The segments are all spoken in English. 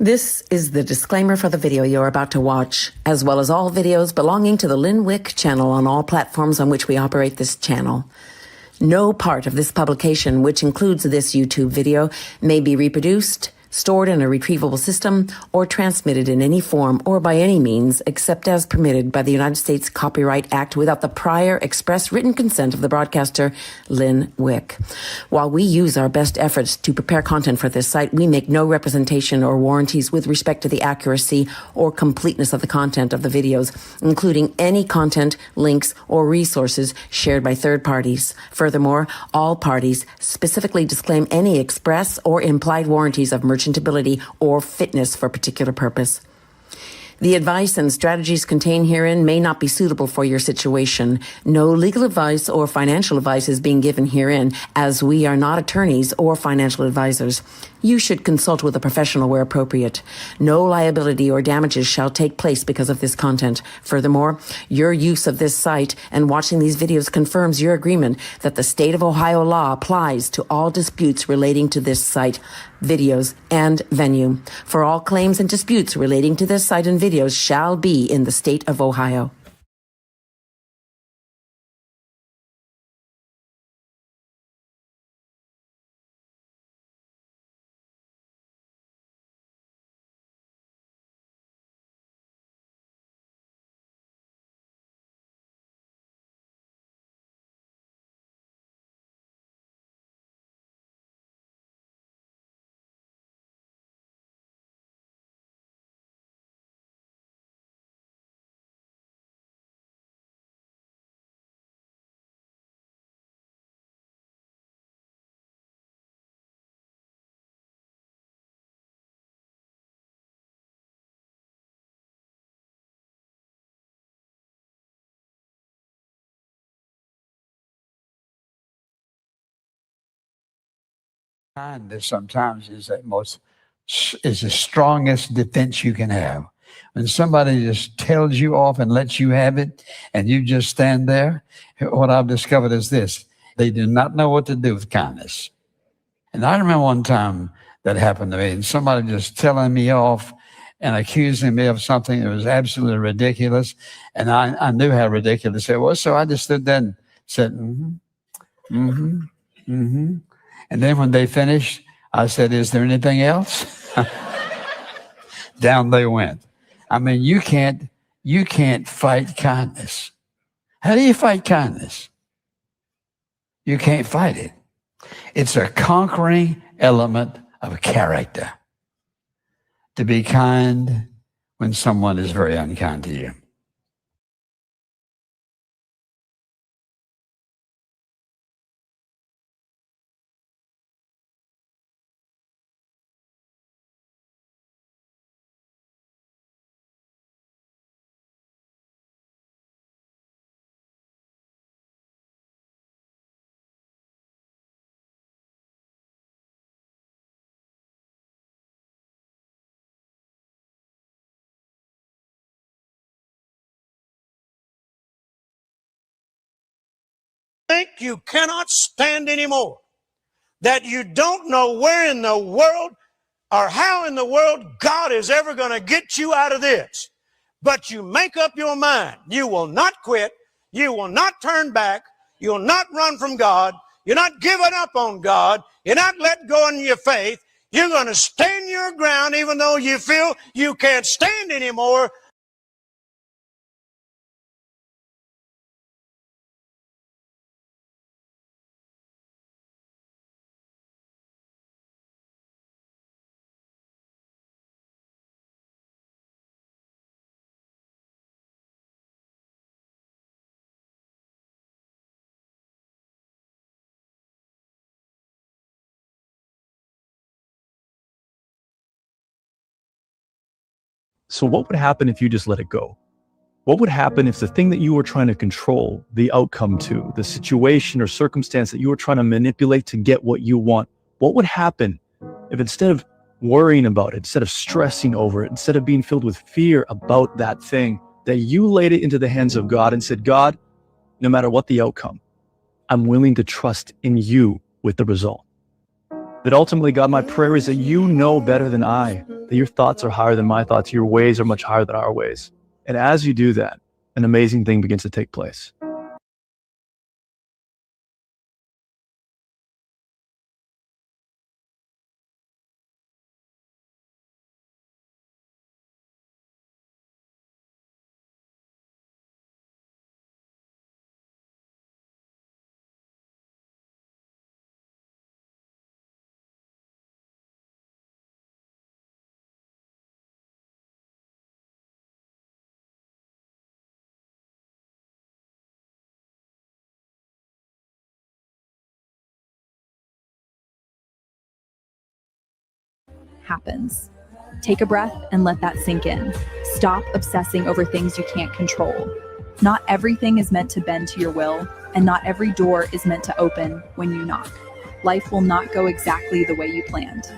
This is the disclaimer for the video you're about to watch, as well as all videos belonging to the Lynn Wick channel on all platforms on which we operate this channel. No part of this publication, which includes this YouTube video, may be reproduced, stored in a retrievable system, or transmitted in any form or by any means except as permitted by the United States Copyright Act without the prior express written consent of the broadcaster, Lynn Wick. While we use our best efforts to prepare content for this site, we make no representation or warranties with respect to the accuracy or completeness of the content of the videos, including any content, links, or resources shared by third parties. Furthermore, all parties specifically disclaim any express or implied warranties of merchantability or fitness for a particular purpose. The advice and strategies contained herein may not be suitable for your situation. No legal advice or financial advice is being given herein, as we are not attorneys or financial advisors. You should consult with a professional where appropriate. No liability or damages shall take place because of this content. Furthermore, your use of this site and watching these videos confirms your agreement that the state of Ohio law applies to all disputes relating to this site, videos, and venue. For all claims and disputes relating to this site and videos shall be in the state of Ohio. Kindness sometimes is the strongest defense you can have. When somebody just tells you off and lets you have it, and you just stand there, what I've discovered is this: they do not know what to do with kindness. And I remember one time that happened to me, and somebody just telling me off and accusing me of something that was absolutely ridiculous, and I knew how ridiculous it was, so I just stood there and said, And then when they finished, I said, "Is there anything else?" Down they went. I mean, you can't fight kindness. How do you fight kindness? You can't fight it. It's a conquering element of character to be kind when someone is very unkind to you. Think you cannot stand anymore, that you don't know where in the world or how in the world God is ever going to get you out of this. But you make up your mind. You will not quit. You will not turn back. You'll not run from God. You're not giving up on God. You're not letting go of your faith. You're going to stand your ground even though you feel you can't stand anymore. So what would happen if you just let it go? What would happen if the thing that you were trying to control the outcome to, the situation or circumstance that you were trying to manipulate to get what you want, what would happen if instead of worrying about it, instead of stressing over it, instead of being filled with fear about that thing, that you laid it into the hands of God and said, God, no matter what the outcome, I'm willing to trust in you with the result. That ultimately, God, my prayer is that you know better than I, that your thoughts are higher than my thoughts, your ways are much higher than our ways. And as you do that, an amazing thing begins to take place. Happens. Take a breath and let that sink in. Stop obsessing over things you can't control. Not everything is meant to bend to your will, and not every door is meant to open when you knock. Life will not go exactly the way you planned.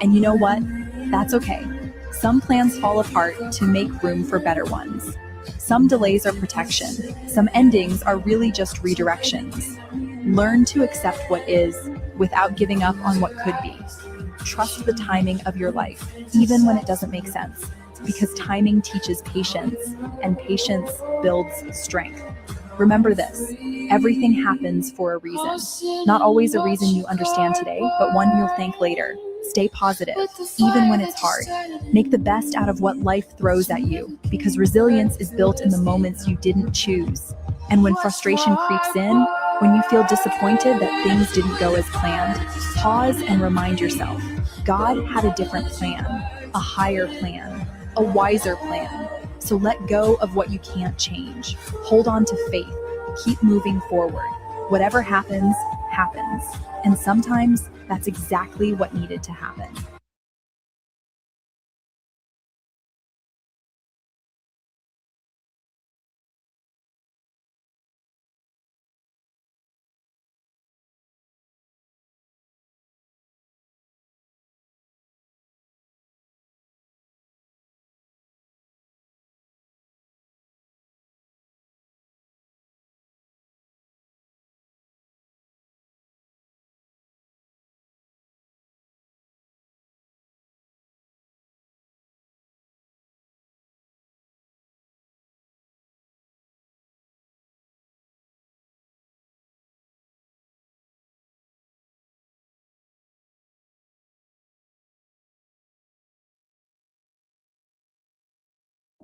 And you know what? That's okay. Some plans fall apart to make room for better ones. Some delays are protection. Some endings are really just redirections. Learn to accept what is without giving up on what could be. Trust the timing of your life, even when it doesn't make sense, because timing teaches patience, and patience builds strength. Remember this, everything happens for a reason. Not always a reason you understand today, but one you'll thank later. Stay positive, even when it's hard. Make the best out of what life throws at you, because resilience is built in the moments you didn't choose. And when frustration creeps in, when you feel disappointed that things didn't go as planned, pause and remind yourself, God had a different plan, a higher plan, a wiser plan. So let go of what you can't change. Hold on to faith. Keep moving forward. Whatever happens, happens. And sometimes that's exactly what needed to happen.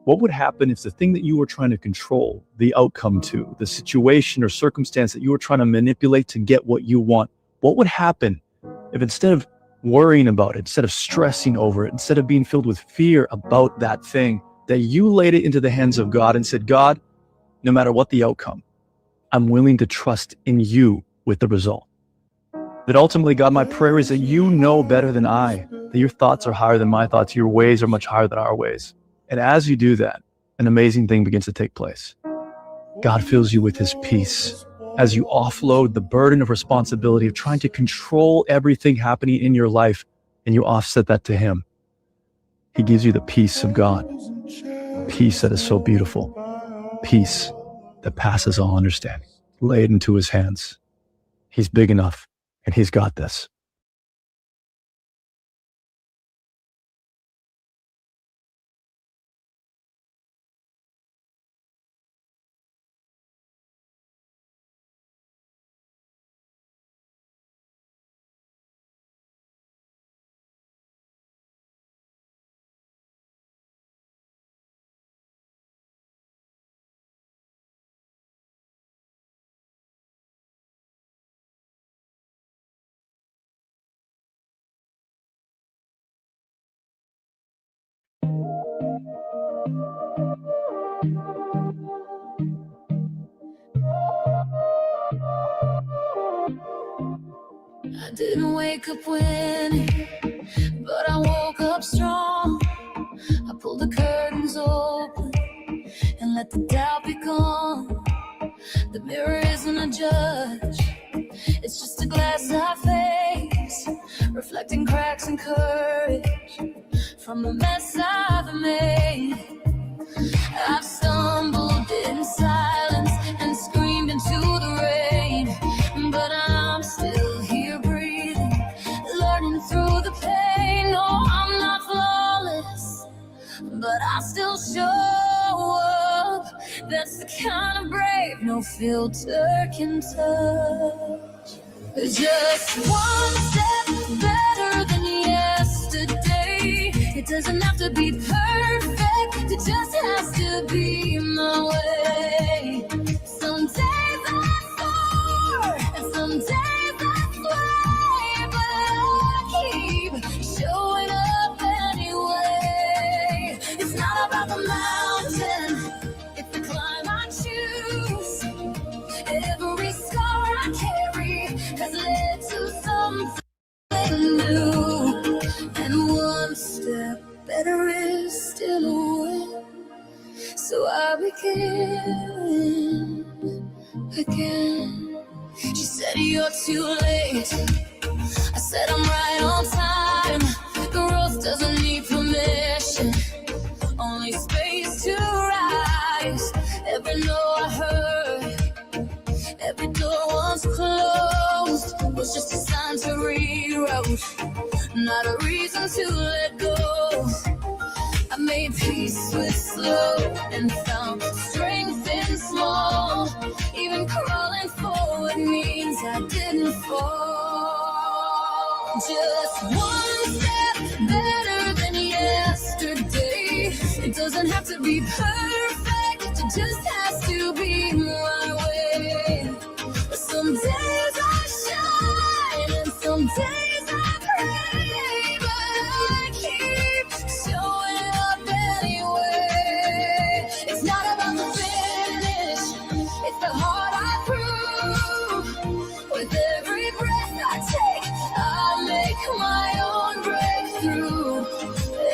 What would happen if the thing that you were trying to control the outcome to, the situation or circumstance that you were trying to manipulate to get what you want, what would happen if instead of worrying about it, instead of stressing over it, instead of being filled with fear about that thing, that you laid it into the hands of God and said, God, no matter what the outcome, I'm willing to trust in you with the result. That ultimately, God, my prayer is that you know better than I, that your thoughts are higher than my thoughts, your ways are much higher than our ways. And as you do that, an amazing thing begins to take place. God fills you with his peace as you offload the burden of responsibility of trying to control everything happening in your life, and you offset that to him. He gives you the peace of God, peace that is so beautiful, peace that passes all understanding. Lay it into his hands. He's big enough, and he's got this. I didn't wake up winning, but I woke up strong. I pulled the curtains open and let the doubt be gone. The mirror isn't a judge, it's just a glass I face, reflecting cracks and courage from the mess I've made. I've stumbled in silence and screamed into the rain, but I'm still here breathing, learning still show up. That's the kind of brave no filter can touch. Just one step better than yesterday. It doesn't have to be perfect, it just has to be my way. Some days I soar, and some days I fly, but I keep showing up anyway. It's not about the mountain, it's the climb I choose. Every scar I carry has led to something new, and one step better is still a win. So I begin again. She said you're too late, I said I'm right on time. Growth doesn't need permission, only space to rise. Every no I heard, every door once closed was just a sign to rewrite, not a reason to let go. I made peace with slow and found strength in small. Even crawling forward means I didn't fall. Just one step better than yesterday. It doesn't have to be perfect, it just has to be my way. Some days I shine and some days I pray, but I keep showing up anyway. It's not about the finish, it's the heart I prove. With every breath I take, I make my own breakthrough.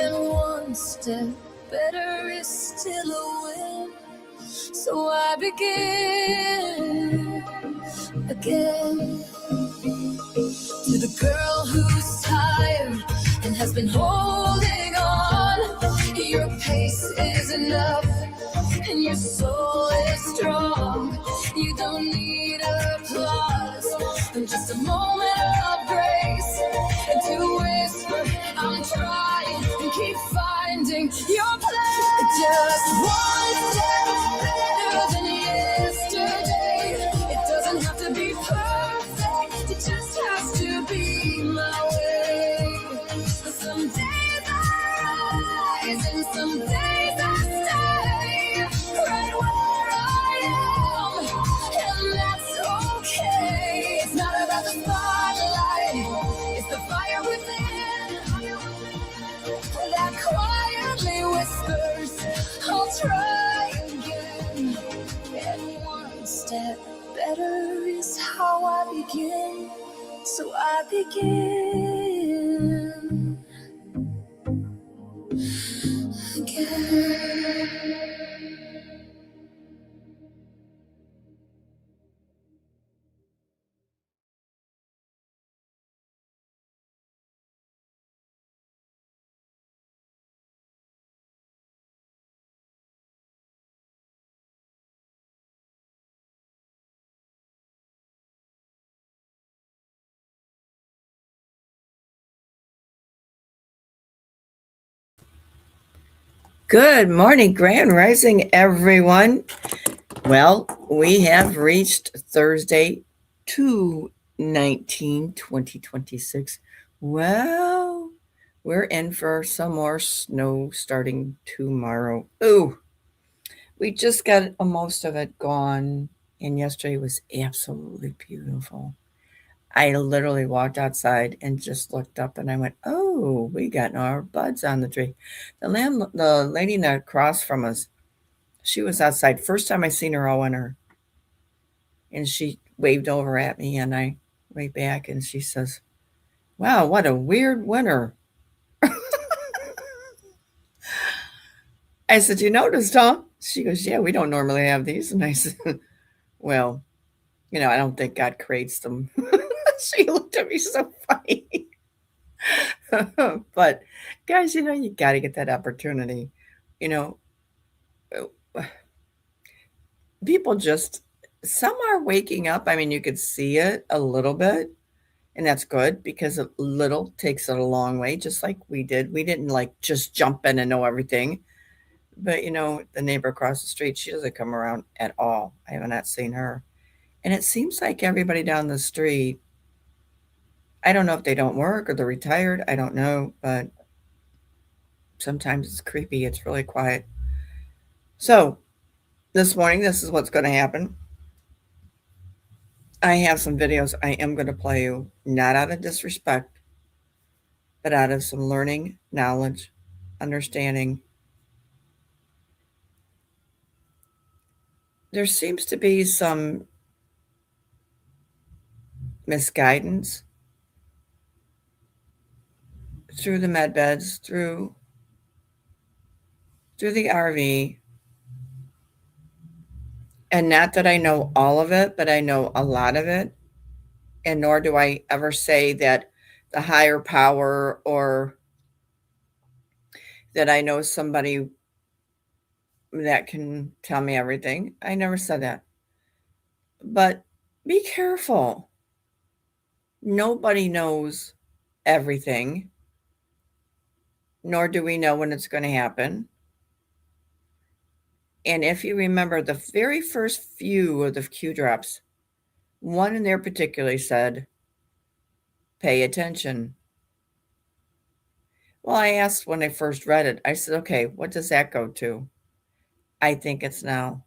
And one step better is still a win. So I begin again. To the girl who's tired and has been holding on, your pace is enough and your soul is strong. You don't need applause, just a moment of grace to whisper, I'm trying, and keep finding your place. Just one step better than yesterday. It doesn't have to be perfect, it just has to be my way. Some days I rise and some days I stay right where I am, and that's okay. It's not about the spotlight, it's the fire within that quietly whispers, I'll try again. And one step better is how I begin. So I begin again. Good morning, Grand Rising, everyone. Well, we have reached Thursday, 2/19/2026. Well, we're in for some more snow starting tomorrow. Ooh, we just got most of it gone, and yesterday was absolutely beautiful. I literally walked outside and just looked up and I went, oh, we got our buds on the tree. The lady across from us, she was outside. First time I seen her all winter. And she waved over at me and I waved back and she says, wow, what a weird winter. I said, you noticed, huh? She goes, yeah, we don't normally have these. And I said, well, I don't think God creates them. She looked at me so funny. But guys, you got to get that opportunity. People just, some are waking up. I mean, you could see it a little bit, and that's good because a little takes it a long way, just like we did. We didn't just jump in and know everything. But the neighbor across the street, she doesn't come around at all. I have not seen her. And it seems like everybody down the street, I don't know if they don't work or they're retired. I don't know, but sometimes it's creepy. It's really quiet. So this morning, this is what's going to happen. I have some videos I am going to play you, not out of disrespect, but out of some learning, knowledge, understanding. There seems to be some misguidance through the Medbeds, through the RV. And not that I know all of it, but I know a lot of it. And nor do I ever say that the higher power or that I know somebody that can tell me everything. I never said that. But be careful. Nobody knows everything, nor do we know when it's going to happen. And if you remember the very first few of the Q drops, one in there particularly said, pay attention. Well, I asked when I first read it, I said, okay, what does that go to? I think it's now.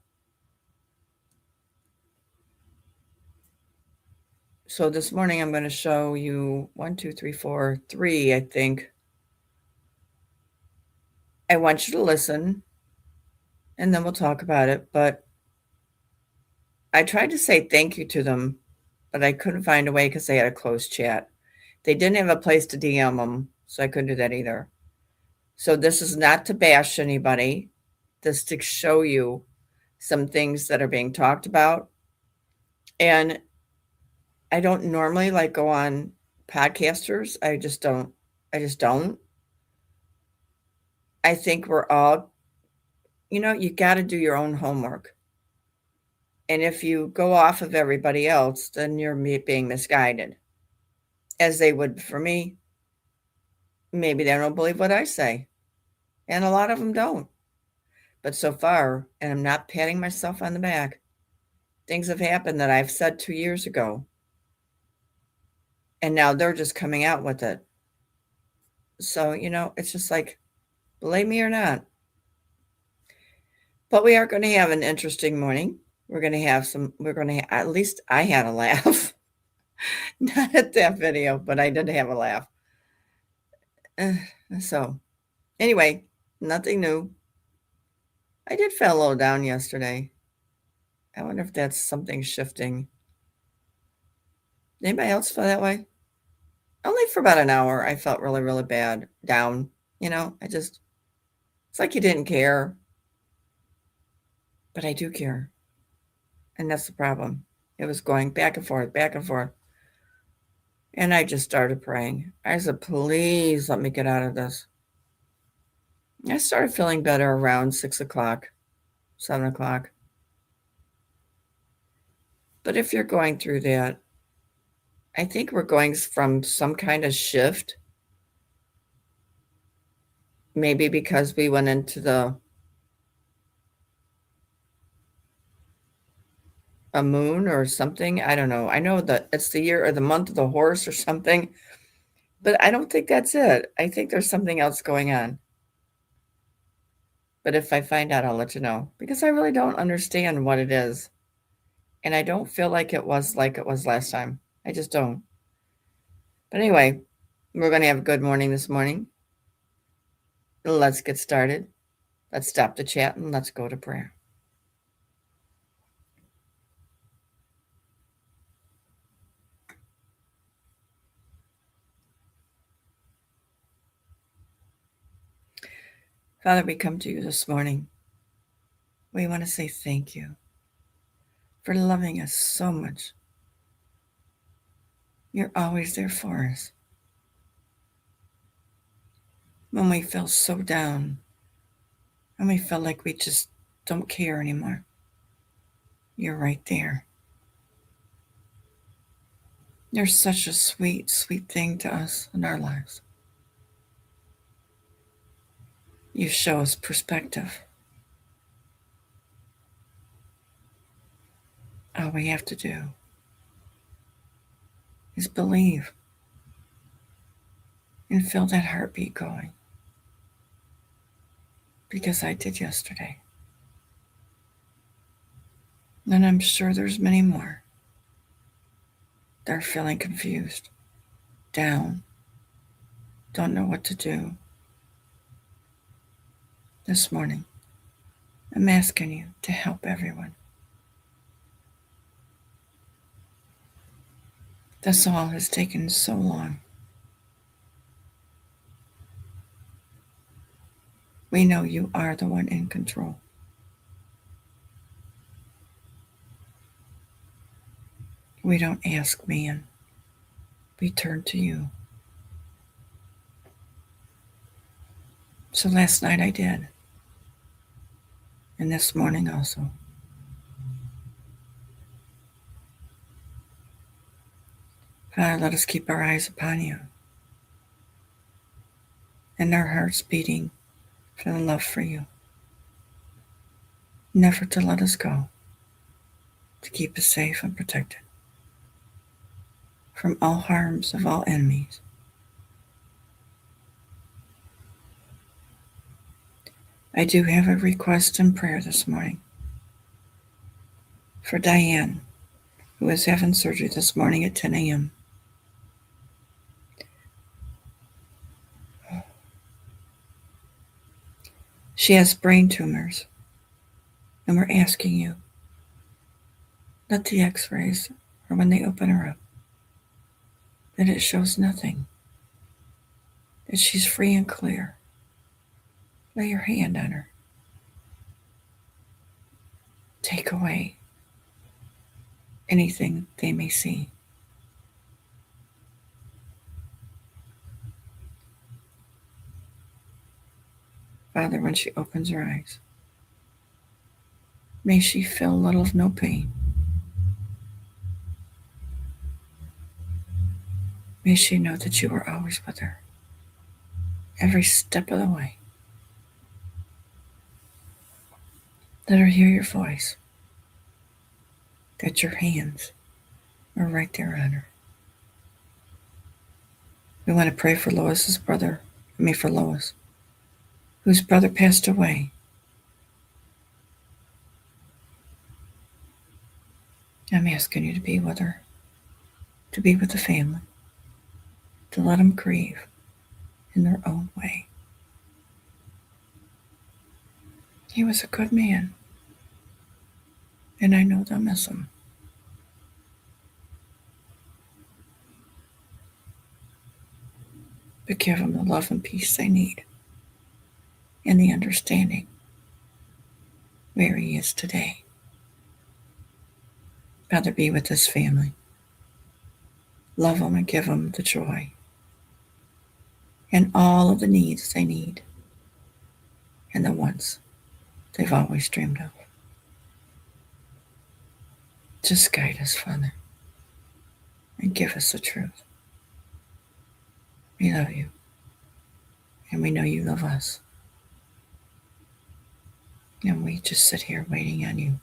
So this morning I'm going to show you 1, 2, 3, 4, 3, I think. I want you to listen, and then we'll talk about it. But I tried to say thank you to them, but I couldn't find a way because they had a closed chat. They didn't have a place to DM them, so I couldn't do that either. So this is not to bash anybody. This is to show you some things that are being talked about. And I don't normally go on podcasters. I just don't. I think we're all, you got to do your own homework. And if you go off of everybody else, then you're being misguided. As they would for me. Maybe they don't believe what I say. And a lot of them don't. But so far, and I'm not patting myself on the back, things have happened that I've said 2 years ago. And now they're just coming out with it. So, it's just believe me or not. But we are going to have an interesting morning. We're going to have at least I had a laugh. Not at that video, but I did have a laugh. So, anyway, nothing new. I did feel a little down yesterday. I wonder if that's something shifting. Anybody else feel that way? Only for about an hour, I felt really, really bad, down. It's like you didn't care. But I do care. And that's the problem. It was going back and forth, back and forth. And I just started praying. I said, please let me get out of this. I started feeling better around 6 o'clock, 7 o'clock. But if you're going through that, I think we're going from some kind of shift. Maybe because we went into a moon or something. I don't know. I know that it's the year or the month of the horse or something. But I don't think that's it. I think there's something else going on. But if I find out, I'll let you know. Because I really don't understand what it is. And I don't feel like it was last time. I just don't. But anyway, we're going to have a good morning this morning. Let's get started. Let's stop the chat and let's go to prayer. Father, we come to you this morning. We want to say thank you for loving us so much. You're always there for us. When we feel so down, and we feel like we just don't care anymore, you're right there. You're such a sweet, sweet thing to us in our lives. You show us perspective. All we have to do is believe and feel that heartbeat going. Because I did yesterday. And I'm sure there's many more that are feeling confused, down, don't know what to do. This morning, I'm asking you to help everyone. This all has taken so long. We know you are the one in control. We don't ask man. We turn to you. So last night I did. And this morning also. Father, let us keep our eyes upon you. And our hearts beating for the love for you. Never to let us go. To keep us safe and protected. From all harms of all enemies. I do have a request in prayer this morning for Diane, who is having surgery this morning at 10 a.m. She has brain tumors, and we're asking you, let the x-rays, or when they open her up, that it shows nothing, that she's free and clear. Lay your hand on her. Take away anything they may see. Father, when she opens her eyes, may she feel little of no pain. May she know that you are always with her, every step of the way. Let her hear your voice, that your hands are right there on her. We want to pray for Lois's brother, for Lois, whose brother passed away. I'm asking you to be with her, to be with the family, to let them grieve in their own way. He was a good man, and I know they'll miss him. But give them the love and peace they need, and the understanding where he is today. Father, be with this family. Love them and give them the joy and all of the needs they need and the ones they've always dreamed of. Just guide us, Father, and give us the truth. We love you, and we know you love us. And we just sit here waiting on you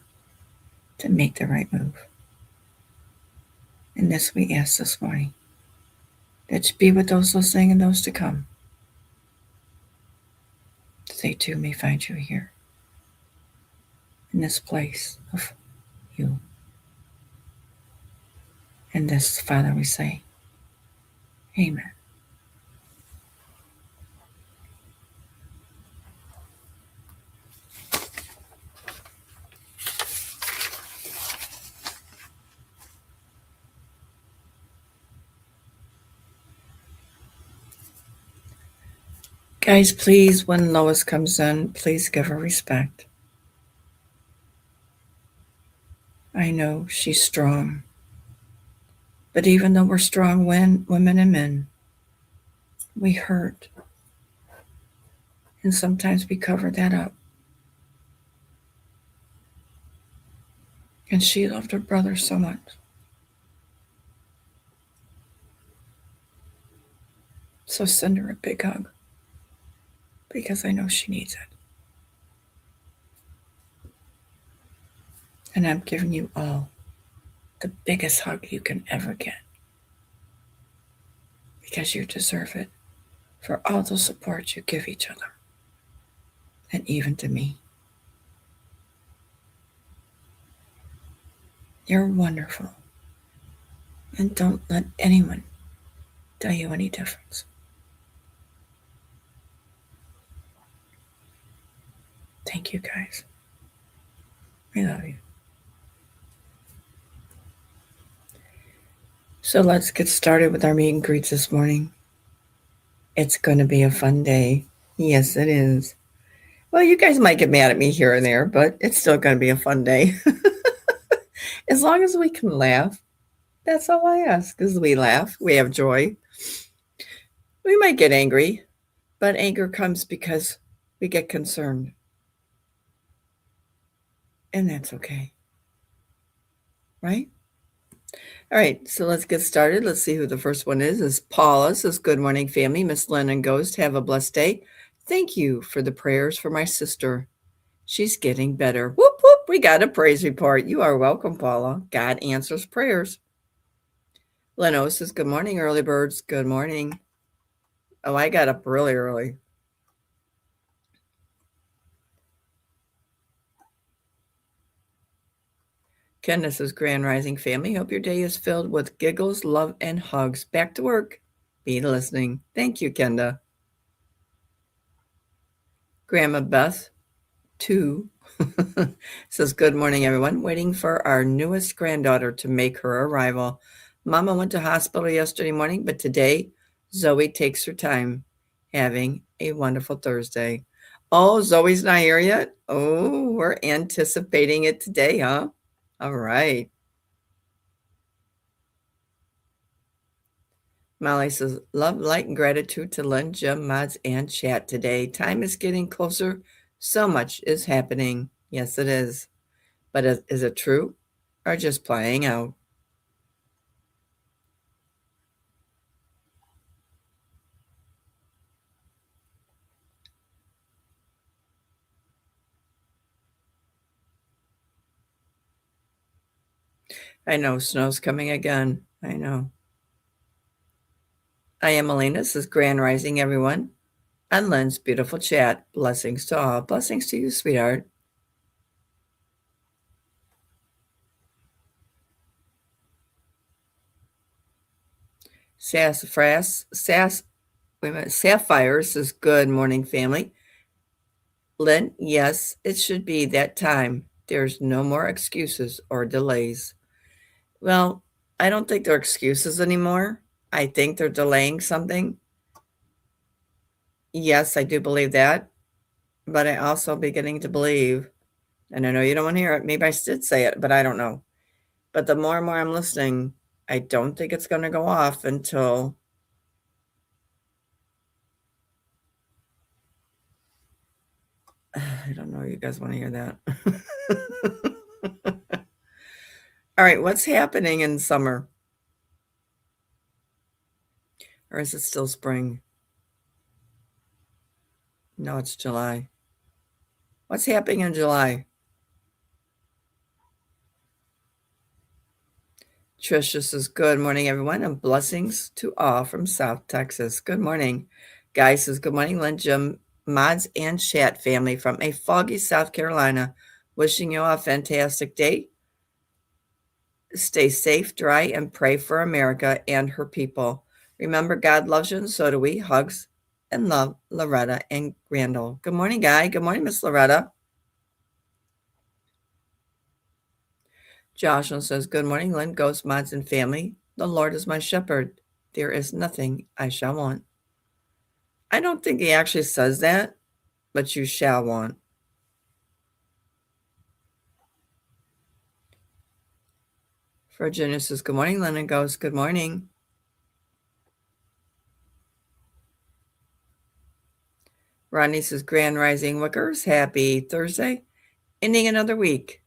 to make the right move. And this we ask this morning, that you be with those listening and those to come, that they too may find you here, in this place of you. And this, Father, we say, amen. Guys, please, when Lois comes in, please give her respect. I know she's strong. But even though we're strong women and men, we hurt. And sometimes we cover that up. And she loved her brother so much. So send her a big hug, because I know she needs it. And I'm giving you all the biggest hug you can ever get, because you deserve it for all the support you give each other, and even to me. You're wonderful, and don't let anyone tell you any difference. Thank you, guys. I love you. So let's get started with our meet and greets this morning. It's going to be a fun day. Yes, it is. Well, you guys might get mad at me here and there, but it's still going to be a fun day. As long as we can laugh, that's all I ask. As we laugh, we have joy. We might get angry, but anger comes because we get concerned. And that's okay. Right? All right, so let's get started. Let's see who the first one is. Paula says, good morning, family. Miss Lennon Ghost, have a blessed day. Thank you for the prayers for my sister. She's getting better. Whoop, whoop. We got a praise report. You are welcome, Paula. God answers prayers. Leno says, good morning, early birds. Good morning. Oh, I got up really early. Kenda says, Grand Rising family. Hope your day is filled with giggles, love, and hugs. Back to work. Be listening. Thank you, Kenda. Grandma Beth, 2, says, good morning, everyone. Waiting for our newest granddaughter to make her arrival. Mama went to hospital yesterday morning, but today Zoe takes her time. Having a wonderful Thursday. Oh, Zoe's not here yet? Oh, we're anticipating it today, huh? All right. Molly says, love, light, and gratitude to Linja, Mods, and chat today. Time is getting closer. So much is happening. Yes, it is. But is it true or just playing out? I know, snow's coming again. I know. I am Elena. This is Grand Rising, everyone. On Lynn's beautiful chat. Blessings to all. Blessings to you, sweetheart. Sapphire says, good morning, family. Lynn, yes, it should be that time. There's no more excuses or delays. Well, I don't think they're excuses anymore. I think they're delaying something. Yes, I do believe that. But I also beginning to believe, and I know you don't want to hear it, maybe I did say it, but I don't know. But the more and more I'm listening, I don't think it's going to go off until I don't know. You guys want to hear that? All right. What's happening in summer? Or is it still spring? No, it's July. What's happening in July? Tricia says, good morning, everyone, and blessings to all from South Texas. Good morning. Guy says, good morning, Lynn, Jim, Mods, and chat family from a foggy South Carolina. Wishing you all a fantastic day. Stay safe, dry, and pray for America and her people. Remember, God loves you, and so do we. Hugs and love, Loretta and Randall. Good morning, Guy. Good morning, Miss Loretta. Joshua says, good morning, Lynn, Ghost, Mods, and family. The Lord is my shepherd. There is nothing I shall want. I don't think he actually says that, but you shall want. Virginia says, good morning, Lynn and Ghost. Good morning. Rodney says, Grand Rising Wickers. Happy Thursday. Ending another week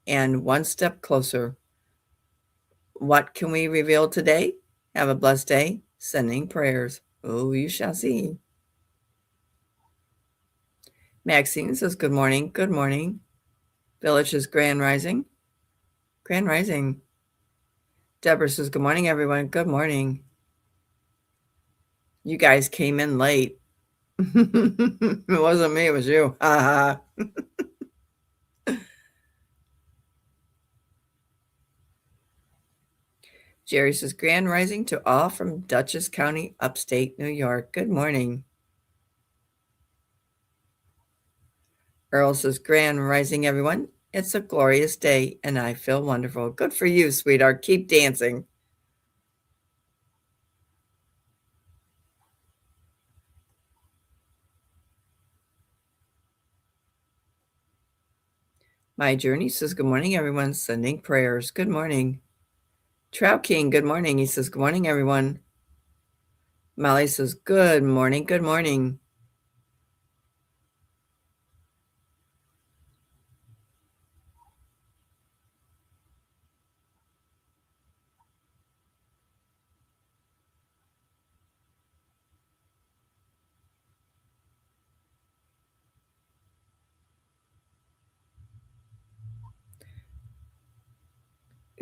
and one step closer. What can we reveal today? Have a blessed day. Sending prayers. Oh, you shall see. Maxine says, good morning. Good morning. Village is Grand Rising. Grand Rising. Deborah says, good morning, everyone. Good morning. You guys came in late. It wasn't me, it was you. Jerry says, grand rising to all from Dutchess County, upstate New York. Good morning. Earl says, grand rising, everyone. It's a glorious day, and I feel wonderful. Good for you, sweetheart. Keep dancing. My Journey says, good morning, everyone. Sending prayers. Good morning. Trout King, good morning. He says, good morning, everyone. Molly says, good morning. Good morning.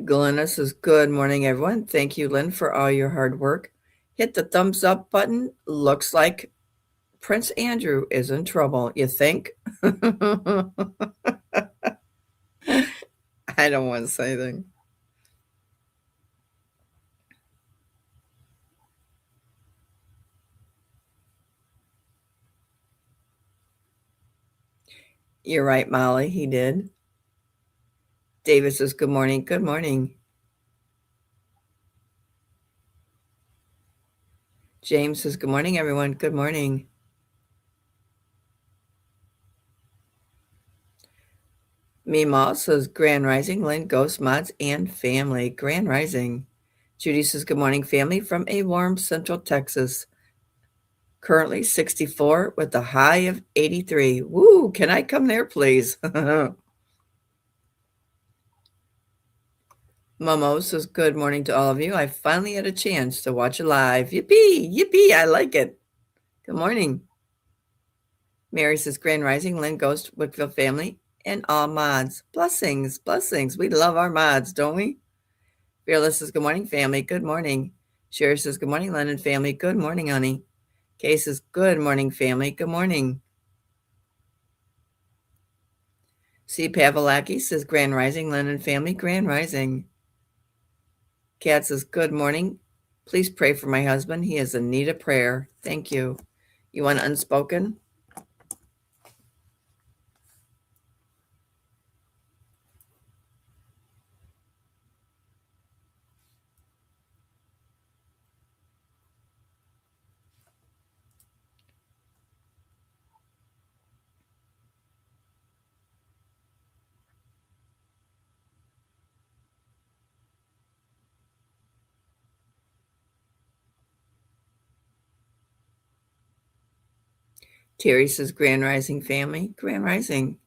Glenna says, good morning, everyone. Thank you, Lynn, for all your hard work. Hit the thumbs up button. Looks like Prince Andrew is in trouble. You think? I don't want to say anything. You're right, Molly. He did. David says, good morning. Good morning. James says, good morning, everyone. Good morning. Meemaw says, grand rising, Lynn, Ghost Mods, and family. Grand rising. Judy says, good morning, family, from a warm Central Texas. Currently 64 with a high of 83. Woo, can I come there, please? Momo says, good morning to all of you. I finally had a chance to watch it live. Yippee, yippee, I like it. Good morning. Mary says, grand rising, Lynn, Ghost, Wickfield family, and all mods. Blessings, blessings. We love our mods, don't we? Fearless says, good morning, family. Good morning. Sherry says, good morning, Lynn and family. Good morning, honey. Kay says, good morning, family. Good morning. C. Pavelaki says, grand rising, Lynn and family. Grand rising. Kat says, good morning. Please pray for my husband. He is in need of prayer. Thank you. You want unspoken? Terry says, grand rising, family. Grand rising.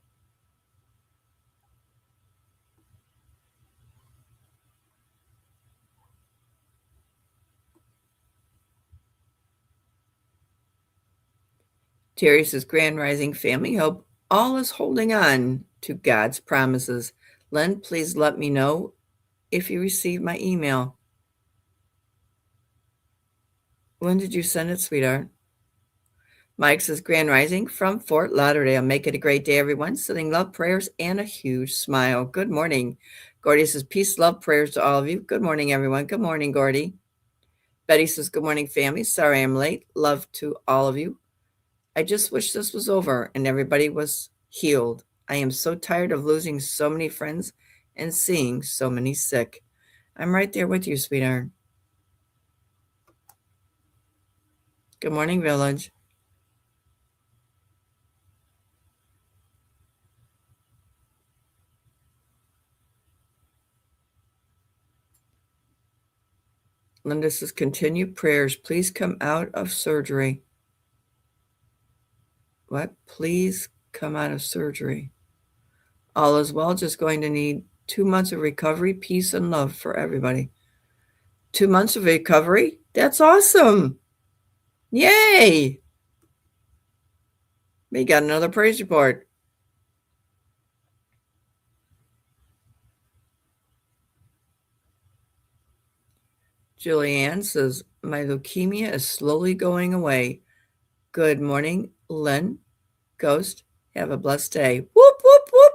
Terry says, grand rising, family. Hope all is holding on to God's promises. Len, please let me know if you received my email. When did you send it, sweetheart? Mike says, grand rising from Fort Lauderdale. Make it a great day, everyone. Sending love, prayers, and a huge smile. Good morning. Gordy says, peace, love, prayers to all of you. Good morning, everyone. Good morning, Gordy. Betty says, good morning, family. Sorry I'm late. Love to all of you. I just wish this was over and everybody was healed. I am so tired of losing so many friends and seeing so many sick. I'm right there with you, sweetheart. Good morning, Village. Linda says, continue prayers. Please come out of surgery. What? Please come out of surgery. All is well. Just going to need 2 months of recovery, peace, and love for everybody. 2 months of recovery? That's awesome. Yay. We got another praise report. Julianne says, my leukemia is slowly going away. Good morning, Lynn. Ghost, have a blessed day. Whoop, whoop, whoop.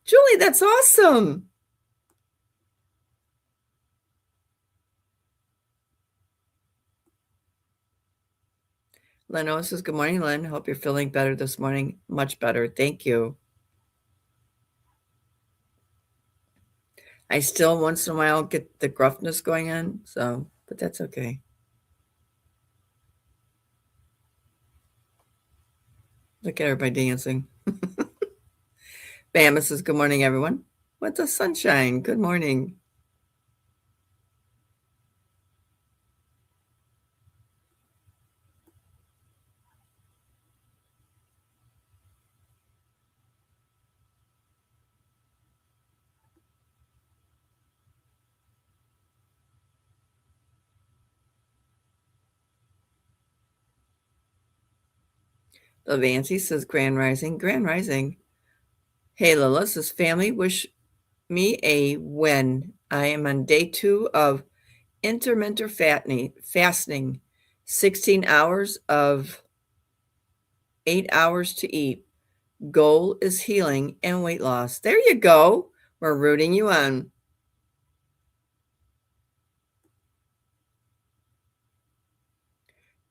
Julie, that's awesome. Leno says, good morning, Lynn. Hope you're feeling better this morning. Much better. Thank you. I still once in a while get the gruffness going on, but that's okay. Look at everybody dancing. Bama says, good morning, everyone. What the sunshine? Good morning. Levancy says, Grand Rising. Grand Rising. Hey, Lila says, family, wish me a win. I am on day 2 of intermittent fasting, 16 hours of 8 hours to eat. Goal is healing and weight loss. There you go. We're rooting you on.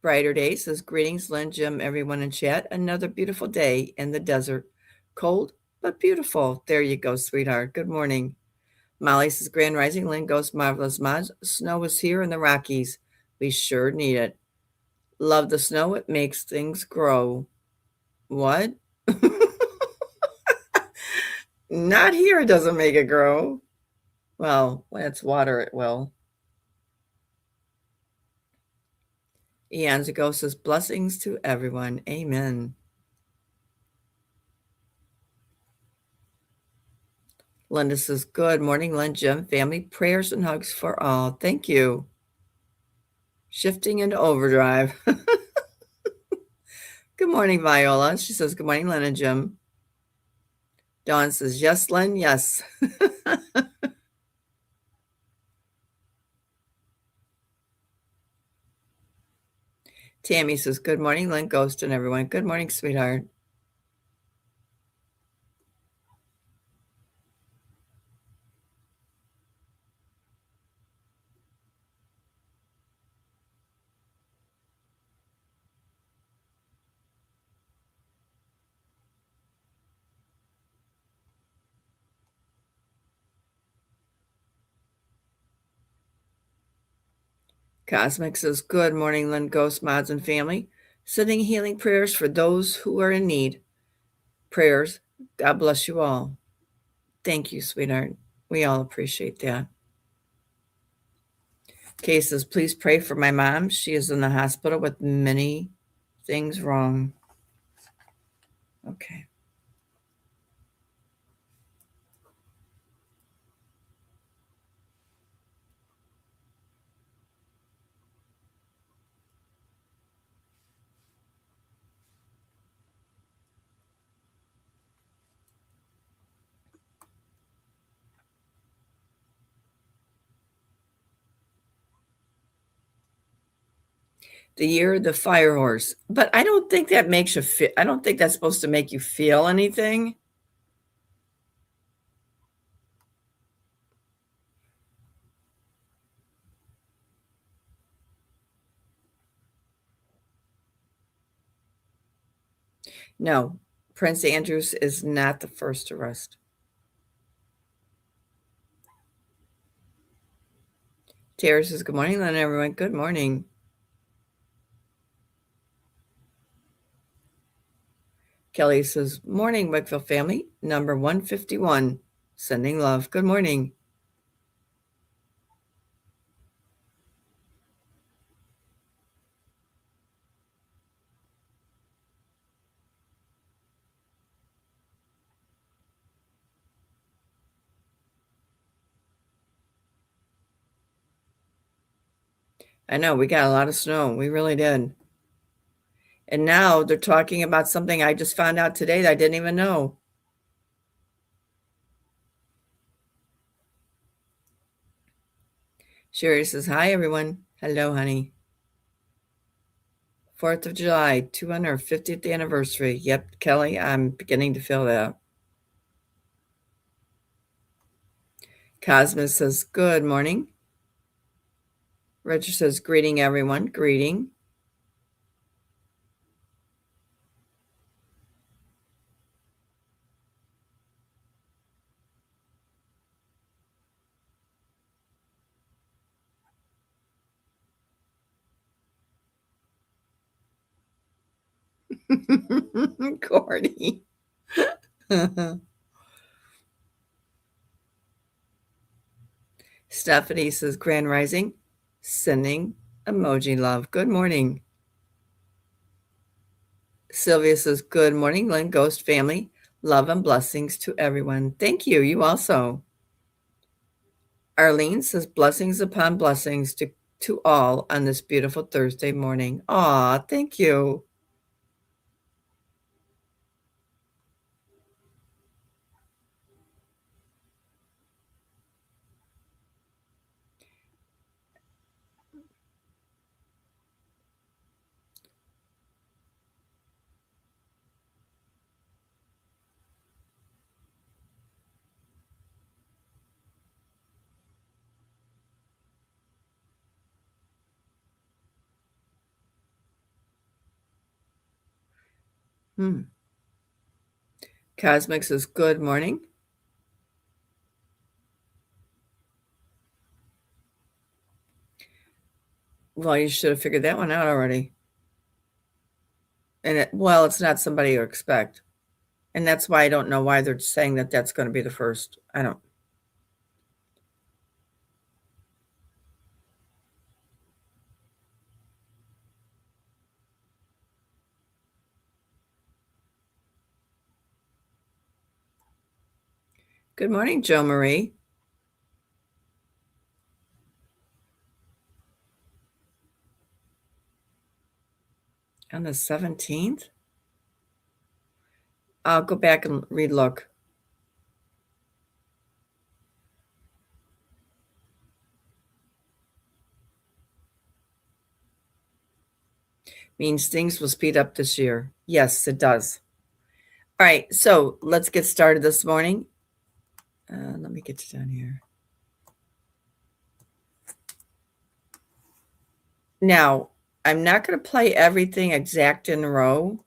Brighter Day says, greetings, Lynn, Jim, everyone in chat. Another beautiful day in the desert. Cold, but beautiful. There you go, sweetheart. Good morning. Molly says, Grand Rising, Lynn, Ghost, Marvelous Mods. Snow is here in the Rockies. We sure need it. Love the snow. It makes things grow. What? Not here. It doesn't make it grow. Well, when it's water, it will. Ianzigo says, blessings to everyone. Amen. Linda says, good morning, Lynn, Jim, family, prayers and hugs for all. Thank you. Shifting into overdrive. Good morning, Viola. She says, good morning, Lynn and Jim. Dawn says, yes, Lynn, yes. Tammy says, good morning, Lynn, Ghost, and everyone. Good morning, sweetheart. Cosmic says, good morning, Lynn, Ghost, Mods, and family. Sending healing prayers for those who are in need. Prayers. God bless you all. Thank you, sweetheart. We all appreciate that. Kay says, please pray for my mom. She is in the hospital with many things wrong. Okay. The year of the fire horse. But I don't think that makes you feel, I don't think that's supposed to make you feel anything. No, Prince Andrews is not the first arrest. Tara says, good morning, Lynn, everyone. Good morning. Kelly says, morning, Wickville family, number 151. Sending love. Good morning. I know, we got a lot of snow. We really did. And now they're talking about something I just found out today that I didn't even know. Sherry says, hi, everyone. Hello, honey. 4th of July, 250th anniversary. Yep, Kelly, I'm beginning to feel that. Cosmos says, good morning. Richard says, greeting, everyone. Greeting. Corny. Stephanie says, Grand Rising, sending emoji love. Good morning. Sylvia says, good morning, Lynn Ghost family. Love and blessings to everyone. Thank you. You also. Arlene says, blessings upon blessings to all on this beautiful Thursday morning. Aw, thank you. Cosmic says, good morning. Well, you should have figured that one out already. And it's not somebody you expect. And that's why I don't know why they're saying that that's going to be the first. I don't. Good morning, Jo Marie. On the 17th? I'll go back and relook. Means things will speed up this year. Yes, it does. All right, so let's get started this morning. Let me get you down here. Now, I'm not going to play everything exact in a row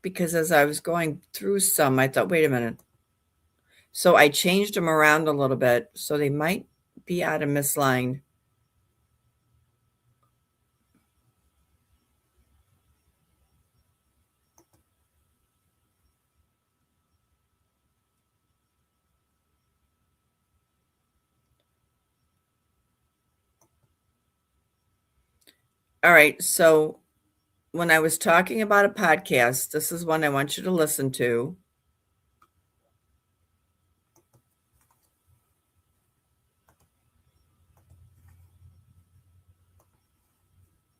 because as I was going through some, I thought, wait a minute. So I changed them around a little bit, so they might be out of misaligned. All right, so when I was talking about a podcast, this is one I want you to listen to.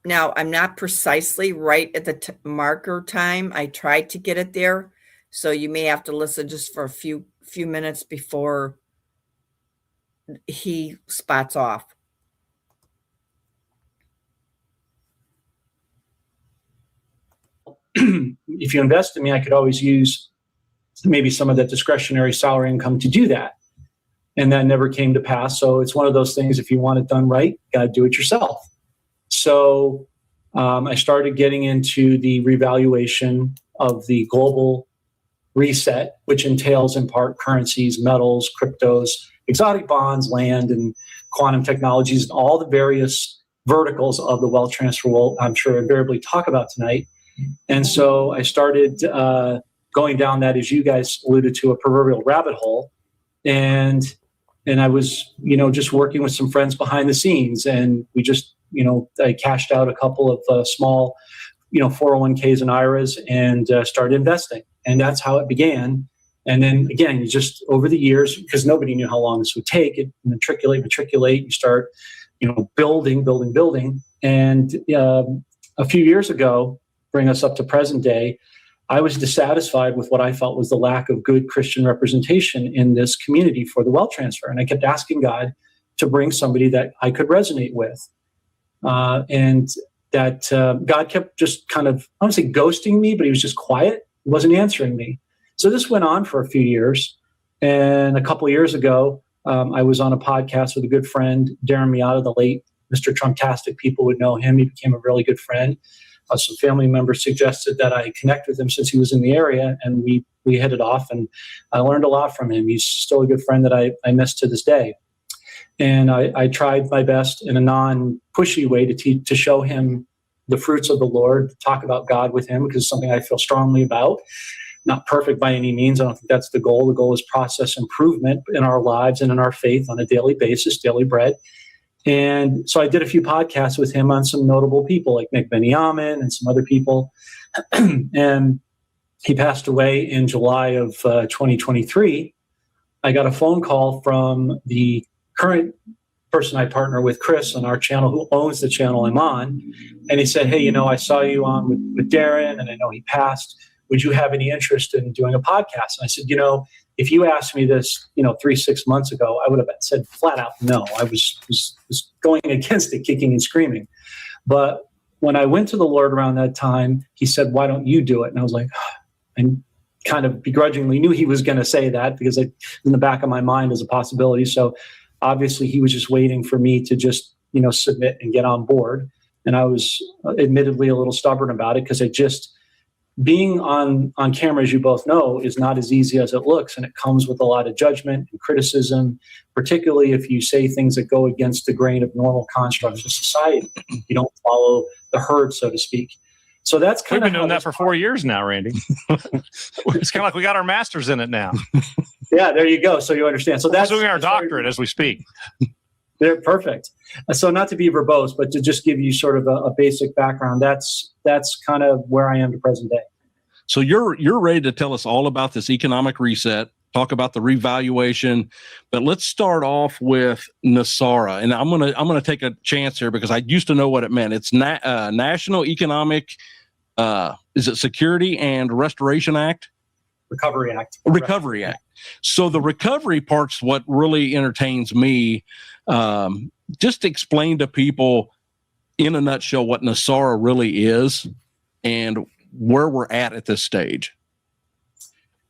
Now, I'm not precisely right at the marker time. I tried to get it there, so you may have to listen just for a few minutes before he spots off. If you invest in me, I could always use maybe some of that discretionary salary income to do that. And that never came to pass. So it's one of those things, if you want it done right, you got to do it yourself. So I started getting into the revaluation of the global reset, which entails in part currencies, metals, cryptos, exotic bonds, land, and quantum technologies, and all the various verticals of the wealth transfer we'll, I'm sure, invariably talk about tonight. And so I started going down that, as you guys alluded to, a proverbial rabbit hole. And I was, just working with some friends behind the scenes. And we just, I cashed out a couple of small, 401ks and IRAs and started investing. And that's how it began. And then again, you just over the years, because nobody knew how long this would take, it matriculate, you start, building. And a few years ago, bring us up to present day, I was dissatisfied with what I felt was the lack of good Christian representation in this community for the wealth transfer. And I kept asking God to bring somebody that I could resonate with. And that God kept just kind of, I don't say ghosting me, but he was just quiet. He wasn't answering me. So this went on for a few years. And a couple of years ago, I was on a podcast with a good friend, Darren Miata, the late Mr. Trumptastic. People would know him. He became a really good friend. Some family members suggested that I connect with him since he was in the area, and we hit it off, and I learned a lot from him. He's still a good friend that I miss to this day. And I tried my best in a non-pushy way to show him the fruits of the Lord, talk about God with him, because it's something I feel strongly about. Not perfect by any means. I don't think that's the goal. The goal is process improvement in our lives and in our faith on a daily basis, daily bread. And so I did a few podcasts with him on some notable people like Nick Benyamin and some other people. And he passed away in July of 2023. I got a phone call from the current person I partner with, Chris, on our channel, who owns the channel I'm on. And he said, hey, I saw you on with Darren, and I know he passed. Would you have any interest in doing a podcast? And I said, if you asked me this, 3-6 months ago, I would have said flat out no. I was going against it, kicking and screaming. But when I went to the Lord around that time, he said, why don't you do it? And I was like, and kind of begrudgingly knew he was going to say that, because in the back of my mind is a possibility. So obviously he was just waiting for me to just, submit and get on board. And I was admittedly a little stubborn about it, because being on camera, as you both know, is not as easy as it looks, and it comes with a lot of judgment and criticism, particularly if you say things that go against the grain of normal constructs of society. You don't follow the herd, so to speak. So that's kind of we've been doing that for 4 years now, Randy. It's kind of like we got our masters in it now. Yeah, there you go. So you understand. So that's doing our doctorate as we speak. They're perfect. So not to be verbose, but to just give you sort of a basic background, that's kind of where I am to present day. So you're ready to tell us all about this economic reset, talk about the revaluation, but let's start off with NESARA. And I'm gonna take a chance here, because I used to know what it meant. It's National Economic, is it Security and Restoration Act? Recovery Act. Recovery Act. So the recovery part's what really entertains me. Just explain to people in a nutshell what NESARA really is and where we're at this stage.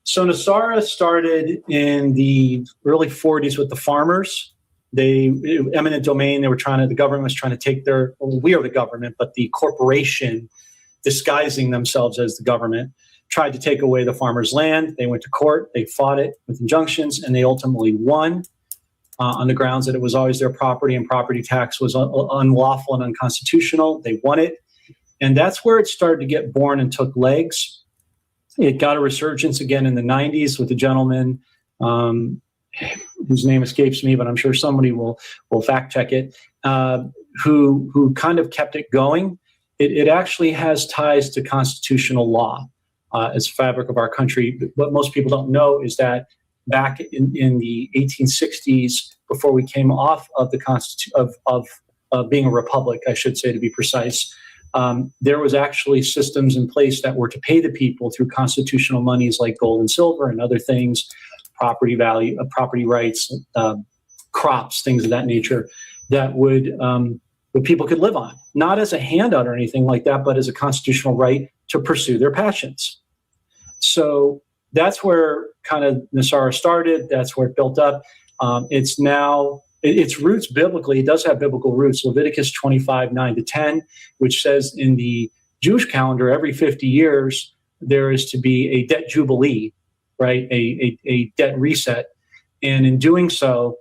So NESARA started in the early 40s with the farmers. Eminent domain, the government was trying to take we are the government, but the corporation disguising themselves as the government tried to take away the farmers' land. They went to court, they fought it with injunctions, and they ultimately won on the grounds that it was always their property and property tax was unlawful and unconstitutional. They won it. And that's where it started to get born and took legs. It got a resurgence again in the 90s with a gentleman whose name escapes me, but I'm sure somebody will fact check it, who kind of kept it going. It actually has ties to constitutional law as the fabric of our country. What most people don't know is that back in the 1860s, before we came off of the of being a republic, I should say, to be precise, there was actually systems in place that were to pay the people through constitutional monies like gold and silver and other things, property value, property rights, crops, things of that nature, that people could live on, not as a handout or anything like that, but as a constitutional right to pursue their passions. So that's where kind of NESARA started. That's where it built up. Its roots biblically, it does have biblical roots. Leviticus 25, 9-10, which says in the Jewish calendar, every 50 years, there is to be a debt jubilee, right? A debt reset. And in doing so,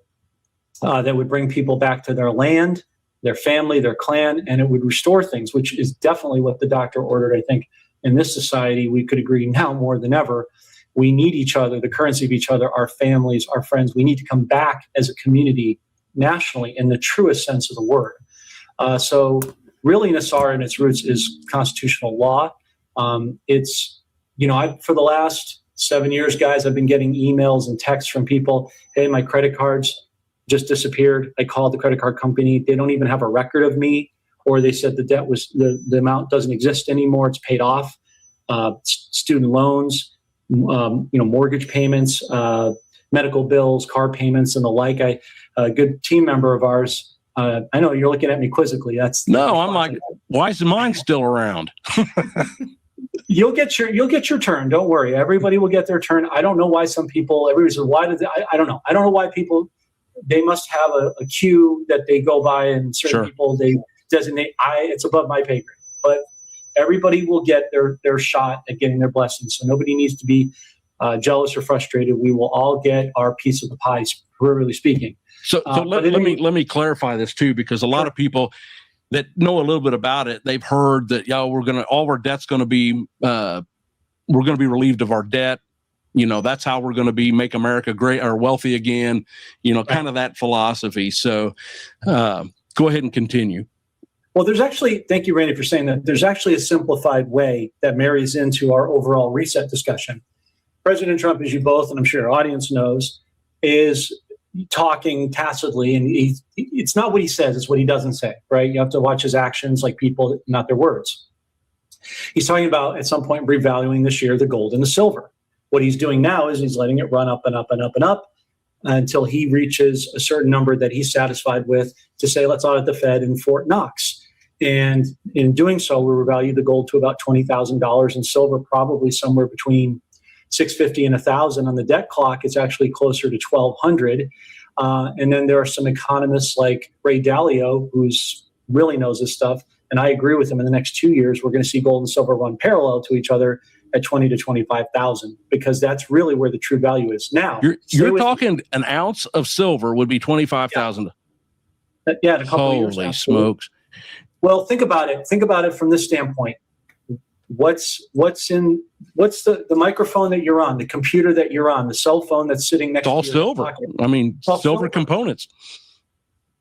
that would bring people back to their land, their family, their clan, and it would restore things, which is definitely what the doctor ordered. I think in this society, we could agree now more than ever. We need each other, the currency of each other, our families, our friends. We need to come back as a community nationally in the truest sense of the word. So really NESARA in its roots is constitutional law. For the last 7 years, guys, I've been getting emails and texts from people. Hey, my credit cards just disappeared. I called the credit card company. They don't even have a record of me. Or they said the debt the amount doesn't exist anymore. It's paid off. Student loans, mortgage payments, medical bills, car payments, and the like. a good team member of ours. I know you're looking at me quizzically. No, I'm like, why is mine still around? You'll get your turn. Don't worry. Everybody will get their turn. I don't know why everybody says, why did they, I don't know. I don't know why people, they must have a queue that they go by, and certain people they designate. It's above my pay grade, but everybody will get their shot at getting their blessings. So nobody needs to be jealous or frustrated. We will all get our piece of the pie, really speaking. So let me clarify this too, because a lot of people that know a little bit about it, they've heard that all our debt's going to be we're going to be relieved of our debt. That's how we're going to make America great or wealthy again. Kind of that philosophy. So go ahead and continue. Well, thank you, Randy, for saying that. There's actually a simplified way that marries into our overall reset discussion. President Trump, as you both, and I'm sure our audience knows, is talking tacitly, and it's not what he says, it's what he doesn't say, right? You have to watch his actions like people, not their words. He's talking about, at some point, revaluing this year the gold and the silver. What he's doing now is he's letting it run up and up and up and up until he reaches a certain number that he's satisfied with to say, let's audit the Fed in Fort Knox. And in doing so, we revalue the gold to about $20,000 and silver probably somewhere between $650 and $1,000. On the debt clock, it's actually closer to $1,200. And then there are some economists like Ray Dalio, who's really knows this stuff. And I agree with him. In the next 2 years, we're going to see gold and silver run parallel to each other at 20 to 25,000, because that's really where the true value is. Now, you're talking an ounce of silver would be 25,000. Yeah, in a couple of years. Holy smokes. Well, think about it. Think about it from this standpoint. What's the microphone that you're on, the computer that you're on, the cell phone that's sitting next to you? It's all silver. I mean, silver components.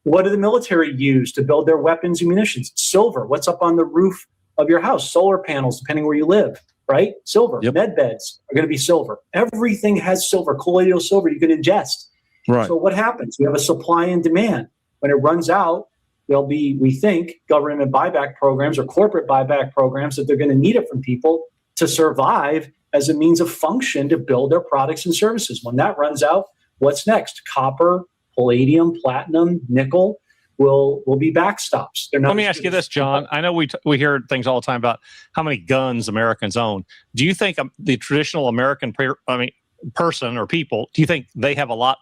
What do the military use to build their weapons and munitions? Silver. What's up on the roof of your house? Solar panels, depending where you live, right? Silver. Yep. Medbeds are going to be silver. Everything has silver, colloidal silver you can ingest. Right. So what happens? We have a supply and demand. When it runs out, there'll be, we think, government buyback programs or corporate buyback programs that they're going to need it from people to survive as a means of function to build their products and services. When that runs out, what's next? Copper, palladium, platinum, nickel will be backstops. Let me ask you this, John. I know we hear things all the time about how many guns Americans own. Do you think the traditional American person or people, do you think they have a lot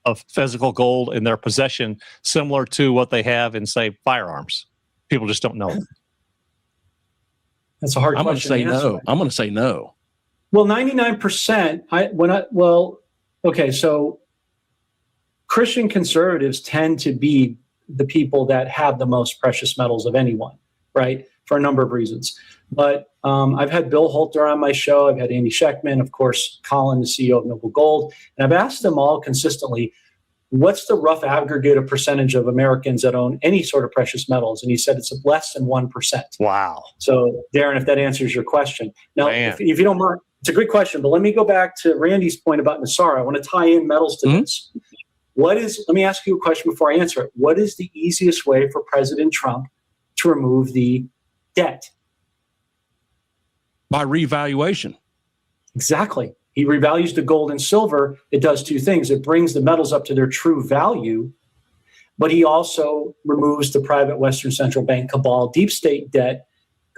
of physical gold in their possession similar to what they have in, say, firearms? People just don't know. That's a hard question. I'm going to say no. Well, 99%. So Christian conservatives tend to be the people that have the most precious metals of anyone, right? For a number of reasons. But I've had Bill Holter on my show. I've had Andy Schechtman, of course, Colin, the CEO of Noble Gold. And I've asked them all consistently, what's the rough aggregate of percentage of Americans that own any sort of precious metals? And he said it's less than 1%. Wow. So, Darren, if that answers your question. Now, if you don't mind, it's a great question, but let me go back to Randy's point about NESARA. I want to tie in metals to this. Let me ask you a question before I answer it. What is the easiest way for President Trump to remove the debt? By revaluation. Exactly. He revalues the gold and silver. It does two things. It brings the metals up to their true value, but he also removes the private Western central bank cabal deep state debt.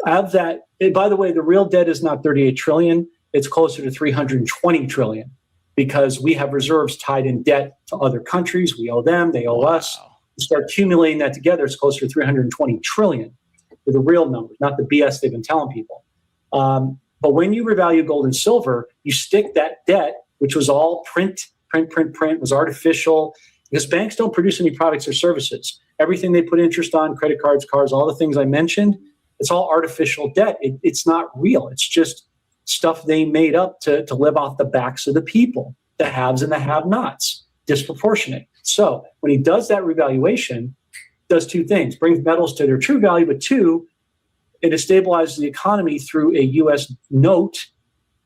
Of that, by the way, the real debt is not 38 trillion. It's closer to 320 trillion because we have reserves tied in debt to other countries. We owe them. They owe us. You start accumulating that together, it's closer to 320 trillion for the real numbers, not the BS they've been telling people. But when you revalue gold and silver, you stick that debt, which was all print, was artificial, because banks don't produce any products or services. Everything they put interest on, credit cards, cars, all the things I mentioned, it's all artificial debt. It's not real. It's just stuff they made up to live off the backs of the people, the haves and the have-nots, disproportionate. So when he does that revaluation, does two things, brings metals to their true value, but two, it stabilizes the economy through a U.S. note,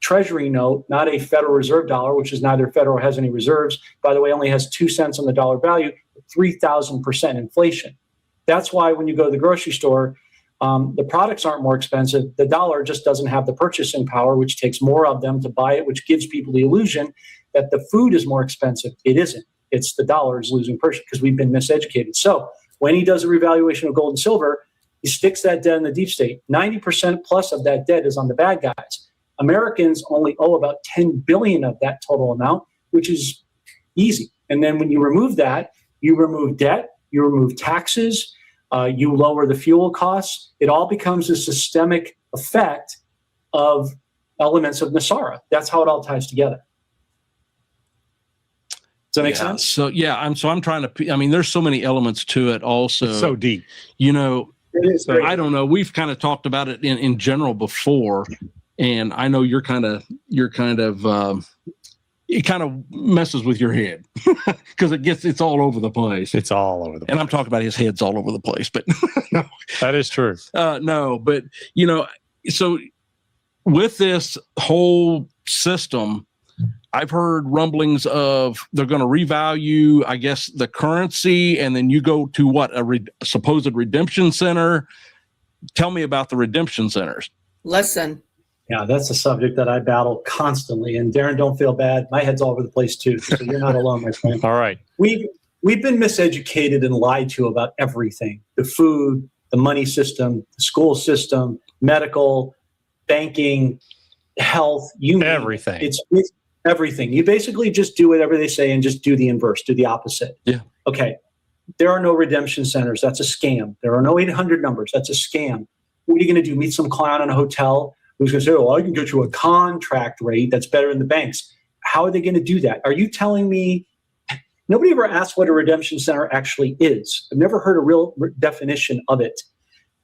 treasury note, not a Federal Reserve dollar, which is neither federal has any reserves. By the way, only has 2 cents on the dollar value, 3,000% inflation. That's why when you go to the grocery store, the products aren't more expensive. The dollar just doesn't have the purchasing power, which takes more of them to buy it, which gives people the illusion that the food is more expensive. It isn't. It's the dollar is losing purchase because we've been miseducated. So when he does a revaluation of gold and silver, he sticks that debt in the deep state. 90% plus of that debt is on the bad guys. Americans only owe about 10 billion of that total amount, which is easy. And then when you remove that, you remove debt, you remove taxes, you lower the fuel costs. It all becomes a systemic effect of elements of NESARA. That's how it all ties together. Does that make sense? So I'm trying to. I mean, there's so many elements to it. Also, It's so deep. You know, I I don't know. We've kind of talked about it in general before, and I know it kind of messes with your head because it's all over the place. It's all over the place. And I'm talking about his head's all over the place, but No, that is true. no, but so with this whole system, I've heard rumblings of they're going to revalue, I guess, the currency, and then you go to what, a supposed redemption center. Tell me about the redemption centers. Listen, Yeah, that's a subject that I battle constantly. And Darren, don't feel bad. My head's all over the place too. So you're not alone, my friend. All right. We've been miseducated and lied to about everything: the food, the money system, the school system, medical, banking, health, Everything. It's everything. You basically just do whatever they say and just do the inverse, do the opposite. Yeah. Okay. There are no redemption centers. That's a scam. There are no 800 numbers. That's a scam. What are you going to do? Meet some clown in a hotel who's going to say, I can get you a contract rate that's better than the banks. How are they going to do that? Are you telling me nobody ever asked what a redemption center actually is? I've never heard a real definition of it.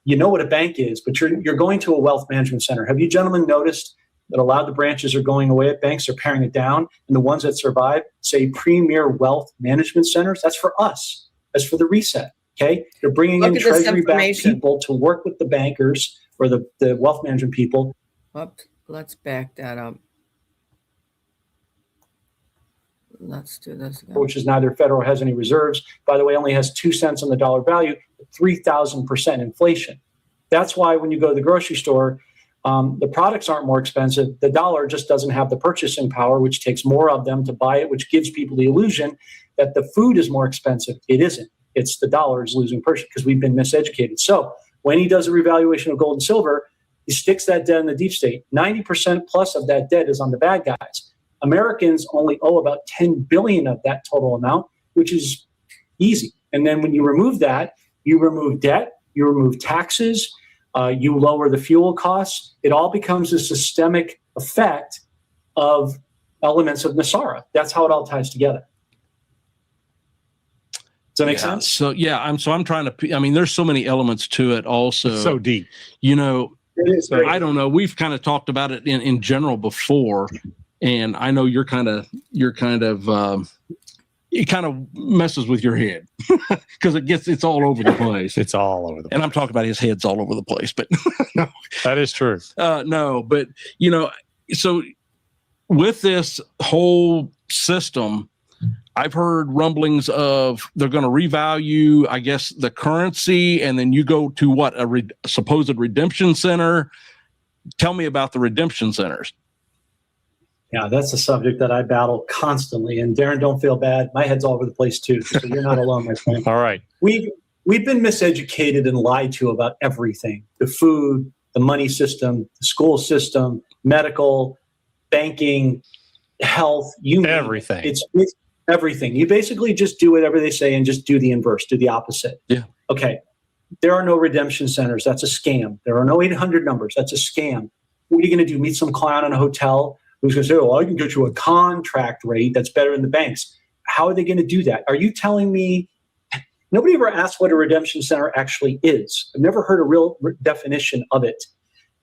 You know what a bank is, but you're going to a wealth management center. Have you gentlemen noticed that a lot of the branches are going away at banks, are paring it down, and the ones that survive say premier wealth management centers? That's for us. That's for the reset. Okay, they're bringing in treasury-backed people to work with the bankers or the wealth management people. Oops, let's back that up. Let's do this again. Which is neither federal has any reserves. By the way, only has 2 cents on the dollar value, 3,000% inflation. That's why when you go to the grocery store, the products aren't more expensive. The dollar just doesn't have the purchasing power, which takes more of them to buy it, which gives people the illusion that the food is more expensive. It isn't. It's the dollar is losing purchase because we've been miseducated. So when he does a revaluation of gold and silver, he sticks that debt in the deep state. 90% plus of that debt is on the bad guys. Americans only owe about 10 billion of that total amount, which is easy. And then when you remove that, you remove debt, you remove taxes, you lower the fuel costs. It all becomes a systemic effect of elements of NESARA. That's how it all ties together. Does that make sense? So I'm trying to. I mean, there's so many elements to it. Also, It's so deep. You know, It is very I don't know. We've kind of talked about it in general before, and I know it kind of messes with your head because it's all over the place. It's all over the place. And I'm talking about his head's all over the place, but No, that is true. no, but so with this whole system, I've heard rumblings of they're going to revalue, I guess, the currency, and then you go to what, a supposed redemption center. Tell me about the redemption centers. Yeah, that's a subject that I battle constantly. And Darren, don't feel bad. My head's all over the place too. So you're not alone, my friend. All right. We've been miseducated and lied to about everything: the food, the money system, the school system, medical, banking, health, Everything. It's everything. You basically just do whatever they say and just do the inverse, do the opposite. Yeah. Okay. There are no redemption centers. That's a scam. There are no 800 numbers. That's a scam. What are you going to do? Meet some clown in a hotel who's going to say, I can get you a contract rate that's better than the banks. How are they going to do that? Are you telling me nobody ever asked what a redemption center actually is? I've never heard a real definition of it.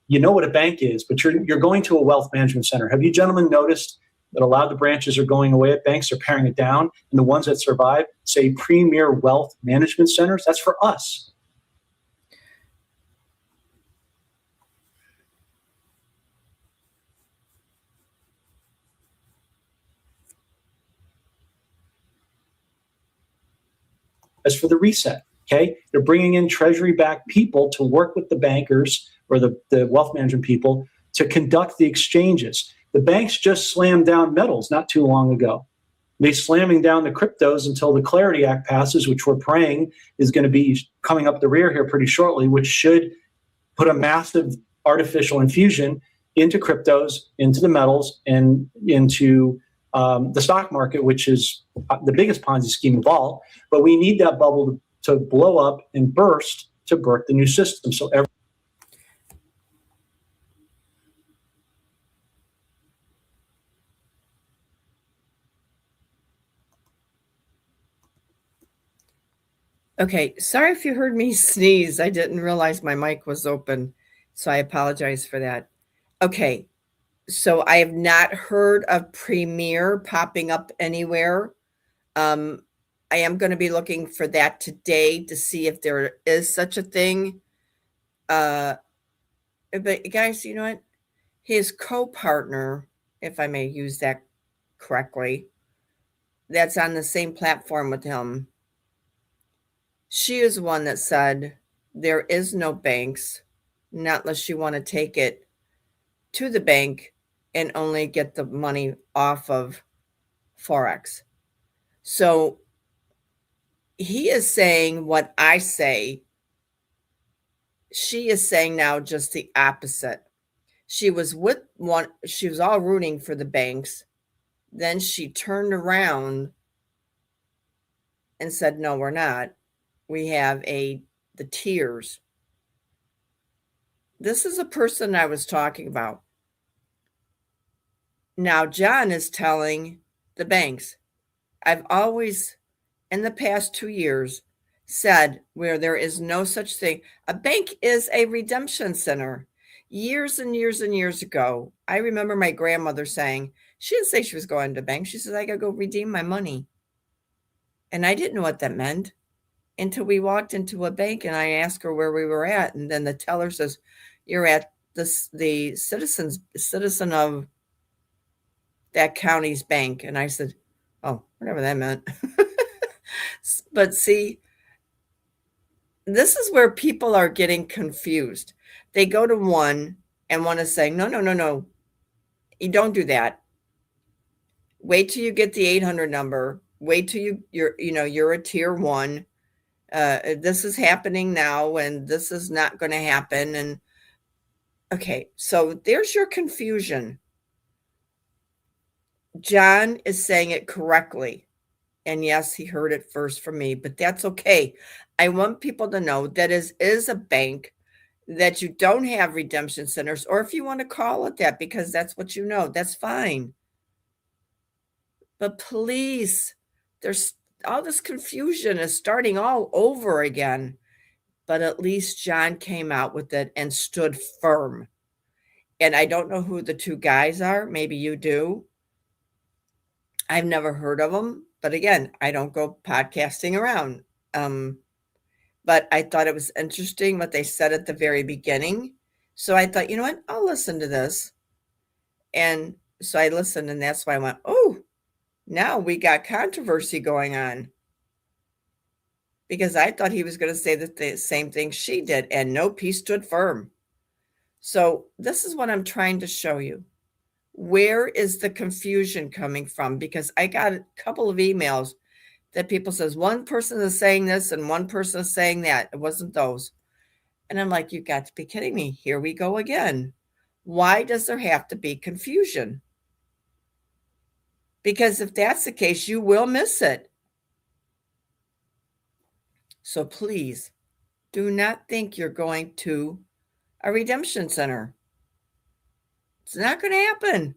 You know what a bank is, but you're going to a wealth management center. Have you gentlemen noticed that a lot of the branches are going away at banks, are paring it down, and the ones that survive say premier wealth management centers? That's for us. As for the reset, okay? They're bringing in treasury-backed people to work with the bankers or the wealth management people to conduct the exchanges. The banks just slammed down metals not too long ago. They slamming down the cryptos until the Clarity Act passes, which we're praying is going to be coming up the rear here pretty shortly, which should put a massive artificial infusion into cryptos, into the metals, and into the stock market, which is the biggest Ponzi scheme of all. But we need that bubble to blow up and burst to birth the new system. So Okay, sorry if you heard me sneeze. I didn't realize my mic was open, so I apologize for that. Okay, so I have not heard of Premier popping up anywhere. I am going to be looking for that today to see if there is such a thing. But guys, you know what? His co-partner, if I may use that correctly, that's on the same platform with him. She is one that said there is no banks, not unless you want to take it to the bank and only get the money off of Forex. So he is saying what I say. She is saying now just the opposite. She was with one, she was all rooting for the banks. Then she turned around and said, no, we're not. We have the tiers. This is a person I was talking about. Now, John is telling the banks, I've always, in the past 2 years, said where there is no such thing. A bank is a redemption center. Years and years and years ago, I remember my grandmother saying, she didn't say she was going to a bank. She says, I got to go redeem my money. And I didn't know what that meant until we walked into a bank and I asked her where we were at. And then the teller says, you're at the citizen of that county's bank. And I said, oh, whatever that meant. But see, this is where people are getting confused. They go to one and one is saying, no, you don't do that. Wait till you get the 800 number. Wait till you're a tier 1. This is happening now and this is not going to happen. And okay, so there's your confusion. John is saying it correctly. And yes, he heard it first from me, but that's okay. I want people to know that is a bank, that you don't have redemption centers, or if you want to call it that, because that's what you know, that's fine. But please, there's all this confusion is starting all over again. But at least John came out with it and stood firm. And I don't know who the two guys are. Maybe you do. I've never heard of them. But again, I don't go podcasting around. But I thought it was interesting what they said at the very beginning. So I thought, you know what? I'll listen to this. And so I listened, and that's why I went, oh, now we got controversy going on. Because I thought he was going to say the same thing she did. And nope, he stood firm. So this is what I'm trying to show you. Where is the confusion coming from? Because I got a couple of emails that people says one person is saying this and one person is saying that. It wasn't those. And I'm like, you got to be kidding me. Here we go again. Why does there have to be confusion? Because if that's the case, you will miss it. So please do not think you're going to a redemption center. It's not going to happen.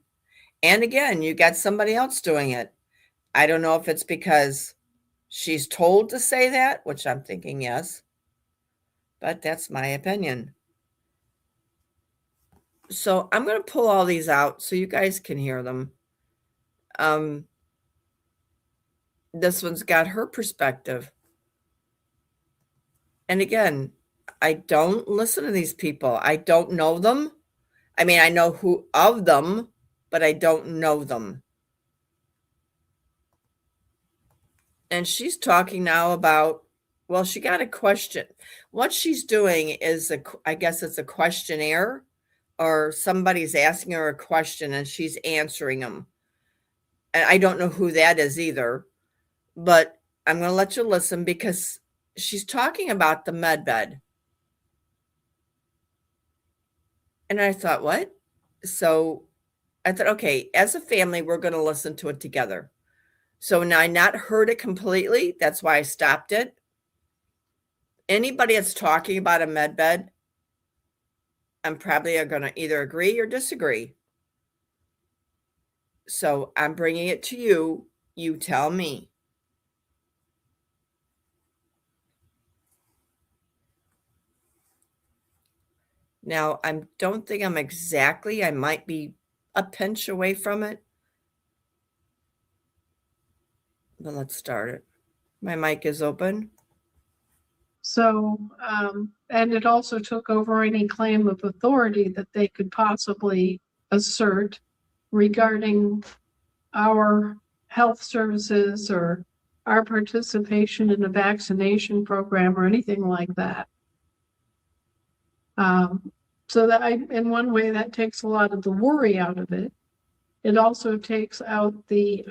And again, you got somebody else doing it. I don't know if it's because she's told to say that, which I'm thinking yes, but that's my opinion. So I'm going to pull all these out so you guys can hear them. This one's got her perspective. And again, I don't listen to these people. I don't know them. I mean, I know who of them, but I don't know them. And she's talking now about, well, she got a question. What she's doing is, I guess it's a questionnaire, or somebody's asking her a question and she's answering them. And I don't know who that is either, but I'm going to let you listen because she's talking about the Medbed. And I thought, what? So I thought, okay, as a family, we're going to listen to it together. So now I not heard it completely. That's why I stopped it. Anybody that's talking about a Medbed, I'm probably going to either agree or disagree. So I'm bringing it to you. You tell me. Now, I don't think I'm exactly, I might be a pinch away from it. But let's start it. My mic is open. So, and it also took over any claim of authority that they could possibly assert regarding our health services or our participation in a vaccination program or anything like that. So that in one way, that takes a lot of the worry out of it. It also takes out the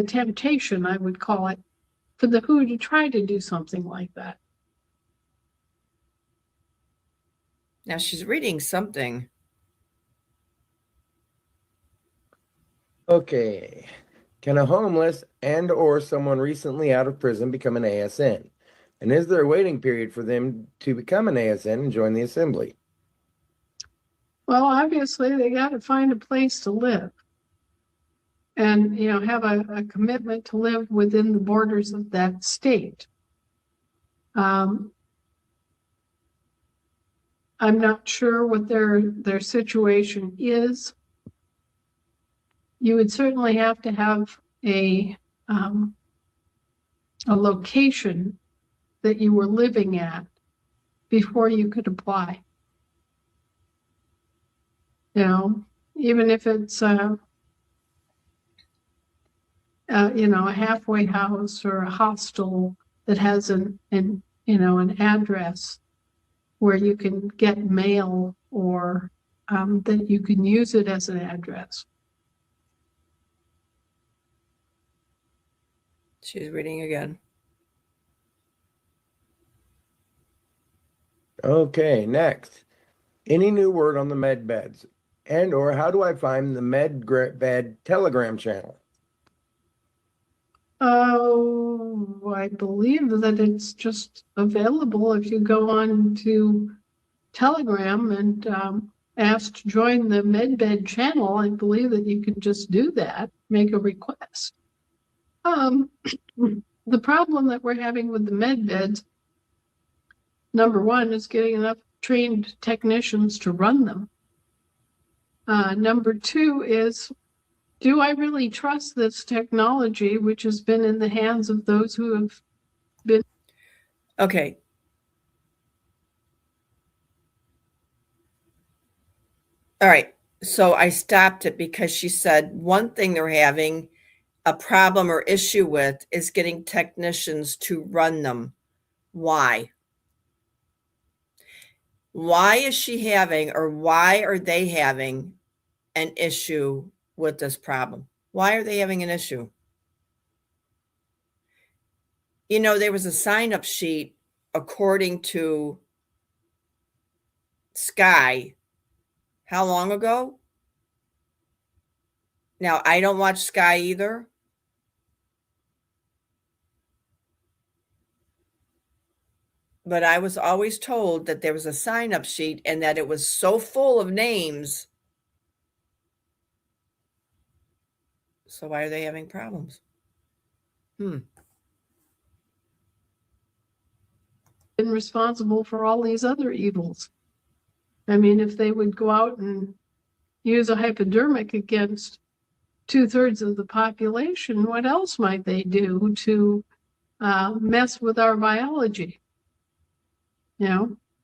temptation, I would call it, for the WHO to try to do something like that. Now she's reading something. Okay. Can a homeless and or someone recently out of prison become an ASN? And is there a waiting period for them to become an ASN and join the assembly? Well, obviously, they got to find a place to live and, have a commitment to live within the borders of that state. I'm not sure what their situation is. You would certainly have to have a location that you were living at before you could apply. Even if it's a halfway house or a hostel that has an address where you can get mail or that you can use it as an address. She's reading again. Okay, next. Any new word on the Medbeds? And or how do I find the Medbed Telegram channel? Oh, I believe that it's just available if you go on to Telegram and ask to join the Medbed channel. I believe that you can just do that, make a request. The problem that we're having with the Medbeds, number one, is getting enough trained technicians to run them. Number two is, do I really trust this technology, which has been in the hands of those who have been? Okay. All right. So I stopped it because she said one thing they're having a problem or issue with is getting technicians to run them. Why? Why is she having, or why are they having an issue with this problem? Why are they having an issue? There was a sign-up sheet according to Sky. How long ago? Now, I don't watch Sky either. But I was always told that there was a sign-up sheet and that it was so full of names. So why are they having problems? Been responsible for all these other evils. I mean, if they would go out and use a hypodermic against 2/3 of the population, what else might they do to mess with our biology?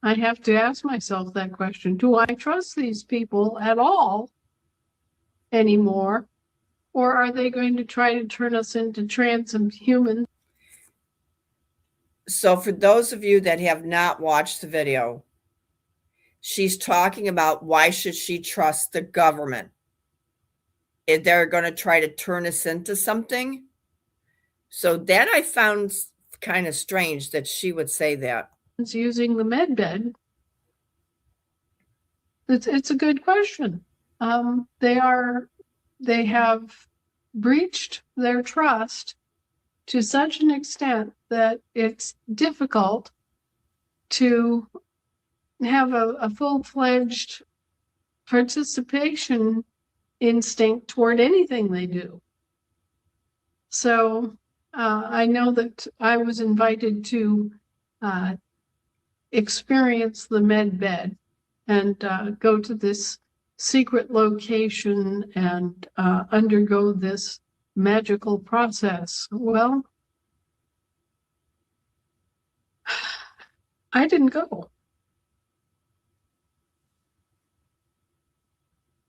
I have to ask myself that question. Do I trust these people at all anymore? Or are they going to try to turn us into transhumans? So for those of you that have not watched the video, she's talking about why should she trust the government? if they're going to try to turn us into something. So that I found kind of strange that she would say that. It's using the Medbed. It's a good question. They have breached their trust to such an extent that it's difficult to have a full-fledged participation instinct toward anything they do. So I know that I was invited to experience the Medbed and go to this secret location and undergo this magical process. Well, I didn't go.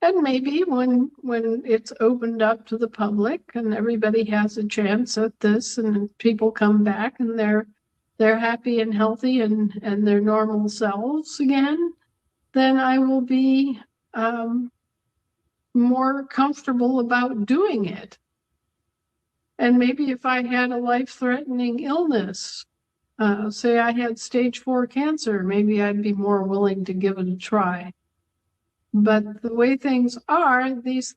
And maybe when it's opened up to the public and everybody has a chance at this and people come back and they're happy and healthy and their normal selves again, then I will be more comfortable about doing it. And maybe if I had a life-threatening illness, say I had stage 4 cancer, maybe I'd be more willing to give it a try. But the way things are, these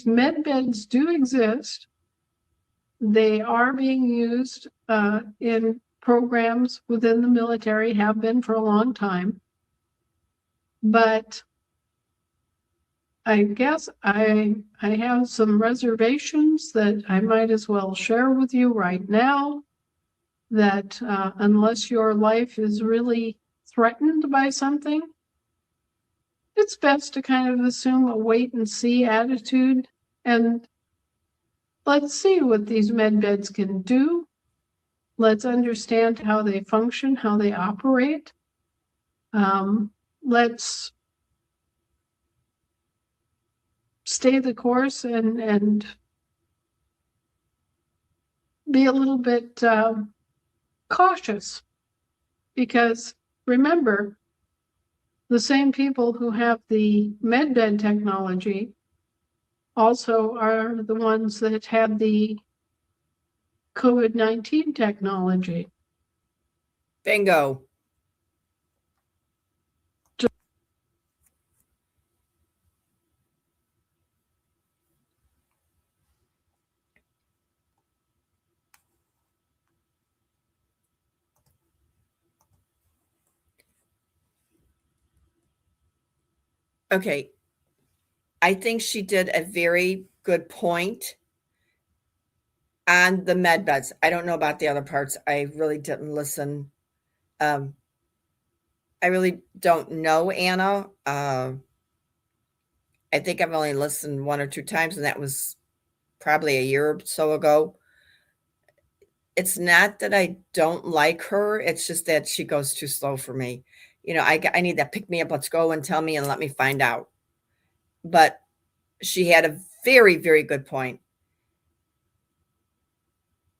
med beds do exist. They are being used in programs within the military, have been for a long time. But I guess I have some reservations that I might as well share with you right now, that unless your life is really threatened by something, it's best to kind of assume a wait and see attitude, and let's see what these med beds can do. Let's understand how they function, how they operate. Let's stay the course and be a little bit cautious, because remember, the same people who have the Medbed technology also are the ones that have the COVID-19 technology. Bingo. Okay. I think she did a very good point on the med beds. I don't know about the other parts. I really didn't listen. I really don't know, Anna. I think I've only listened 1 or 2 times, and that was probably a year or so ago. It's not that I don't like her. It's just that she goes too slow for me. You know, I need that pick me up. Let's go and tell me and let me find out. But she had a very, very good point.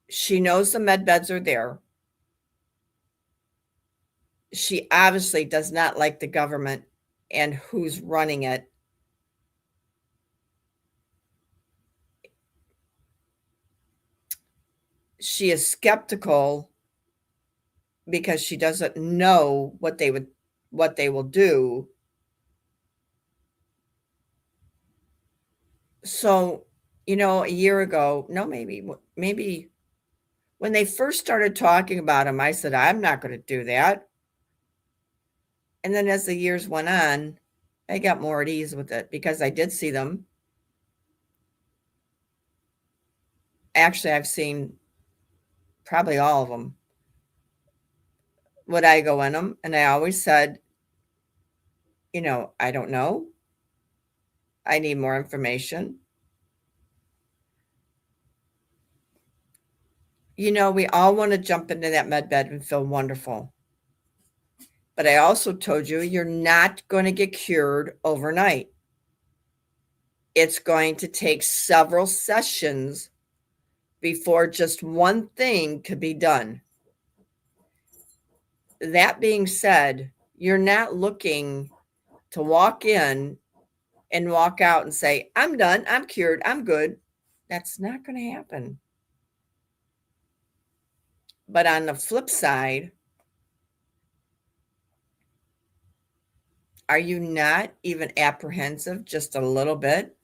She knows the med beds are there. She obviously does not like the government and who's running it. She is skeptical because she doesn't know what they will do. So, you know, a year ago, no, maybe when they first started talking about him, I said, I'm not going to do that. And then as the years went on, I got more at ease with it because I did see them. Actually, I've seen probably all of them. Would I go in them? And I always said, you know, I don't know. I need more information. You know, we all want to jump into that med bed and feel wonderful. But I also told you, you're not going to get cured overnight. It's going to take several sessions before just one thing could be done. That being said, you're not looking to walk in and walk out and say, I'm done, I'm cured, I'm good. That's not going to happen. But on the flip side, are you not even apprehensive just a little bit?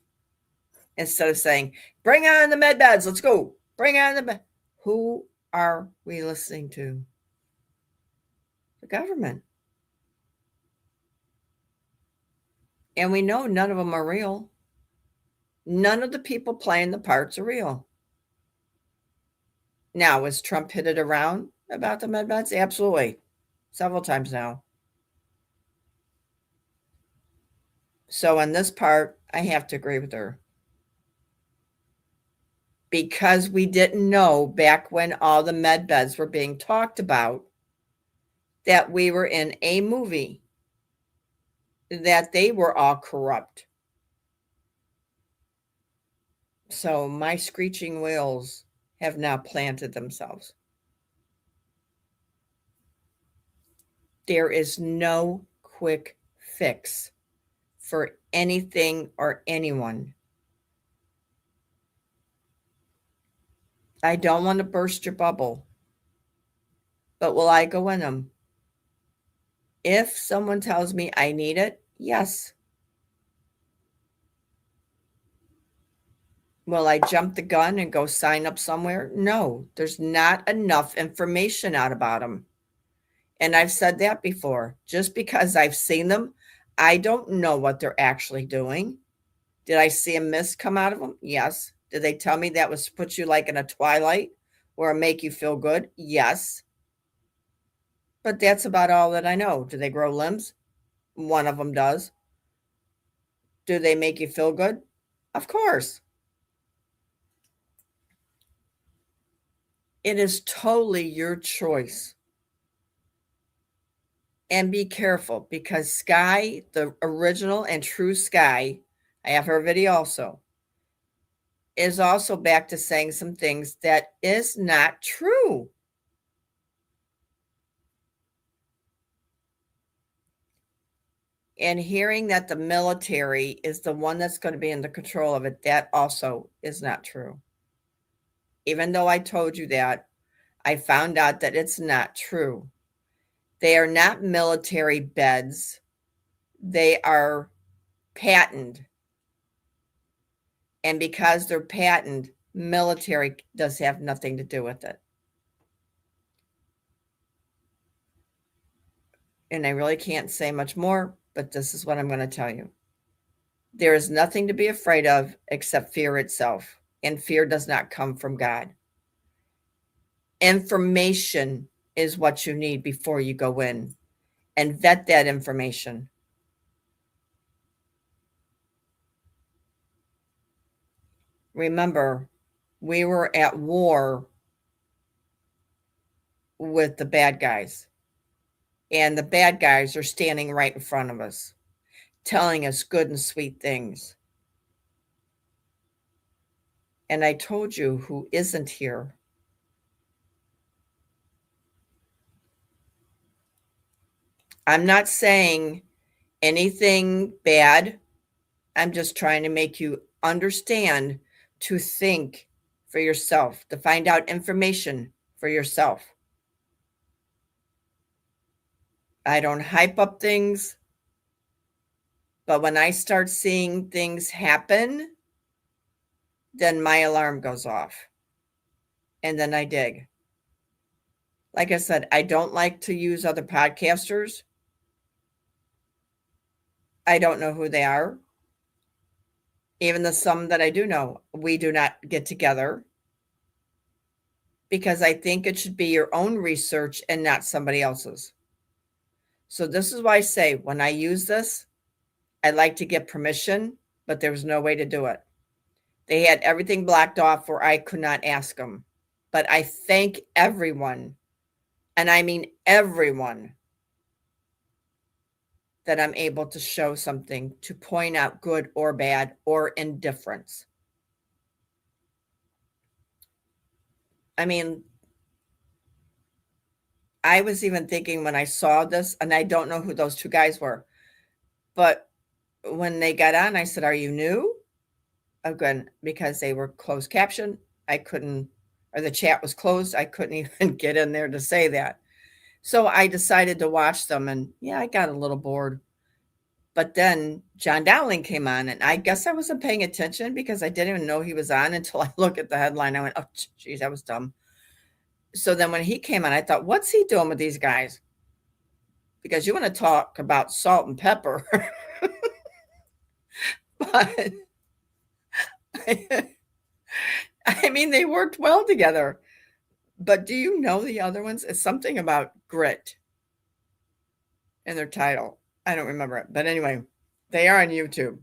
Instead of saying, bring on the med beds, let's go. Bring on the med. Who are we listening to? The government. And we know none of them are real. None of the people playing the parts are real. Now, has Trump hit it around about the med beds? Absolutely. Several times now. So on this part, I have to agree with her. Because we didn't know back when all the med beds were being talked about that we were in a movie, that they were all corrupt. So my screeching wheels have now planted themselves. There is no quick fix for anything or anyone. I don't want to burst your bubble, but will I go in them? If someone tells me I need it, yes. Will I jump the gun and go sign up somewhere? No, there's not enough information out about them. And I've said that before. Just because I've seen them, I don't know what they're actually doing. Did I see a mist come out of them? Yes. Did they tell me that was to put you like in a twilight or make you feel good? Yes. But that's about all that I know. Do they grow limbs? One of them does. Do they make you feel good? Of course. It is totally your choice. And be careful, because Sky, the original and true Sky, I have her video also, is also back to saying some things that is not true. And hearing that the military is the one that's going to be in the control of it, that also is not true. Even though I told you that, I found out that it's not true. They are not military beds. They are patented. And because they're patented, military does have nothing to do with it. And I really can't say much more, but this is what I'm going to tell you. There is nothing to be afraid of except fear itself. And fear does not come from God. Information is what you need before you go in, and vet that information. Remember, we were at war with the bad guys, and the bad guys are standing right in front of us, telling us good and sweet things. And I told you who isn't here. I'm not saying anything bad. I'm just trying to make you understand, to think for yourself, to find out information for yourself. I don't hype up things, but when I start seeing things happen, then my alarm goes off. And then I dig. Like I said, I don't like to use other podcasters. I don't know who they are. Even the some that I do know, we do not get together, because I think it should be your own research and not somebody else's. So this is why I say, when I use this, I like to get permission, but there was no way to do it. They had everything blocked off where I could not ask them. But I thank everyone, and I mean everyone, that I'm able to show something, to point out good or bad or indifference. I mean, I was even thinking when I saw this, and I don't know who those two guys were, but when they got on, I said, "Are you new?" Again, because they were closed caption, I couldn't, or the chat was closed. I couldn't even get in there to say that. So I decided to watch them, and yeah, I got a little bored. But then John Dowling came on, and I guess I wasn't paying attention because I didn't even know he was on until I looked at the headline. I went, "Oh, geez, that was dumb." So then when he came on, I thought, what's he doing with these guys? Because you want to talk about salt and pepper. But I mean, they worked well together. But do you know the other ones? It's something about grit in their title. I don't remember it. But anyway, they are on YouTube.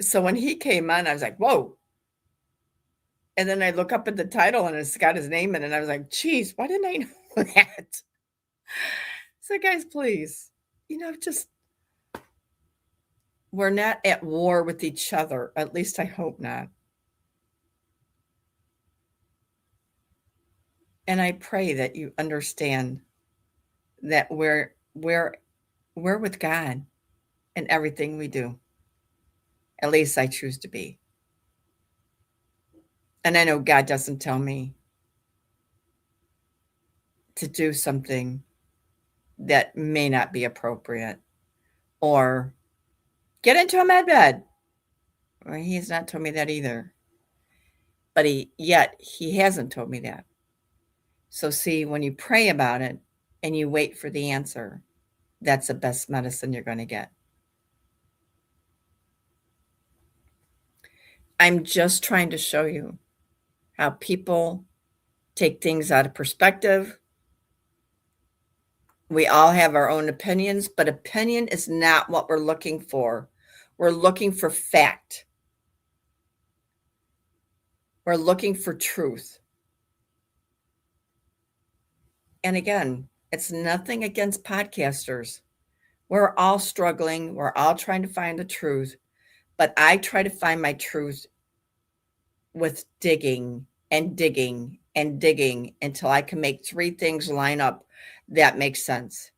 So when he came on, I was like, whoa. And then I look up at the title and it's got his name in it. And I was like, geez, why didn't I know that? So guys, please, just, we're not at war with each other. At least I hope not. And I pray that you understand that we're with God in everything we do. At least I choose to be. And I know God doesn't tell me to do something that may not be appropriate or get into a medbed. Well, he has not told me that either. But he hasn't told me that. So see, when you pray about it and you wait for the answer, that's the best medicine you're going to get. I'm just trying to show you how people take things out of perspective. We all have our own opinions, but opinion is not what we're looking for. We're looking for fact. We're looking for truth. And again, it's nothing against podcasters. We're all struggling. We're all trying to find the truth. But I try to find my truth with digging and digging and digging until I can make 3 things line up that make sense.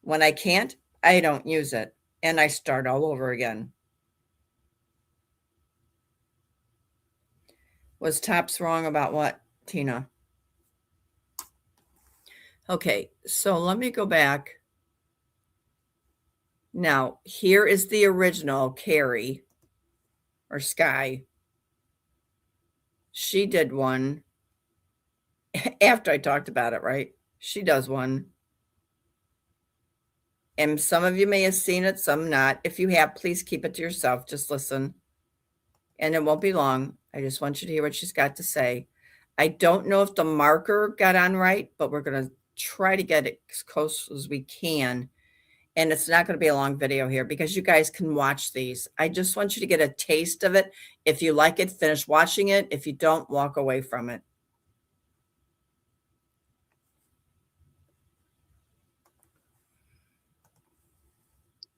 When I can't, I don't use it. And I start all over again. Was Tops wrong about what, Tina? Okay, so let me go back. Now, here is the original Carrie or Sky. She did one after I talked about it, right? She does one. And some of you may have seen it, some not. If you have, please keep it to yourself. Just listen. And it won't be long. I just want you to hear what she's got to say. I don't know if the marker got on right, but we're going to try to get it as close as we can. And it's not going to be a long video here because you guys can watch these. I just want you to get a taste of it. If you like it, finish watching it. If you don't, walk away from it.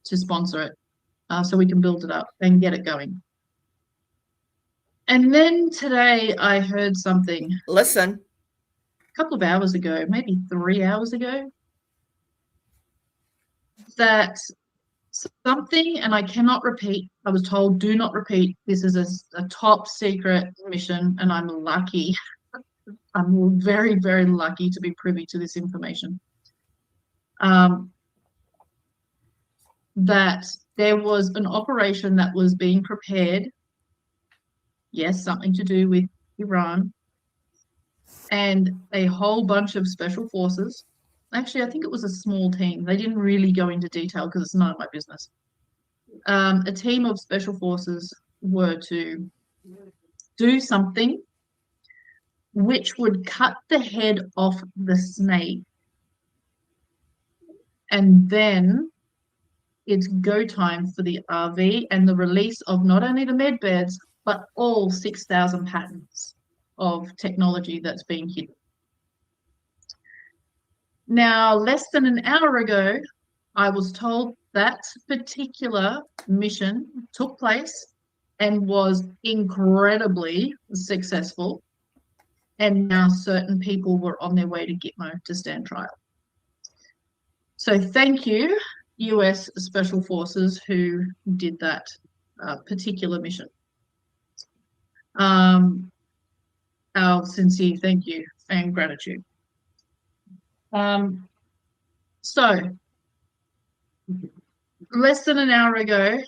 To sponsor it so we can build it up and get it going. And then today I heard something. Listen. A couple of hours ago, maybe 3 hours ago, that something, and I cannot repeat, I was told do not repeat, this is a top secret mission, and I'm lucky. I'm very, very lucky to be privy to this information. That there was an operation that was being prepared. Yes, something to do with Iran. And a whole bunch of special forces. Actually, I think it was a small team. They didn't really go into detail because it's none of my business. A team of special forces were to do something which would cut the head off the snake. And then it's go time for the RV and the release of not only the med beds, but all 6,000 patents of technology that's being hidden. Now, less than an hour ago, I was told that particular mission took place and was incredibly successful. And now certain people were on their way to Gitmo to stand trial. So thank you US Special Forces who did that particular mission. Our sincere thank you and gratitude. So, less than an hour ago,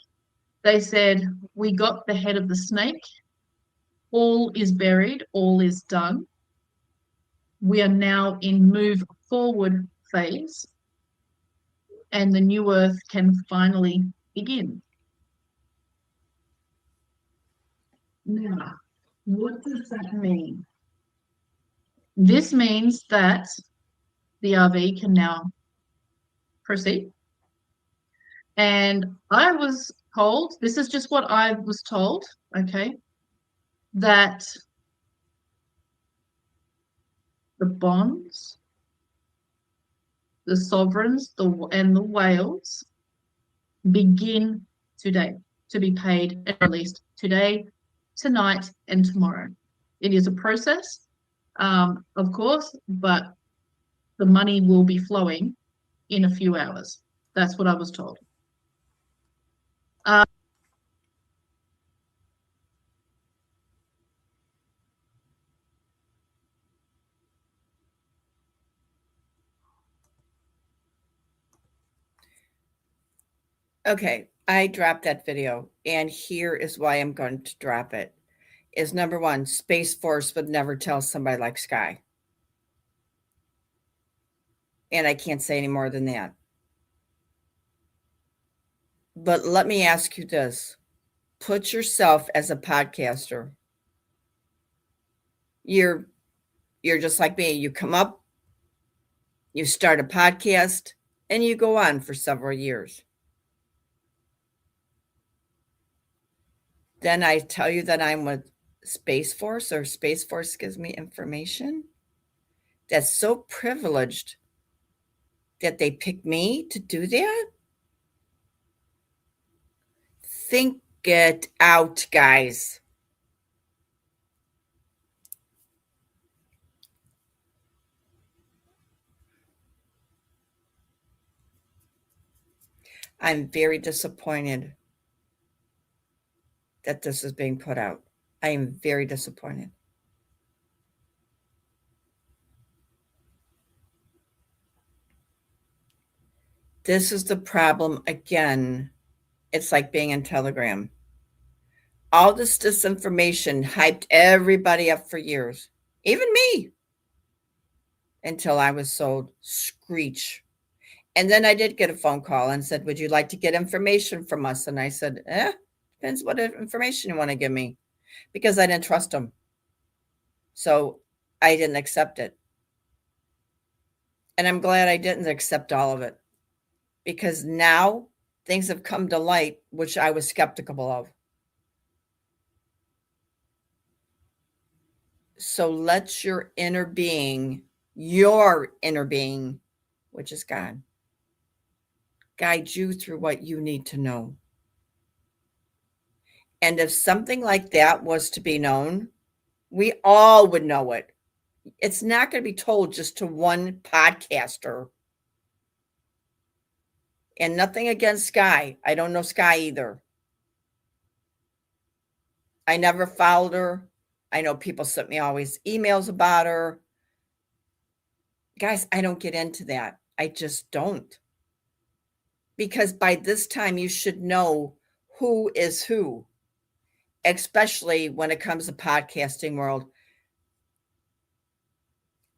they said, we got the head of the snake. All is buried. All is done. We are now in move forward phase, and the new earth can finally begin. Now, what does that mean? This means that the RV can now proceed. And I was told, this is just what I was told, okay, that the bonds, the sovereigns, and the whales begin today to be paid and released today, tonight, and tomorrow. It is a process, of course, but the money will be flowing in a few hours. That's what I was told. Okay, I dropped that video, and here is why I'm going to drop it. Is number one, Space Force would never tell somebody like Sky. And I can't say any more than that. But let me ask you this. Put yourself as a podcaster. You're just like me. You come up, you start a podcast, and you go on for several years. Then I tell you that I'm with Space Force, or Space Force gives me information that's so privileged that they pick me to do that. Think it out, guys. I'm very disappointed that this is being put out. I am very disappointed. This is the problem again. It's like being in Telegram. All this disinformation hyped everybody up for years, even me, until I was sold screech. And then I did get a phone call and said, would you like to get information from us? And I said, depends what information you want to give me, because I didn't trust them. So I didn't accept it. And I'm glad I didn't accept all of it, because now things have come to light, which I was skeptical of. So let your inner being, which is God, guide you through what you need to know. And if something like that was to be known, we all would know it. It's not going to be told just to one podcaster. And nothing against Sky. I don't know Sky either. I never followed her. I know people sent me always emails about her. Guys, I don't get into that. I just don't. Because by this time, you should know who is who, especially when it comes to podcasting world.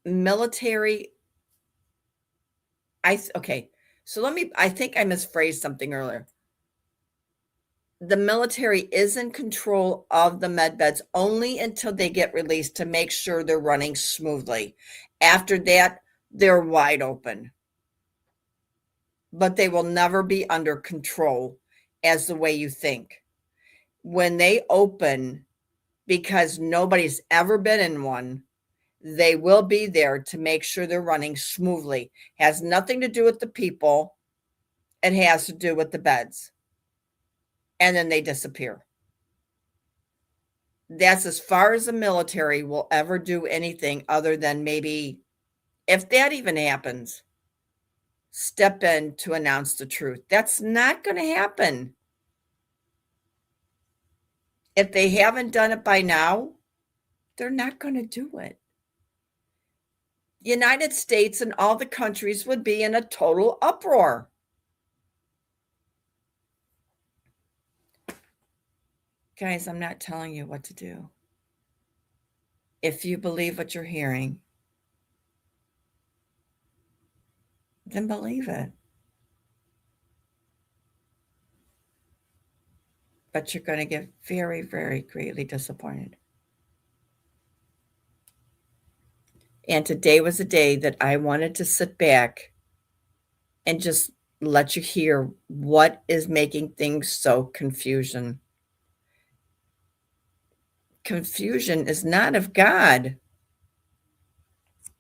Military. I think I misphrased something earlier. The military is in control of the medbeds only until they get released to make sure they're running smoothly. After that, they're wide open. But they will never be under control as the way you think. When they open, because nobody's ever been in one, they will be there to make sure they're running smoothly. Has nothing to do with the people. It has to do with the beds. And then they disappear. That's as far as the military will ever do anything other than maybe, if that even happens, step in to announce the truth. That's not going to happen. If they haven't done it by now, they're not going to do it. The United States and all the countries would be in a total uproar. Guys, I'm not telling you what to do. If you believe what you're hearing, then believe it. But you're going to get very, very greatly disappointed. And today was a day that I wanted to sit back and just let you hear what is making things so confusion. Confusion is not of God.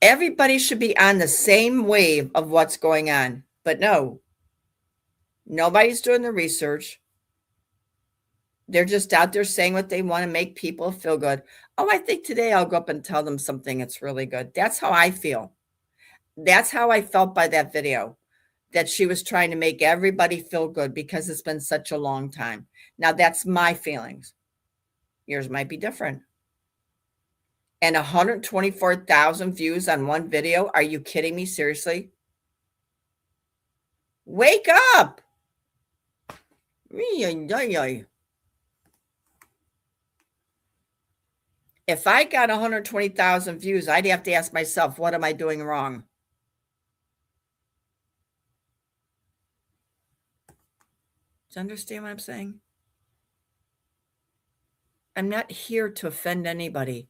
Everybody should be on the same wave of what's going on. But no, nobody's doing the research. They're just out there saying what they want to make people feel good. Oh, I think today I'll go up and tell them something that's really good. That's how I feel. That's how I felt by that video, that she was trying to make everybody feel good because it's been such a long time. Now, that's my feelings. Yours might be different. And 124,000 views on one video. Are you kidding me? Seriously? Wake up. If I got 120,000 views, I'd have to ask myself, what am I doing wrong? Do you understand what I'm saying? I'm not here to offend anybody.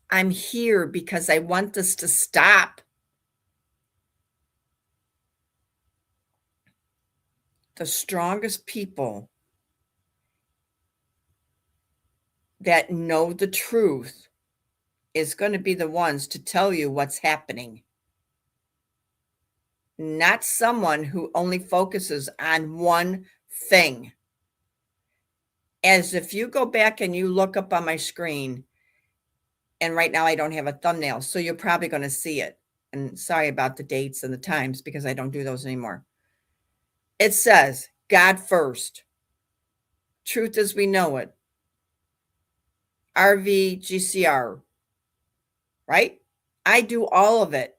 I'm here because I want this to stop. The strongest people that know the truth is going to be the ones to tell you what's happening. Not someone who only focuses on one thing. As if you go back and you look up on my screen, and right now I don't have a thumbnail, so you're probably going to see it. And sorry about the dates and the times because I don't do those anymore. It says, God first. Truth as we know it. GESARA. Right? I do all of it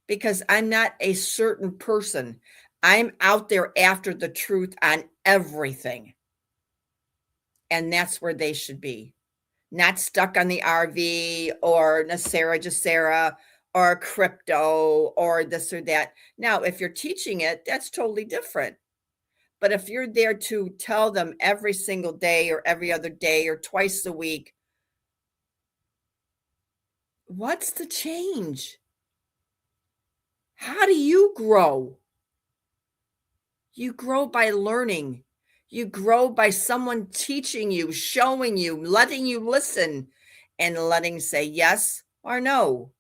because I'm not a certain person. I'm out there after the truth on everything. And that's where they should be. Not stuck on the RV or NESARA, GESARA, or crypto or this or that. Now, if you're teaching it, that's totally different. But if you're there to tell them every single day or every other day or twice a week, what's the change? How do you grow? You grow by learning. You grow by someone teaching you, showing you, letting you listen, and letting say yes or no.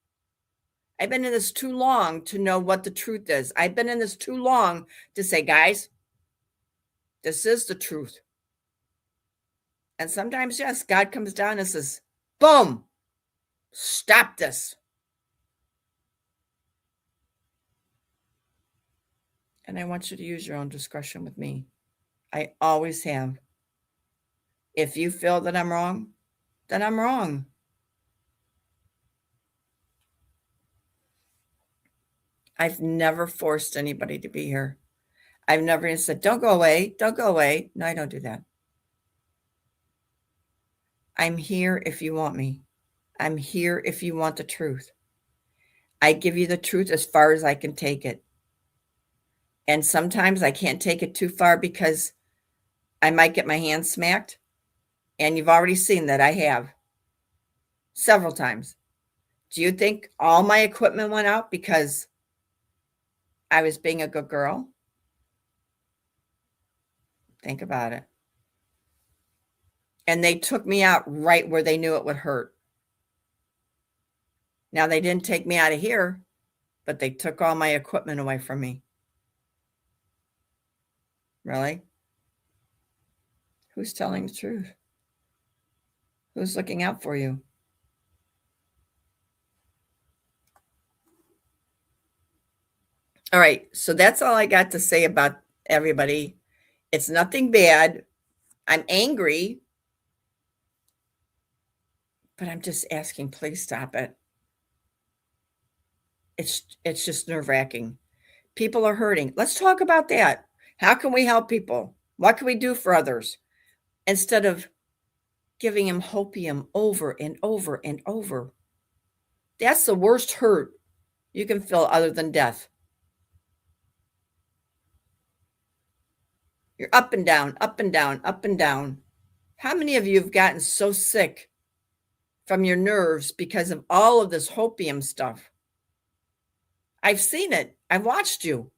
I've been in this too long to know what the truth is. I've been in this too long to say, guys, this is the truth. And sometimes, yes, God comes down and says, boom, stop this. And I want you to use your own discretion with me. I always have. If you feel that I'm wrong, then I'm wrong. I've never forced anybody to be here. I've never even said, don't go away, don't go away. No, I don't do that. I'm here if you want me. I'm here if you want the truth. I give you the truth as far as I can take it. And sometimes I can't take it too far because I might get my hand smacked. And you've already seen that I have several times. Do you think all my equipment went out because I was being a good girl? Think about it. And they took me out right where they knew it would hurt. Now, they didn't take me out of here, but they took all my equipment away from me. Really? Who's telling the truth? Who's looking out for you? All right. So that's all I got to say about everybody. It's nothing bad. I'm angry, but I'm just asking, please stop it. It's just nerve-wracking. People are hurting. Let's talk about that. How can we help people? What can we do for others? Instead of giving them hopium over and over and over. That's the worst hurt you can feel other than death. You're up and down, up and down, up and down. How many of you have gotten so sick from your nerves because of all of this hopium stuff? I've seen it. I've watched you.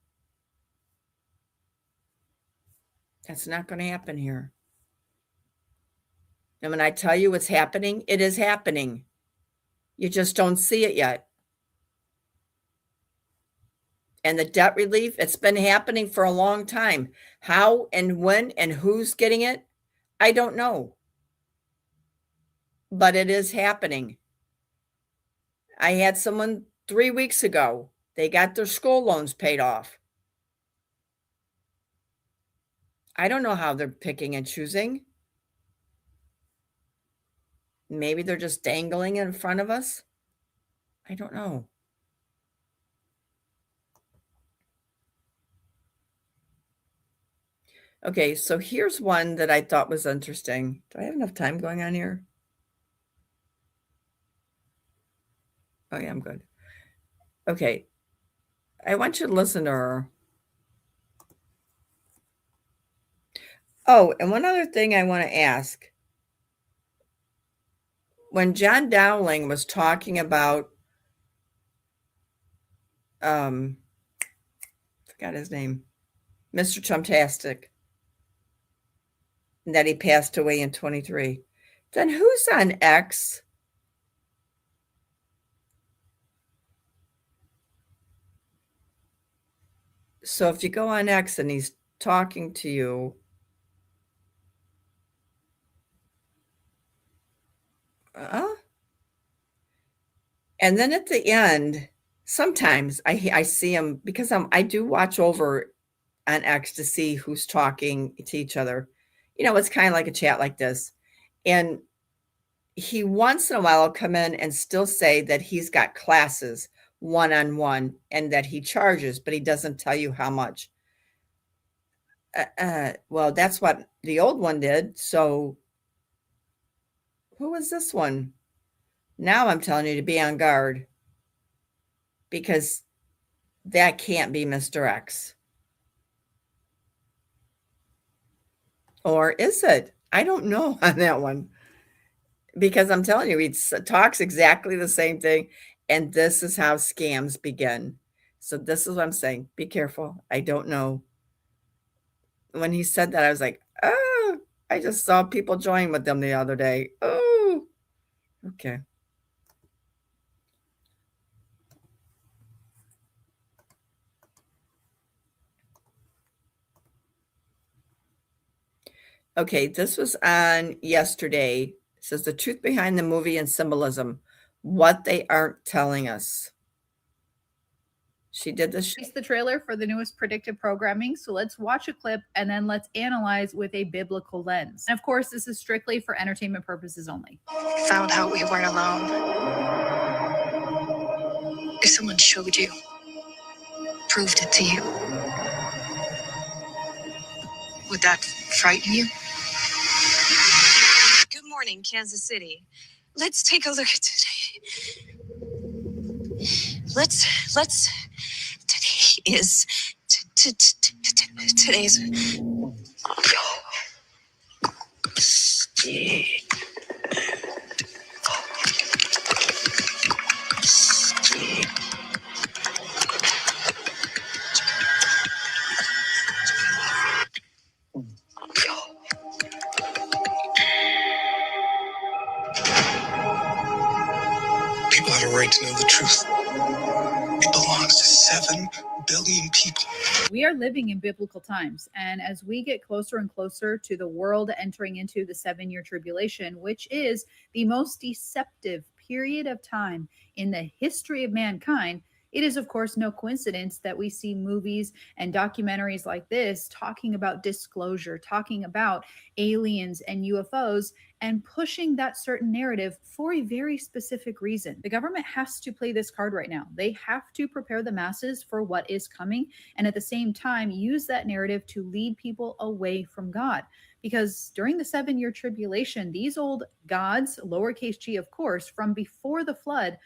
That's not going to happen here. And when I tell you it's happening, it is happening. You just don't see it yet. And the debt relief, it's been happening for a long time. How and when and who's getting it, I don't know. But it is happening. I had someone 3 weeks ago, they got their school loans paid off. I don't know how they're picking and choosing. Maybe they're just dangling in front of us. I don't know. Okay, so here's one that I thought was interesting. Do I have enough time going on here? Oh, yeah, I'm good. Okay. I want you to listen to her. Oh, and one other thing I want to ask. When John Dowling was talking about, forgot his name, Mr. Trumptastic, and that he passed away in 23, then who's on X? So if you go on X and he's talking to you, and then at the end, sometimes I see him because I do watch over on X to see who's talking to each other. You know, it's kind of like a chat like this. And he once in a while will come in and still say that he's got classes one-on-one and that he charges, but he doesn't tell you how much. Well, that's what the old one did. So who was this one? Now I'm telling you to be on guard because that can't be Mr. X. Or is it? I don't know on that one. Because I'm telling you, he talks exactly the same thing. And this is how scams begin. So this is what I'm saying. Be careful. I don't know. When he said that, I was like, oh, I just saw people join with them the other day. Oh, okay. Okay, this was on yesterday. It says the truth behind the movie and symbolism, what they aren't telling us. She did this. It's the trailer for the newest predictive programming. So let's watch a clip and then let's analyze with a biblical lens. And of course, this is strictly for entertainment purposes only. Found out we weren't alone. If someone showed you, proved it to you, would that frighten you? Good morning, Kansas City. Let's take a look at today. Today's People have a right to know the truth. It belongs to 7 billion people. We are living in biblical times. And as we get closer and closer to the world entering into the 7-year tribulation, which is the most deceptive period of time in the history of mankind, It is, of course, no coincidence that we see movies and documentaries like this talking about disclosure, talking about aliens and UFOs, and pushing that certain narrative for a very specific reason. The government has to play this card right now. They have to prepare the masses for what is coming, and at the same time use that narrative to lead people away from God. Because during the 7-year tribulation, these old gods, lowercase g, of course, from before the flood,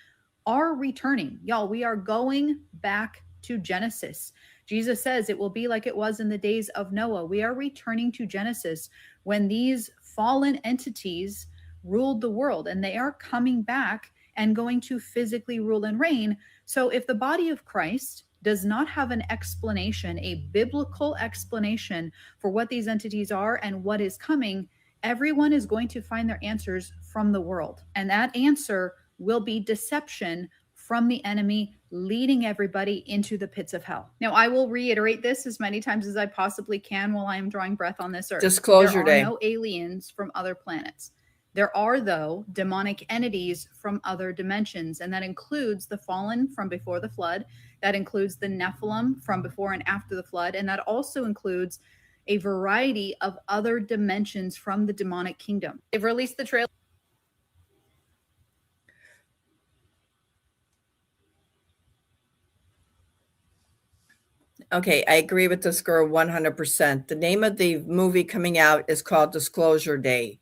are returning. Y'all, we are going back to Genesis. Jesus says it will be like it was in the days of Noah. We are returning to Genesis when these fallen entities ruled the world, and they are coming back and going to physically rule and reign. So if the body of Christ does not have an explanation, a biblical explanation for what these entities are and what is coming, everyone is going to find their answers from the world. And that answer will be deception from the enemy, leading everybody into the pits of hell. Now, I will reiterate this as many times as I possibly can while I am drawing breath on this earth. Disclosure day. There are no aliens from other planets. There are, though, demonic entities from other dimensions, and that includes the fallen from before the flood. That includes the Nephilim from before and after the flood, and that also includes a variety of other dimensions from the demonic kingdom. They've released the trailer. Okay, I agree with this girl 100%. The name of the movie coming out is called Disclosure Day.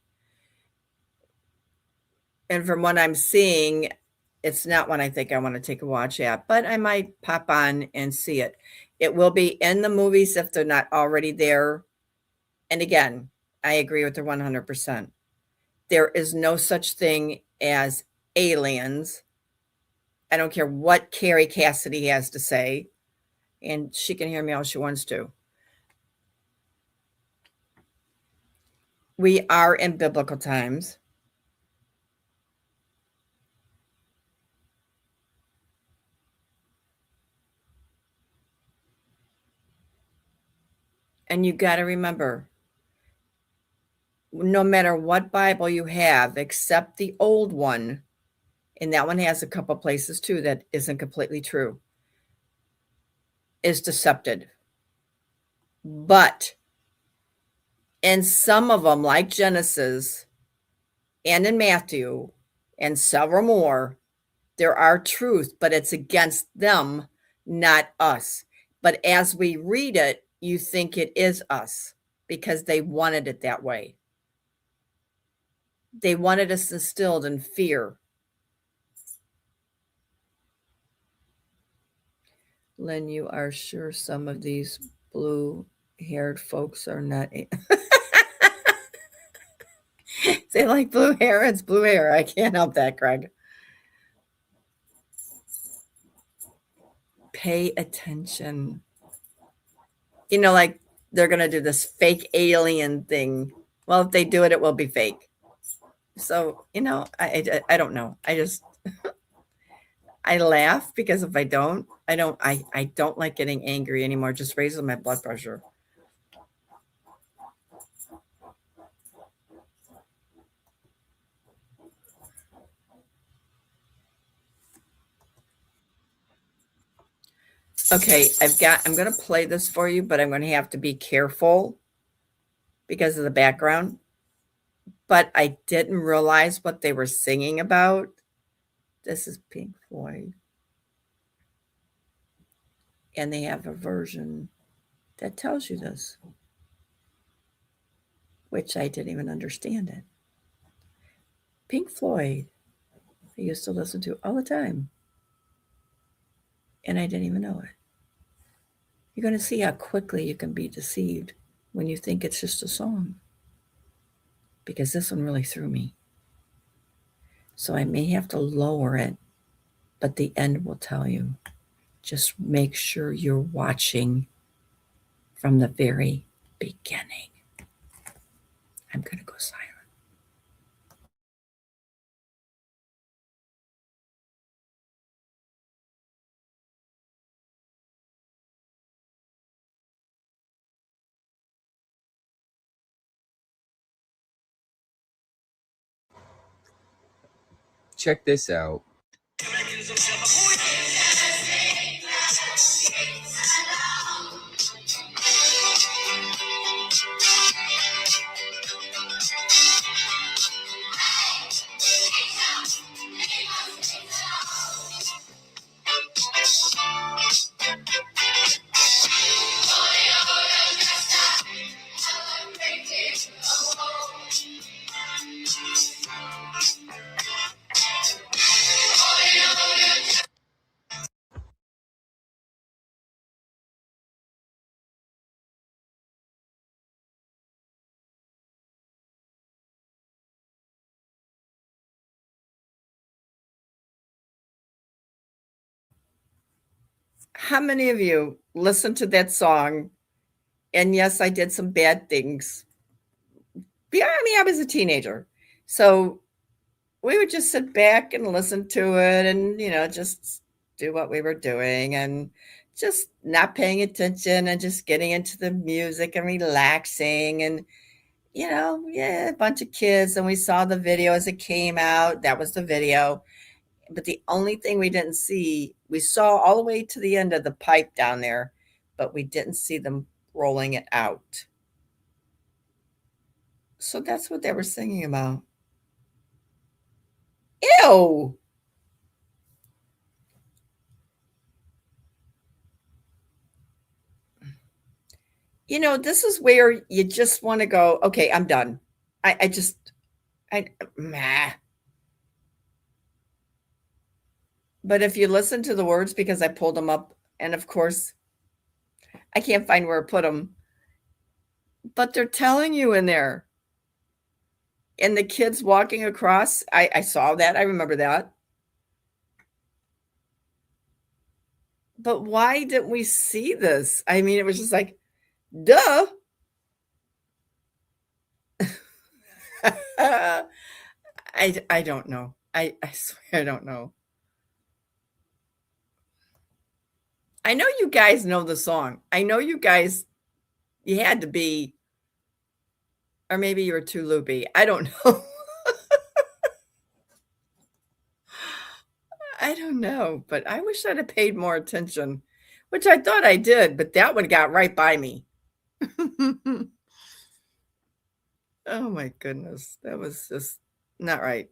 And from what I'm seeing, it's not one I think I want to take a watch at, but I might pop on and see it. It will be in the movies if they're not already there. And again, I agree with her 100%. There is no such thing as aliens. I don't care what Carrie Cassidy has to say, and she can hear me all she wants to. We are in biblical times. And you got to remember, no matter what Bible you have, except the old one, and that one has a couple places too that isn't completely true, is deceptive. But in some of them, like Genesis and in Matthew and several more, there are truth, but it's against them, not us. But as we read it, you think it is us because they wanted it that way. They wanted us instilled in fear. Lynn, you are sure some of these blue-haired folks are not... They like blue hair, it's blue hair. I can't help that, Greg. Pay attention. You know, like they're going to do this fake alien thing. Well, if they do it, it will be fake. So, you know, I don't know. I just, I laugh because if I don't like getting angry anymore. It just raises my blood pressure. Okay, I'm going to play this for you, but I'm going to have to be careful because of the background. But I didn't realize what they were singing about. This is Pink Floyd. And they have a version that tells you this, which I didn't even understand it. Pink Floyd, I used to listen to all the time. And I didn't even know it. You're going to see how quickly you can be deceived when you think it's just a song. Because this one really threw me. So I may have to lower it, but the end will tell you. Just make sure you're watching from the very beginning. I'm going to go silent. Check this out. How many of you listened to that song? And yes, I did some bad things. Yeah, I mean, I was a teenager. So we would just sit back and listen to it and, just do what we were doing and just not paying attention and just getting into the music and relaxing. And, a bunch of kids. And we saw the video as it came out. That was the video. But the only thing we didn't see, we saw all the way to the end of the pipe down there, but we didn't see them rolling it out. So that's what they were singing about. Ew. This is where you just want to go, okay, I'm done. Meh. But if you listen to the words, because I pulled them up, and of course, I can't find where I put them, but they're telling you in there. And the kids walking across, I saw that. I remember that. But why didn't we see this? I mean, it was just like, duh. I don't know. I swear I don't know. I know you guys know the song. I know you guys, you had to be, or maybe you were too loopy. I don't know. I don't know, but I wish I'd have paid more attention, which I thought I did, but that one got right by me. Oh my goodness. That was just not right.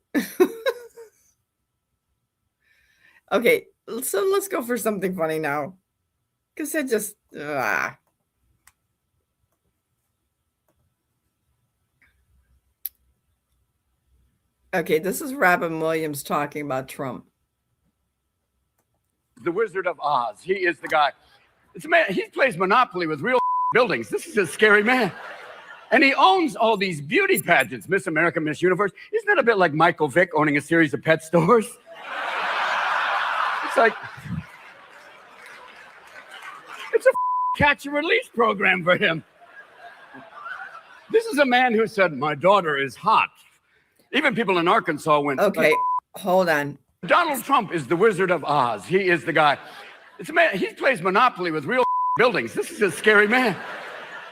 Okay, so let's go for something funny now. Because I just, Okay, this is Robin Williams talking about Trump. The Wizard of Oz. He is the guy. It's a man, he plays Monopoly with real buildings. This is a scary man. And he owns all these beauty pageants, Miss America, Miss Universe. Isn't that a bit like Michael Vick owning a series of pet stores? It's like, it's a catch and release program for him. This is a man who said, my daughter is hot. Even people in Arkansas went, okay, hold on. Donald Trump is the Wizard of Oz. He is the guy. It's a man, he plays Monopoly with real buildings. This is a scary man.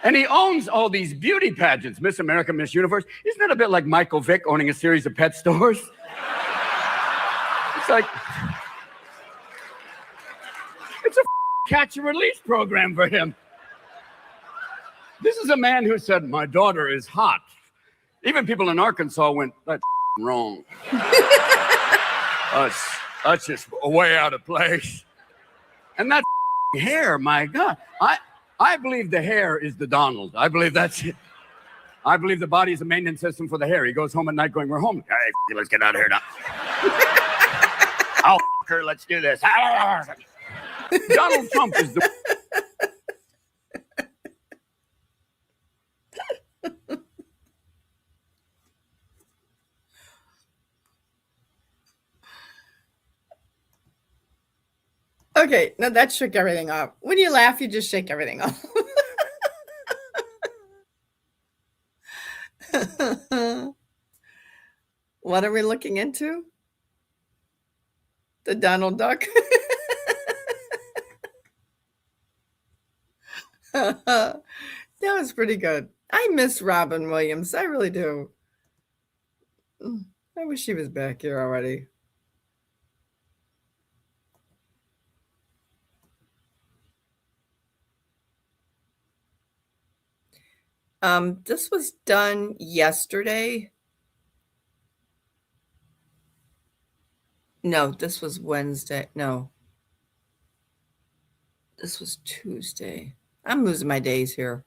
And he owns all these beauty pageants, Miss America, Miss Universe. Isn't that a bit like Michael Vick owning a series of pet stores? It's like, it's a catch and release program for him. This is a man who said, my daughter is hot. Even people in Arkansas went, that's wrong. That's just way out of place. And that hair, my God. I believe the hair is the Donald. I believe that's it. I believe the body is a maintenance system for the hair. He goes home at night going, we're home. Hey, let's get out of here now. I'll her, let's do this. Donald Trump is the... Okay, now that shook everything off. When you laugh, you just shake everything off. What are we looking into? The Donald Duck. That was pretty good. I miss Robin Williams. I really do. I wish he was back here already. This was done yesterday. No, this was Wednesday. No. This was Tuesday. I'm losing my days here.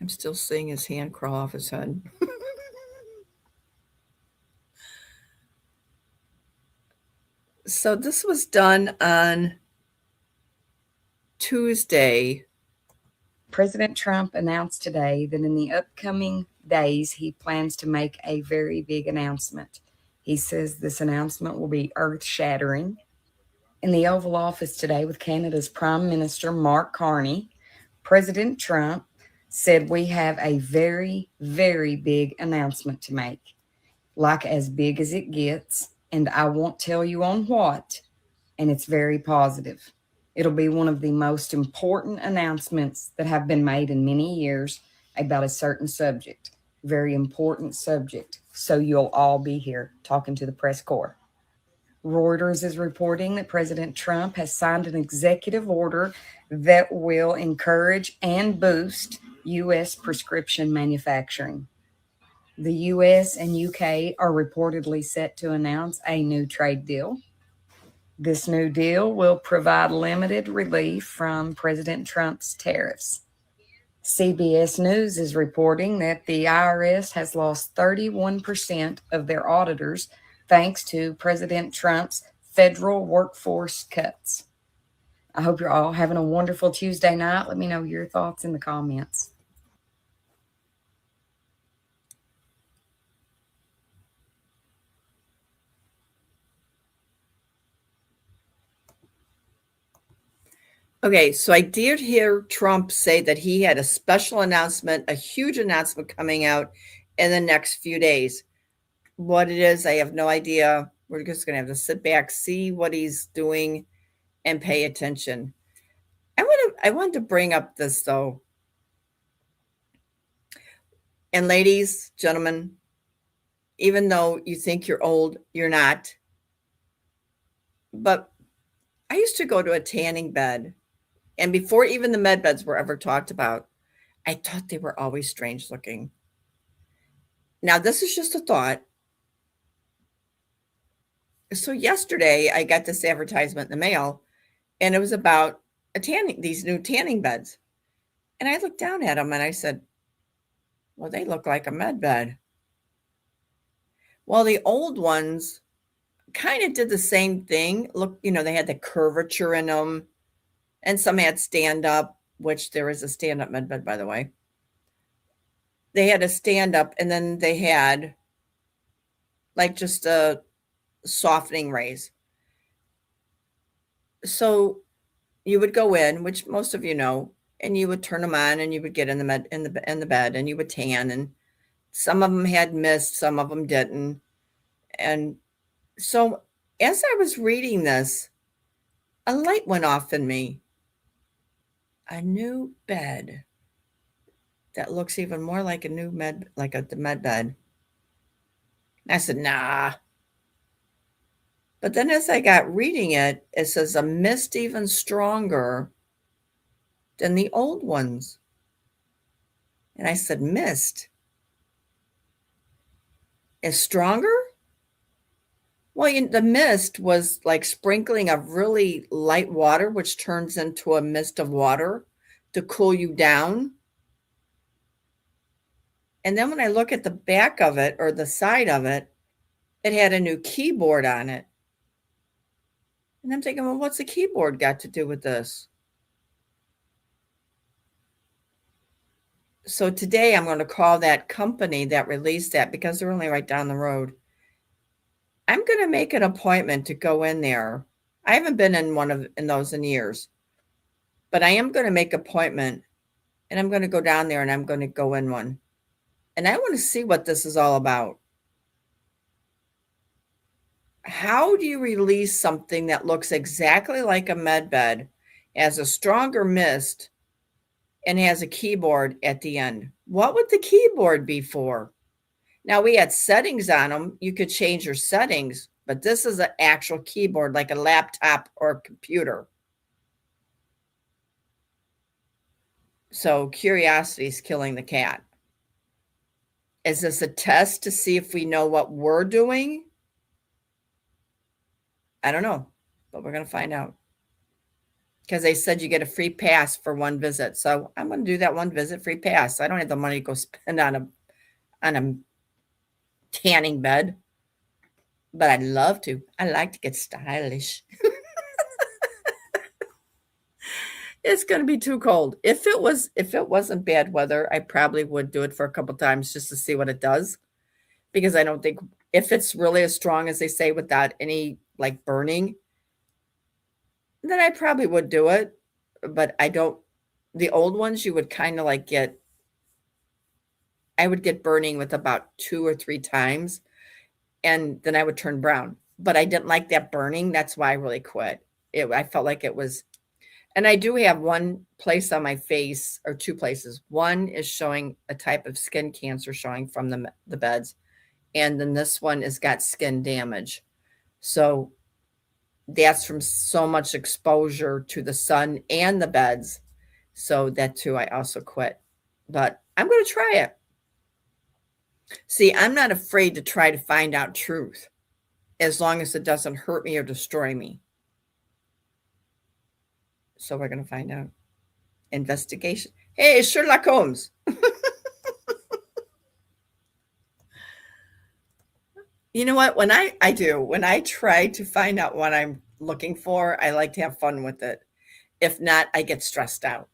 I'm still seeing his hand crawl off his head. So this was done on Tuesday. President Trump announced today that in the upcoming days, he plans to make a very big announcement. He says this announcement will be earth-shattering. In the Oval Office today with Canada's Prime Minister Mark Carney, President Trump said we have a very, very big announcement to make, like as big as it gets, and I won't tell you on what, and it's very positive. It'll be one of the most important announcements that have been made in many years about a certain subject, very important subject. So you'll all be here talking to the press corps. Reuters is reporting that President Trump has signed an executive order that will encourage and boost U.S. prescription manufacturing. The U.S. and U.K. are reportedly set to announce a new trade deal. This new deal will provide limited relief from President Trump's tariffs. CBS News is reporting that the IRS has lost 31% of their auditors thanks to President Trump's federal workforce cuts. I hope you're all having a wonderful Tuesday night. Let me know your thoughts in the comments. Okay, so I did hear Trump say that he had a special announcement, a huge announcement coming out in the next few days. What it is, I have no idea. We're just going to have to sit back, see what he's doing, and pay attention. I wanted to bring up this, though. And ladies, gentlemen, even though you think you're old, you're not. But I used to go to a tanning bed. And before even the med beds were ever talked about, I thought they were always strange looking. Now, this is just a thought. So yesterday, I got this advertisement in the mail, and it was about these new tanning beds. And I looked down at them and I said, well, they look like a med bed. Well, the old ones kind of did the same thing. Look, they had the curvature in them. And some had stand-up, which there is a stand-up med bed, by the way. They had a stand-up, and then they had like just a softening raise. So you would go in, which most of you know, and you would turn them on, and you would get in the bed, and you would tan. And some of them had mist, some of them didn't. And so as I was reading this, a light went off in me. A new bed that looks even more like a new med, like the med bed. And I said, nah. But then as I got reading it, it says a mist even stronger than the old ones. And I said, mist is stronger? Well, the mist was like sprinkling of really light water, which turns into a mist of water to cool you down. And then when I look at the back of it or the side of it, it had a new keyboard on it. And I'm thinking, well, what's the keyboard got to do with this? So today I'm going to call that company that released that, because they're only right down the road. I'm going to make an appointment to go in there. I haven't been in those in years, but I am going to make an appointment, and I'm going to go down there and I'm going to go in one. And I want to see what this is all about. How do you release something that looks exactly like a med bed, has a stronger mist, and has a keyboard at the end? What would the keyboard be for? Now, we had settings on them. You could change your settings, but this is an actual keyboard, like a laptop or a computer. So curiosity is killing the cat. Is this a test to see if we know what we're doing? I don't know, but we're going to find out. Because they said you get a free pass for one visit. So I'm going to do that one visit free pass. I don't have the money to go spend on a tanning bed, but I'd love to. I like to get stylish. It's going to be too cold. If it wasn't bad weather, I probably would do it for a couple times just to see what it does, because I don't think If it's really as strong as they say without any like burning, then I probably would do it. But I don't, the old ones you would kind of like I would get burning with about 2 or 3 times, and then I would turn brown. But I didn't like that burning. That's why I really quit. I felt like it was, and I do have one place on my face, or 2 places. One is showing a type of skin cancer showing from the beds. And then this one has got skin damage. So that's from so much exposure to the sun and the beds. So that too, I also quit. But I'm going to try it. See, I'm not afraid to try to find out truth as long as it doesn't hurt me or destroy me. So we're going to find out. Investigation. Hey, Sherlock Holmes. You know what? When I try to find out what I'm looking for, I like to have fun with it. If not, I get stressed out.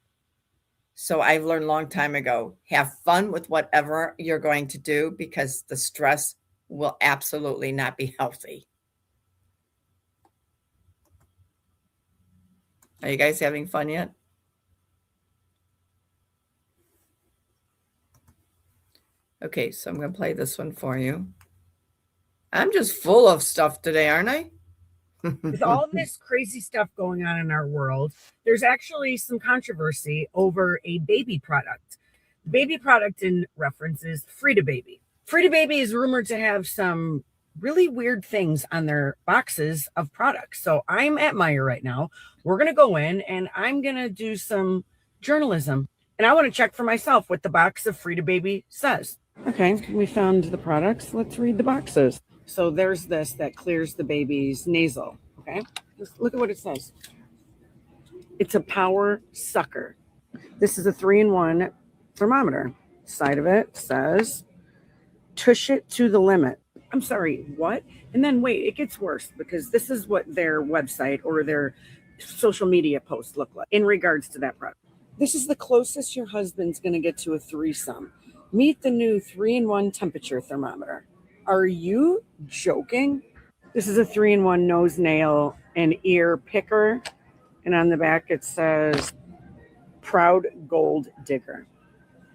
So I've learned a long time ago, have fun with whatever you're going to do, because the stress will absolutely not be healthy. Are you guys having fun yet? Okay, so I'm going to play this one for you. I'm just full of stuff today, aren't I? With all this crazy stuff going on in our world, there's actually some controversy over a baby product. The baby product in reference is Frida Baby. Frida Baby is rumored to have some really weird things on their boxes of products. So I'm at Meijer right now. We're going to go in and I'm going to do some journalism. And I want to check for myself what the box of Frida Baby says. Okay, we found the products. Let's read the boxes. So there's this that clears the baby's nasal. Okay, just look at what it says. It's a power sucker. This is a 3-in-1 thermometer. Side of it says, tush it to the limit. I'm sorry, what? And then wait, it gets worse, because this is what their website or their social media posts look like in regards to that product. This is the closest your husband's going to get to a threesome. Meet the new 3-in-1 temperature thermometer. Are you joking? This is a 3-in-1 nose, nail, and ear picker. And on the back it says, Proud Gold Digger.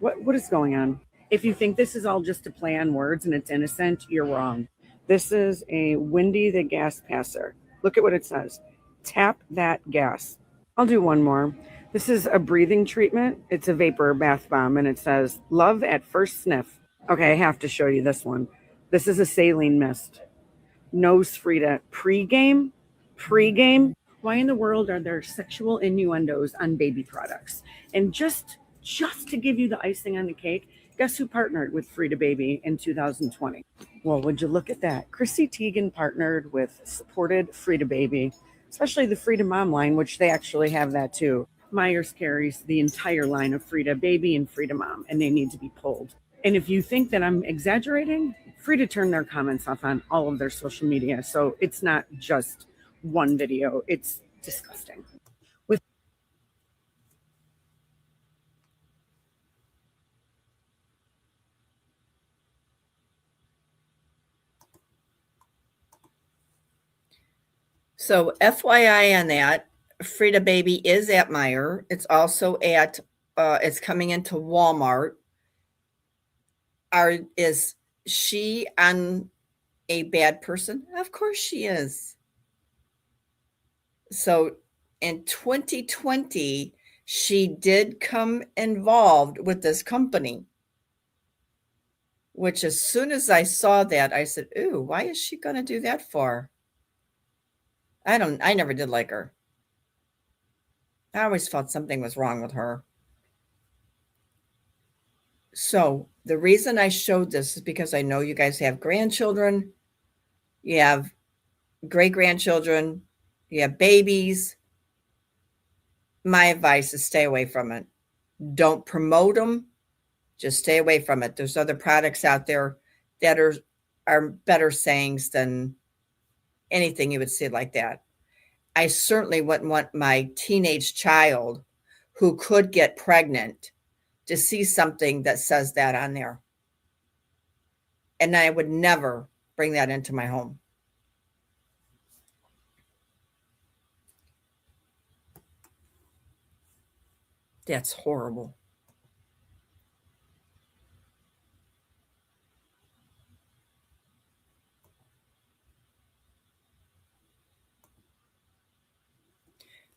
What is going on? If you think this is all just a play on words and it's innocent, you're wrong. This is a Windy the Gas Passer. Look at what it says. Tap that gas. I'll do one more. This is a breathing treatment. It's a vapor bath bomb, and it says, Love at First Sniff. Okay, I have to show you this one. This is a saline mist. Nose Frida. Pre-game? Why in the world are there sexual innuendos on baby products? And just to give you the icing on the cake, guess who partnered with Frida Baby in 2020? Well, would you look at that? Chrissy Teigen supported Frida Baby, especially the Frida Mom line, which they actually have that too. Meijer's carries the entire line of Frida Baby and Frida Mom, and they need to be pulled. And if you think that I'm exaggerating, Frida turned their comments off on all of their social media. So it's not just one video. It's disgusting. So FYI on that, Frida Baby is at Meijer. It's also at, it's coming into Walmart. Is she on a bad person? Of course she is. So in 2020, she did come involved with this company, which as soon as I saw that, I said, ooh, why is she going to do that for? I never did like her. I always felt something was wrong with her. So the reason I showed this is because I know you guys have grandchildren, you have great-grandchildren, you have babies. My advice is stay away from it. Don't promote them. Just stay away from it. There's other products out there that are better sayings than anything you would see like that. I certainly wouldn't want my teenage child who could get pregnant to see something that says that on there. And I would never, bring that into my home. That's horrible.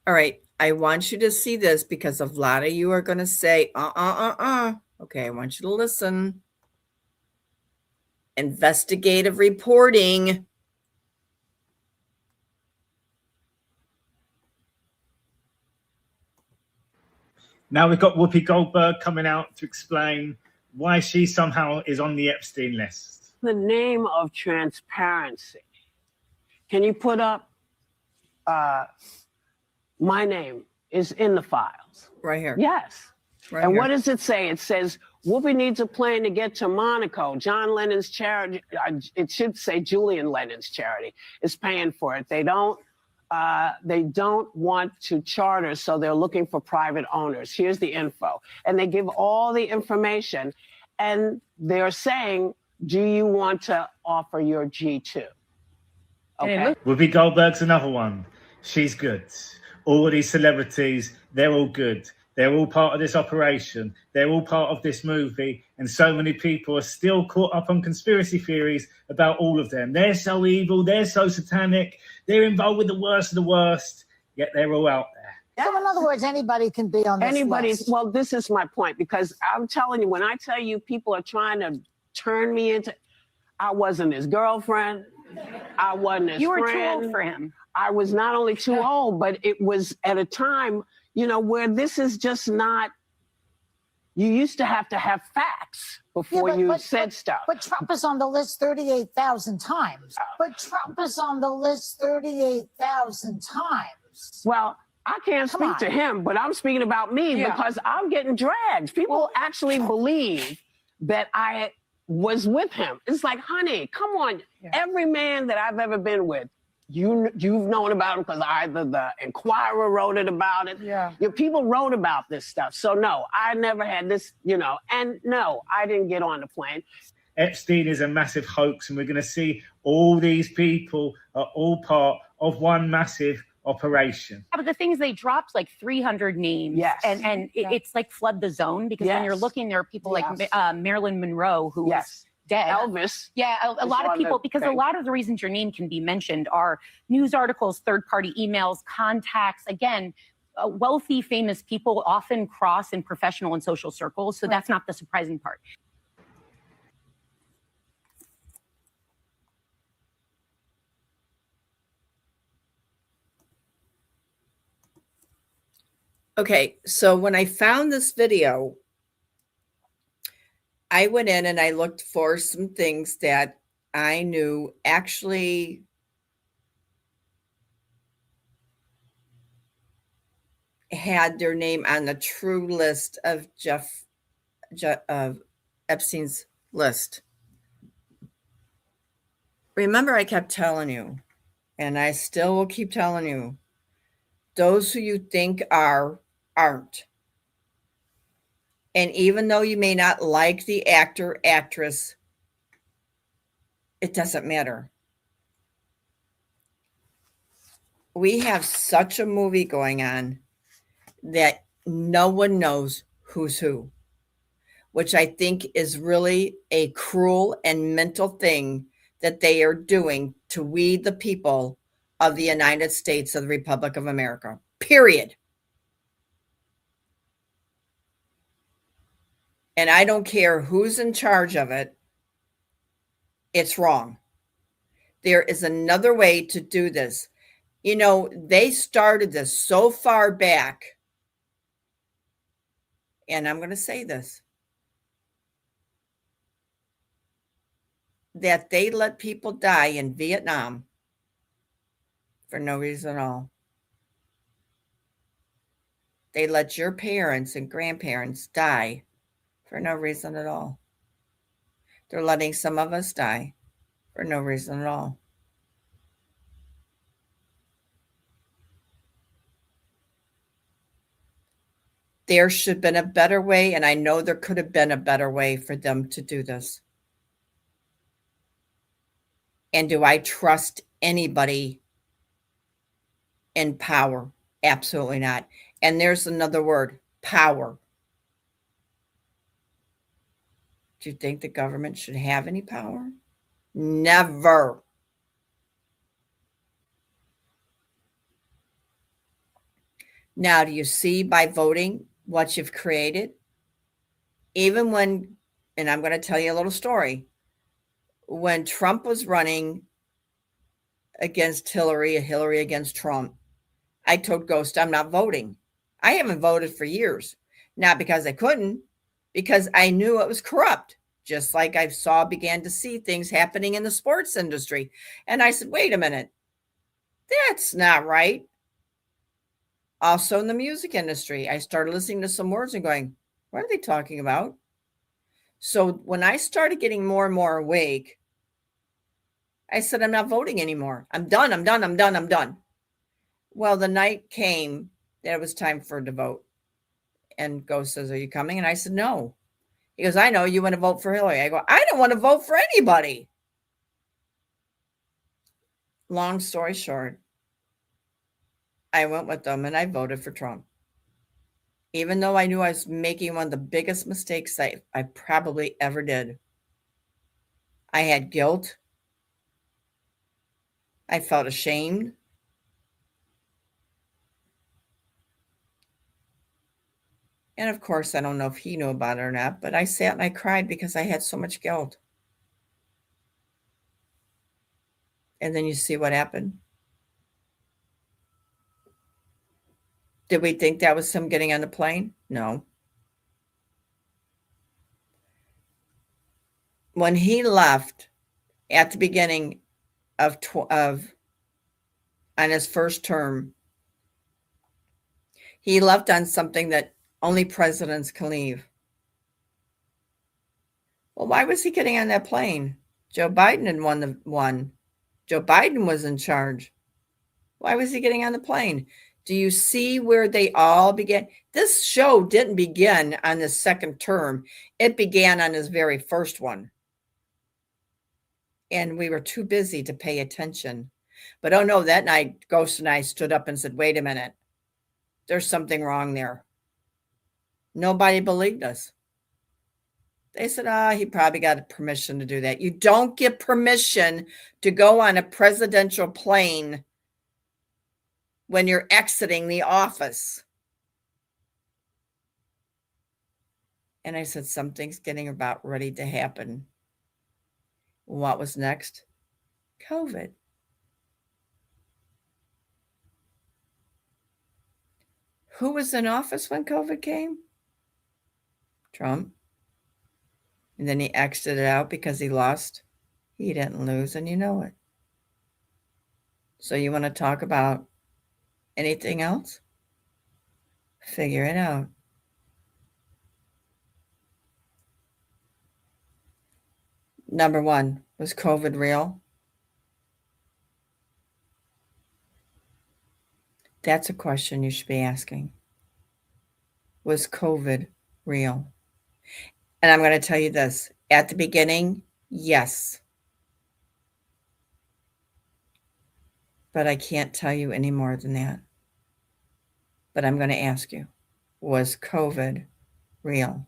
All right, I want you to see this because a lot of you are going to say, Okay, I want you to listen. Investigative reporting. Now we've got Whoopi Goldberg coming out to explain why she somehow is on the Epstein list. The name of transparency. Can you put up my name is in the files? Right here. Yes. Right and here. what does it say? It says, Whoopi needs a plane to get to Monaco. John Lennon's charity, it should say Julian Lennon's charity, is paying for it. They don't want to charter, so they're looking for private owners. Here's the info. And they give all the information, and they're saying, do you want to offer your G2? Okay. Whoopi Goldberg's another one. She's good. All of these celebrities, they're all good. They're all part of this operation. They're all part of this movie. And so many people are still caught up on conspiracy theories about all of them. They're so evil. They're so satanic. They're involved with the worst of the worst. Yet they're all out there. So in other words, anybody can be on this list. Well, this is my point, because I'm telling you, when I tell you people are trying to turn me into, I wasn't his girlfriend. I wasn't his friend. You were too old for him. I was not only too old, but it was at a time, where this is just not, you used to have facts before you said stuff. But Trump is on the list 38,000 times. But Trump is on the list 38,000 times. Well, I can't speak to him, but I'm speaking about me because I'm getting dragged. People actually believe that I was with him. It's like, honey, come on. Every man that I've ever been with, you've known about him because either the Inquirer wrote it about it. Your people wrote about this stuff. So no, I never had this, and no, I didn't get on the plane. Epstein is a massive hoax, and we're going to see all these people are all part of one massive operation. But the things they dropped, like 300 names. Yes. And it's like flood the zone, because when you're looking, there are people like Marilyn Monroe, who was dead. Elvis. Yeah, a lot of people, because a lot of the reasons your name can be mentioned are news articles, third-party emails, contacts. Again, wealthy, famous people often cross in professional and social circles, so that's not the surprising part. Okay, so when I found this video, I went in and I looked for some things that I knew actually had their name on the true list of Epstein's list. Remember, I kept telling you, and I still will keep telling you, those who you think are, aren't. And even though you may not like the actor, actress, it doesn't matter. We have such a movie going on that no one knows who's who, which I think is really a cruel and mental thing that they are doing to we the people of the United States of the Republic of America, period. And I don't care who's in charge of it. It's wrong. There is another way to do this. They started this so far back. And I'm going to say this, that they let people die in Vietnam for no reason at all. They let your parents and grandparents die for no reason at all. They're letting some of us die for no reason at all. There should have been a better way, and I know there could have been a better way for them to do this. And do I trust anybody in power? Absolutely not. And there's another word, power. Do you think the government should have any power? Never. Now, do you see by voting what you've created? Even when, and I'm going to tell you a little story, when Trump was running against Hillary against Trump, I told Ghost I'm not voting. I haven't voted for years. Not because I couldn't, because I knew it was corrupt. Just like I began to see things happening in the sports industry. And I said, wait a minute, that's not right. Also in the music industry, I started listening to some words and going, what are they talking about? So when I started getting more and more awake, I said, I'm not voting anymore. I'm done. Well, the night came that it was time for to vote. And Ghost says, are you coming? And I said, no. He goes, I know you want to vote for Hillary. I go, I don't want to vote for anybody. Long story short, I went with them and I voted for Trump. Even though I knew I was making one of the biggest mistakes I probably ever did. I had guilt. I felt ashamed. And of course, I don't know if he knew about it or not, but I sat and I cried because I had so much guilt. And then you see what happened. Did we think that was him getting on the plane? No. When he left at the beginning of on his first term, he left on something that only presidents can leave. Well, why was he getting on that plane? Joe Biden had won. Joe Biden was in charge. Why was he getting on the plane? Do you see where they all began? This show didn't begin on his second term. It began on his very first one. And we were too busy to pay attention. But oh no, that night, Ghost and I stood up and said, wait a minute. There's something wrong there. Nobody believed us. They said, he probably got permission to do that. You don't get permission to go on a presidential plane when you're exiting the office. And I said, something's getting about ready to happen. What was next? COVID. Who was in office when COVID came? Trump. And then he exited out because he lost. He didn't lose, and you know it. So you want to talk about anything else? Figure it out. Number one, was COVID real? That's a question you should be asking. Was COVID real? And I'm going to tell you this. At the beginning, yes. But I can't tell you any more than that. But I'm going to ask you, was COVID real?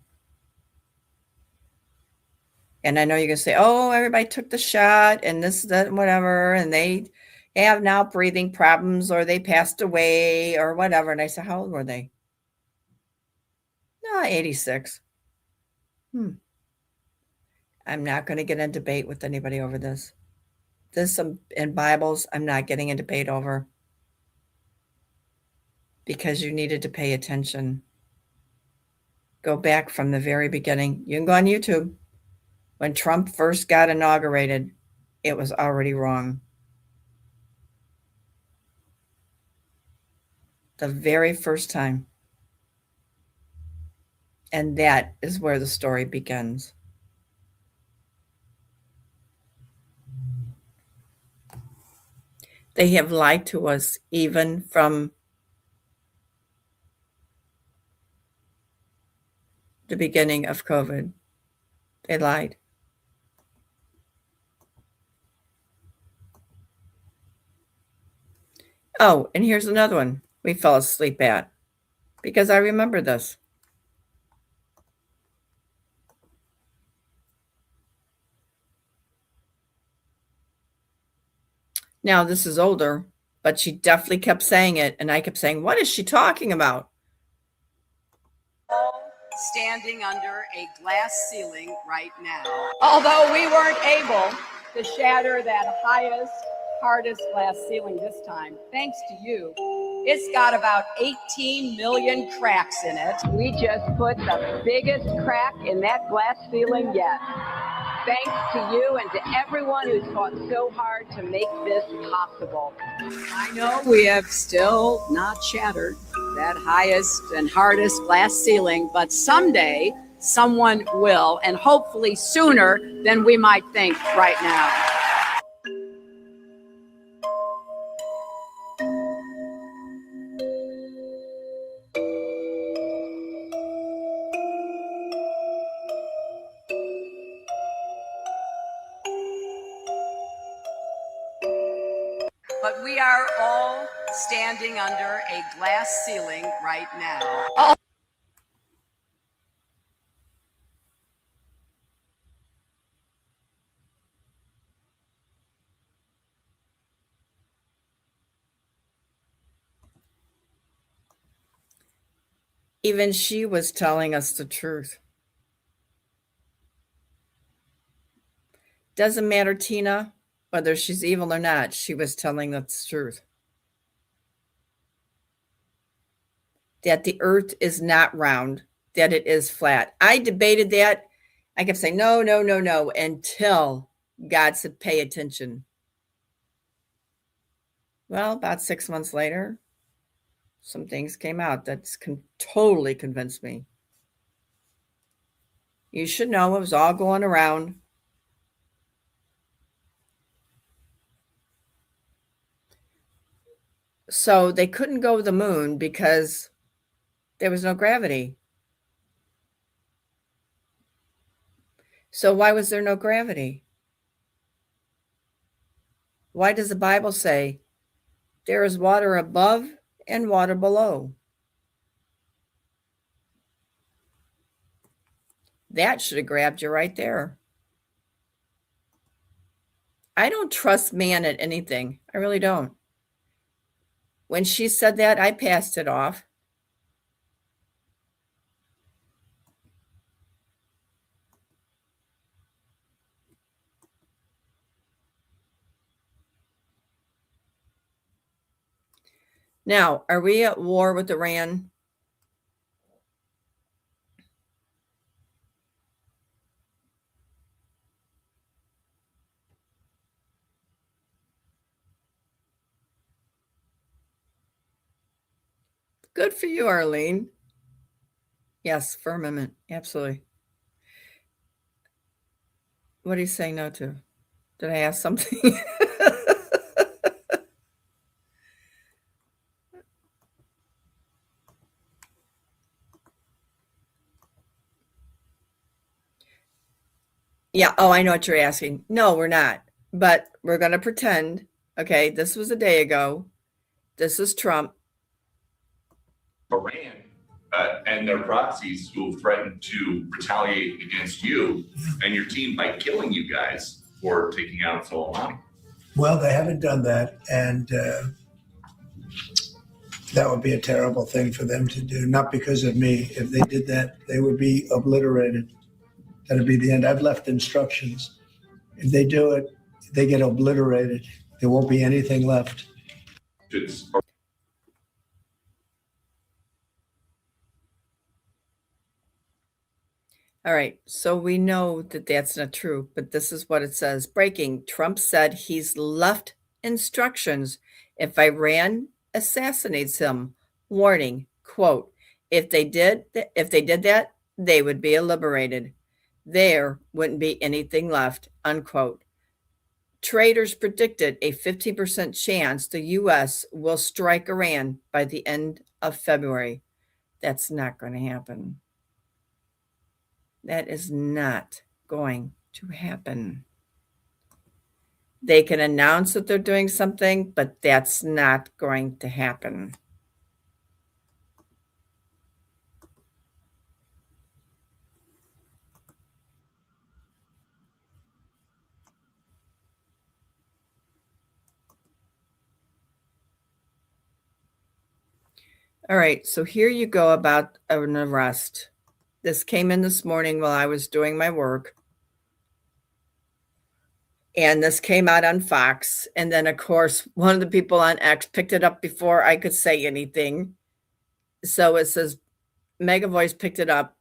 And I know you're going to say, oh, everybody took the shot and this, that, whatever, and they have now breathing problems or they passed away or whatever. And I said, how old were they? No, 86. I'm not going to get in debate with anybody over this. This in Bibles, I'm not getting a debate over because you needed to pay attention. Go back from the very beginning. You can go on YouTube. When Trump first got inaugurated, it was already wrong. The very first time. And that is where the story begins. They have lied to us even from the beginning of COVID. They lied. Oh, and here's another one we fell asleep at because I remember this. Now, this is older, but she definitely kept saying it, and I kept saying, what is she talking about? Standing under a glass ceiling right now. Although we weren't able to shatter that highest, hardest glass ceiling this time, thanks to you, it's got about 18 million cracks in it. We just put the biggest crack in that glass ceiling yet. Thanks to you and to everyone who's fought so hard to make this possible. I know we have still not shattered that highest and hardest glass ceiling, but someday someone will, and hopefully sooner than we might think right now. But we are all standing under a glass ceiling right now. Even she was telling us the truth. Doesn't matter, Tina, whether she's evil or not. She was telling us the truth. That the earth is not round, that it is flat. I debated that. I kept saying, no, no, no, no, until God said, pay attention. Well, about 6 months later, some things came out that's totally convinced me. You should know it was all going around. So they couldn't go to the moon because there was no gravity. So why was there no gravity? Why does the Bible say there is water above and water below? That should have grabbed you right there. I don't trust man at anything. I really don't. When she said that, I passed it off. Now, are we at war with Iran? Good for you, Arlene. Yes, firmament. Absolutely. What are you saying no to? Did I ask something? Yeah. Oh, I know what you're asking. No, we're not. But we're going to pretend. Okay, this was a day ago. This is Trump. Iran and their proxies who threatened to retaliate against you and your team by killing you guys for taking out Soleimani. Well, they haven't done that, and that would be a terrible thing for them to do, not because of me. If they did that, they would be obliterated. That would be the end. I've left instructions. If they do it, they get obliterated. There won't be anything left. All right, so we know that that's not true, but this is what it says. Breaking, Trump said he's left instructions if Iran assassinates him. Warning, quote, if they did that, they would be liberated. There wouldn't be anything left, unquote. Traders predicted a 15% chance the U.S. will strike Iran by the end of February. That's not going to happen. That is not going to happen. They can announce that they're doing something, but that's not going to happen. All right, so here you go about an arrest. This came in this morning while I was doing my work. And this came out on Fox. And then, of course, one of the people on X picked it up before I could say anything. So it says, Mega Voice picked it up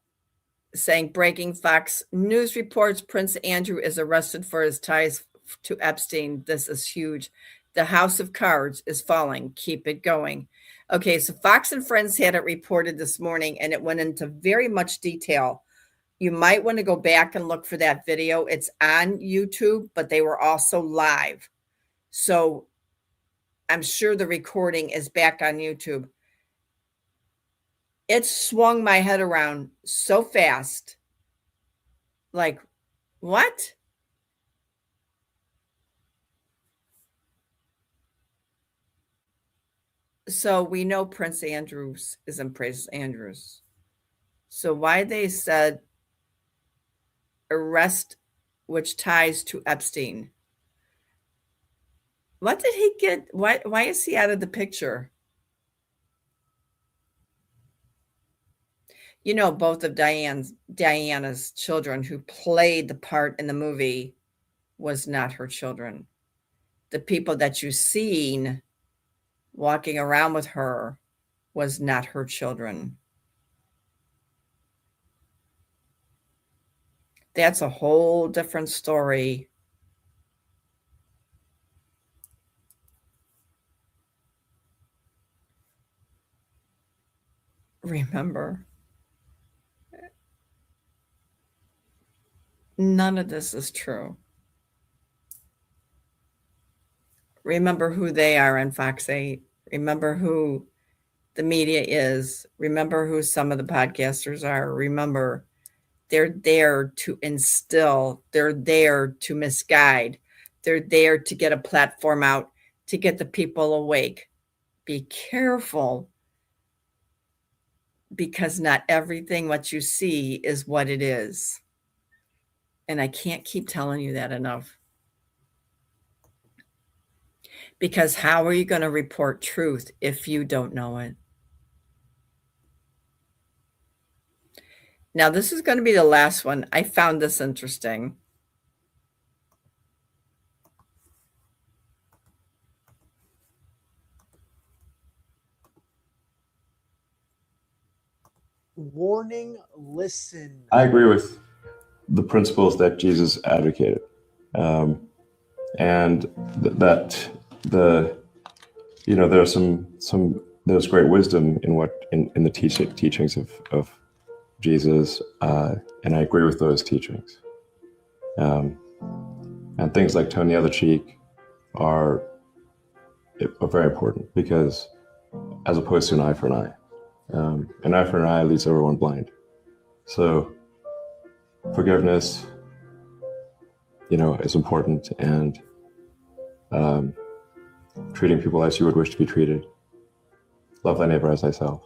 saying, breaking Fox News reports Prince Andrew is arrested for his ties to Epstein. This is huge. The house of cards is falling. Keep it going. Okay, so Fox and Friends had it reported this morning, and it went into very much detail. You might want to go back and look for that video. It's on YouTube, but they were also live. So I'm sure the recording is back on YouTube. It swung my head around so fast. Like, what? So we know Prince Andrews isn't Prince Andrews. So why they said arrest which ties to Epstein? What did he get? Why is he out of the picture? You know, both of Diana's children who played the part in the movie was not her children. The people that you've seen walking around with her was not her children. That's a whole different story. Remember, none of this is true. Remember who they are on Fox 8. Remember who the media is. Remember who some of the podcasters are. Remember, they're there to instill. They're there to misguide. They're there to get a platform out, to get the people awake. Be careful, because not everything what you see is what it is. And I can't keep telling you that enough. Because how are you going to report truth if you don't know it? Now, this is going to be the last one. I found this interesting. Warning, listen. I agree with the principles that Jesus advocated, and there's great wisdom in the teachings of Jesus, and I agree with those teachings. And things like turn the other cheek are very important, because as opposed to an eye for an eye. An eye for an eye leaves everyone blind. So forgiveness, is important, and treating people as you would wish to be treated. Love thy neighbor as thyself.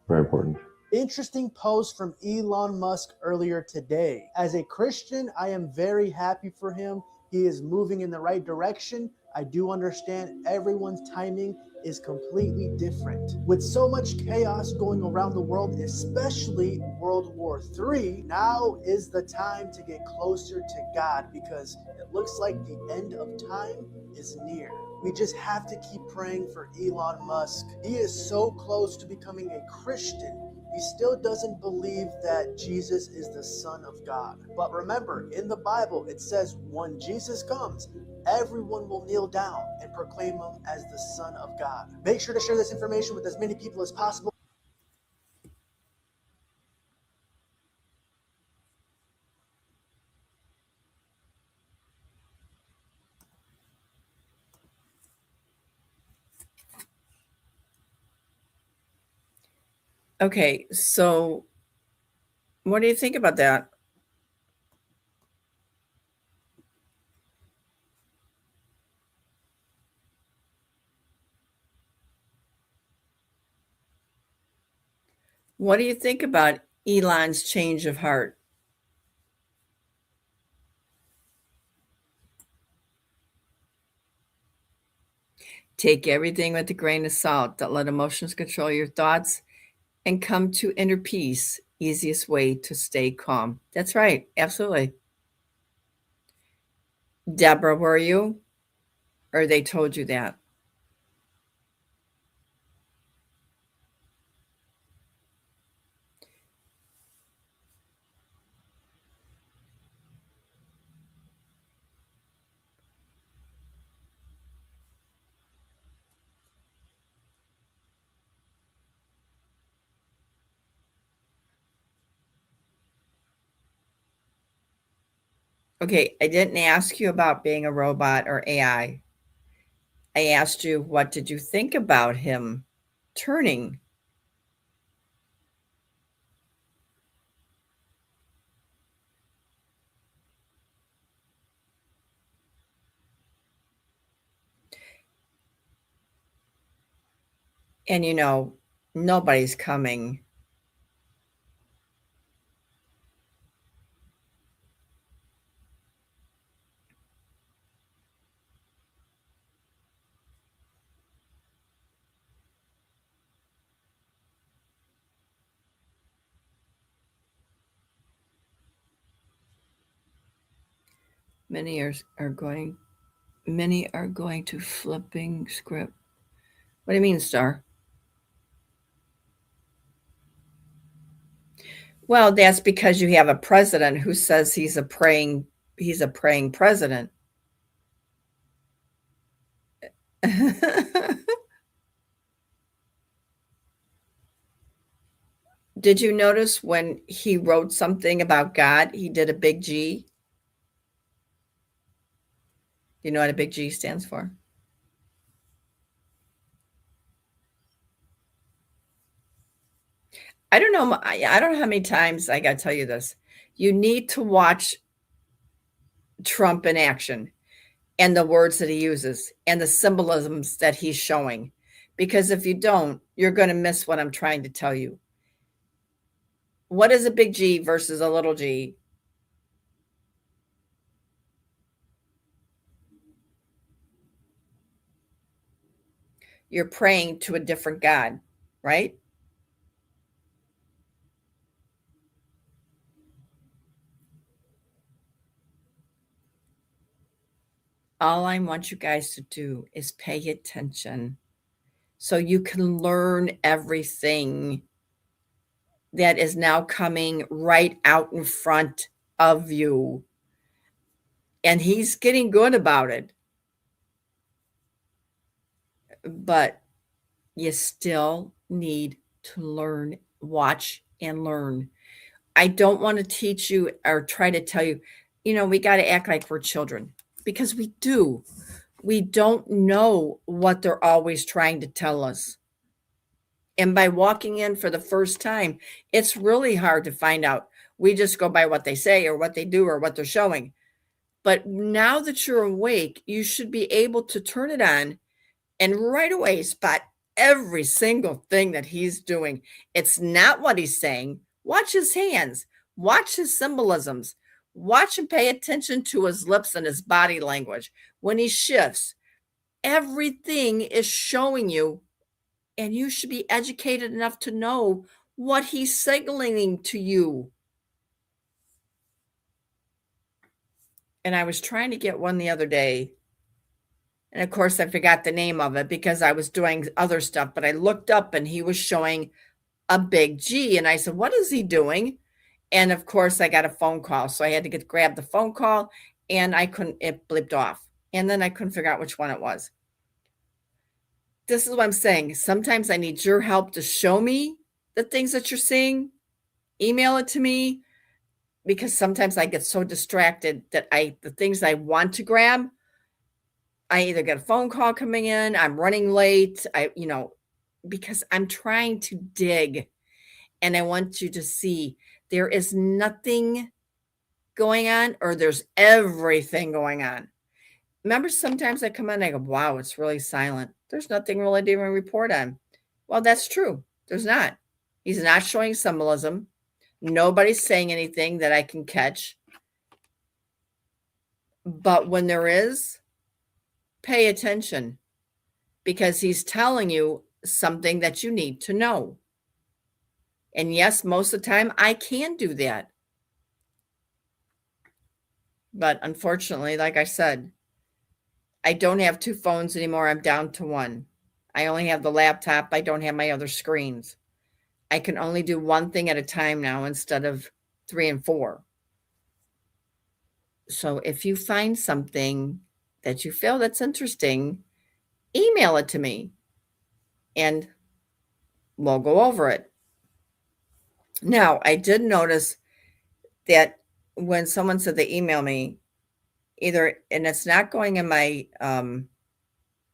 Very important. Interesting post from Elon Musk earlier today. As a Christian, I am very happy for him. He is moving in the right direction. I do understand everyone's timing is completely different. With so much chaos going around the world, especially World War III, now is the time to get closer to God, because it looks like the end of time is near. We just have to keep praying for Elon Musk. He is so close to becoming a Christian. He still doesn't believe that Jesus is the Son of God. But remember, in the Bible, it says when Jesus comes, everyone will kneel down and proclaim him as the Son of God. Make sure to share this information with as many people as possible. Okay, so what do you think about that? What do you think about Elon's change of heart? Take everything with a grain of salt. Don't let emotions control your thoughts and come to inner peace. Easiest way to stay calm. That's right. Absolutely. Deborah, were you? Or they told you that? Okay, I didn't ask you about being a robot or AI. I asked you, what did you think about him turning? And you know, nobody's coming. Many are going to flipping script. What do you mean, Star? Well, that's because you have a president who says he's a praying president. Did you notice when he wrote something about God, he did a big G? You know what a big G stands for? I don't know. I don't know how many times I got to tell you this. You need to watch Trump in action and the words that he uses and the symbolisms that he's showing. Because if you don't, you're going to miss what I'm trying to tell you. What is a big G versus a little g? You're praying to a different God, right? All I want you guys to do is pay attention so you can learn everything that is now coming right out in front of you. And he's getting good about it. But you still need to learn, watch and learn. I don't want to teach you or try to tell you, we got to act like we're children, because we do. We don't know what they're always trying to tell us. And by walking in for the first time, it's really hard to find out. We just go by what they say or what they do or what they're showing. But now that you're awake, you should be able to turn it on and right away spot every single thing that he's doing. It's not what he's saying. Watch his hands. Watch his symbolisms. Watch and pay attention to his lips and his body language. When he shifts, everything is showing you, and you should be educated enough to know what he's signaling to you. And I was trying to get one the other day. And of course, I forgot the name of it because I was doing other stuff. But I looked up and he was showing a big G. And I said, what is he doing? And of course, I got a phone call. So I had to grab the phone call, and it blipped off. And then I couldn't figure out which one it was. This is what I'm saying. Sometimes I need your help to show me the things that you're seeing. Email it to me, because sometimes I get so distracted that the things I want to grab, I either get a phone call coming in, I'm running late, because I'm trying to dig, and I want you to see there is nothing going on, or there's everything going on. Remember, sometimes I come in and I go, wow, it's really silent. There's nothing really to even report on. Well, that's true. There's not. He's not showing symbolism. Nobody's saying anything that I can catch. But when there is, pay attention, because he's telling you something that you need to know. And yes, most of the time I can do that. But unfortunately, like I said, I don't have 2 phones anymore. I'm down to 1. I only have the laptop. I don't have my other screens. I can only do 1 thing at a time now instead of 3 and 4. So if you find something that you feel that's interesting, email it to me and we'll go over it. Now, I did notice that when someone said they email me, and it's not going in my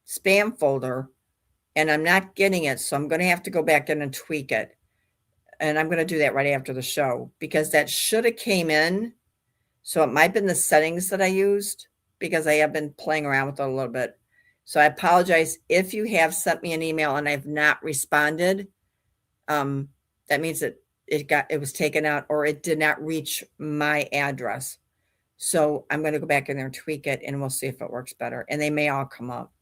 spam folder, and I'm not getting it, so I'm going to have to go back in and tweak it. And I'm going to do that right after the show, because that should have came in. So it might have been the settings that I used, because I have been playing around with it a little bit. So I apologize if you have sent me an email and I've not responded. That means that it was taken out, or it did not reach my address. So I'm going to go back in there and tweak it, and we'll see if it works better. And they may all come up.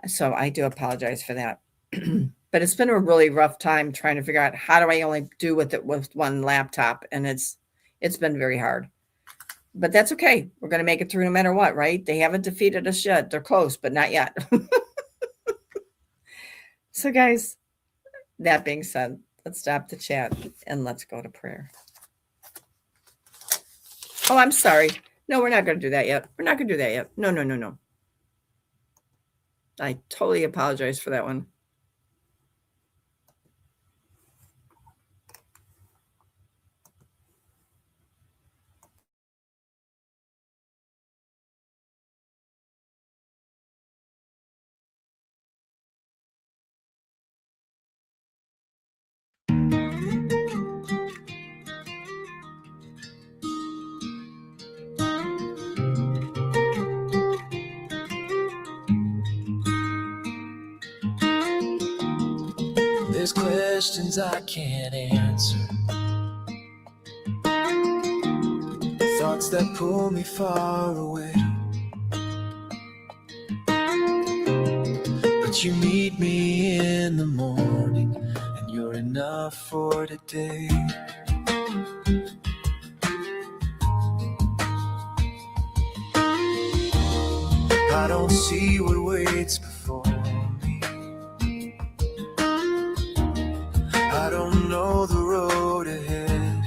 So I do apologize for that. But it's been a really rough time trying to figure out how do I only do with it with 1 laptop. And it's been very hard. But that's okay. We're going to make it through no matter what, right? They haven't defeated us yet. They're close, but not yet. So guys, that being said, let's stop the chat and let's go to prayer. Oh, I'm sorry. No, we're not going to do that yet. We're not going to do that yet. No. I totally apologize for that one. There's questions I can't answer, thoughts that pull me far away, but you meet me in the morning and you're enough for today. I don't see what waits before me, I don't know the road ahead.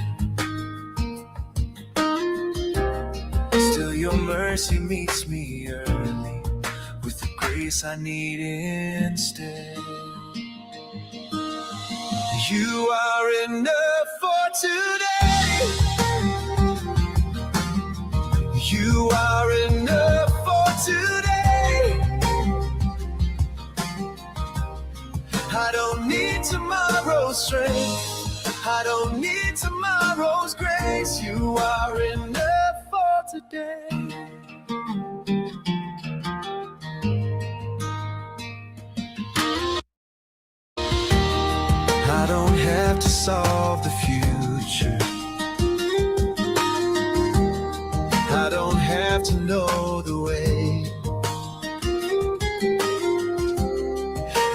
Still your mercy meets me early with the grace I need instead. You are enough for today. You are enough for today. I don't need tomorrow's strength, I don't need tomorrow's grace. You are enough for today. I don't have to solve the future, I don't have to know the way.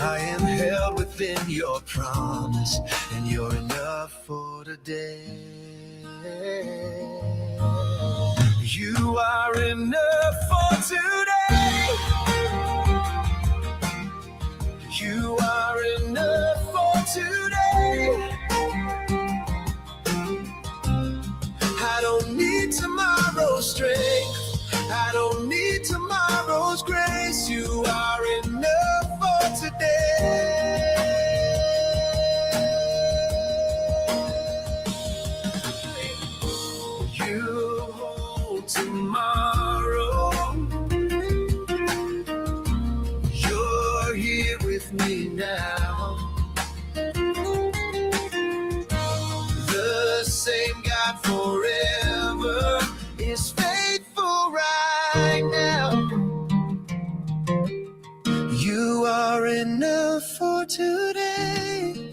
I am held within your promise, and you're enough for today. You are enough for today. You are enough for today. I don't need tomorrow's strength, I don't need tomorrow's grace. You are enough for today. You hold tomorrow, you're here with me now. The same God forever is faithful right now. You are enough for today.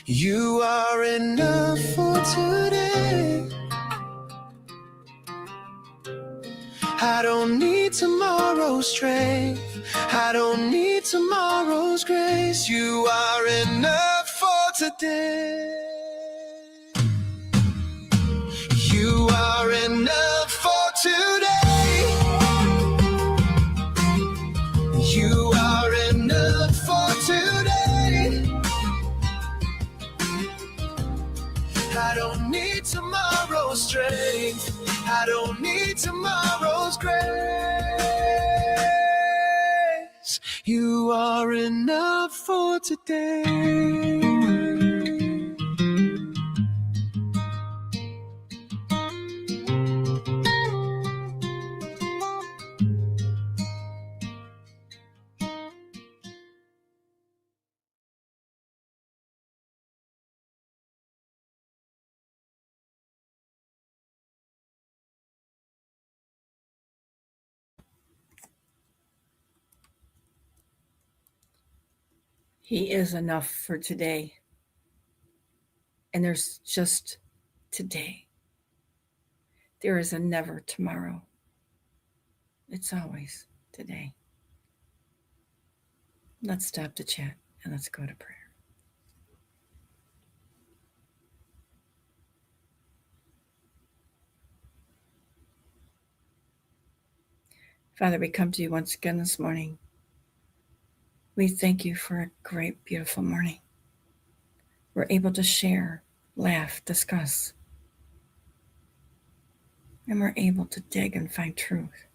You are enough for today. I don't need tomorrow's strength. I don't need tomorrow's grace. You are enough for today. You are enough for today. You are enough for today. I don't need tomorrow's strength. I don't need tomorrow's grace. You are enough for today. He is enough for today. And there's just today. There is a never tomorrow. It's always today. Let's stop the chat and let's go to prayer. Father, we come to you once again this morning. We thank you for a great, beautiful morning. We're able to share, laugh, discuss. And we're able to dig and find truth.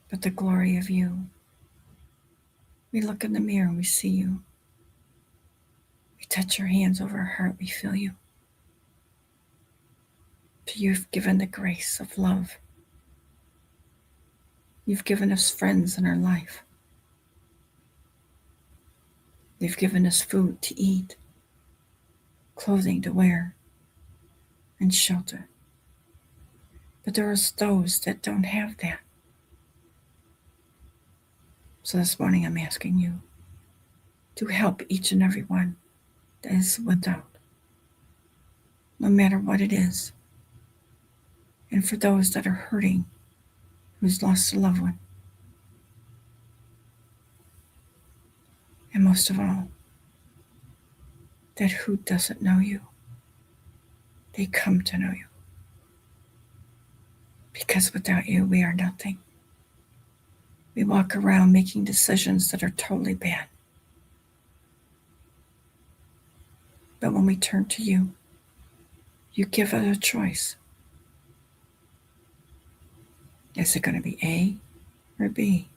But the glory of you, we look in the mirror and we see you. We touch our hands over our heart, we feel you. You've given the grace of love. You've given us friends in our life. You've given us food to eat, clothing to wear, and shelter. But there are those that don't have that. So this morning I'm asking you to help each and every one that is without, no matter what it is. And for those that are hurting, who's lost a loved one. And most of all, that who doesn't know you, they come to know you. Because without you, we are nothing. We walk around making decisions that are totally bad. But when we turn to you, you give us a choice. Is it going to be A or B?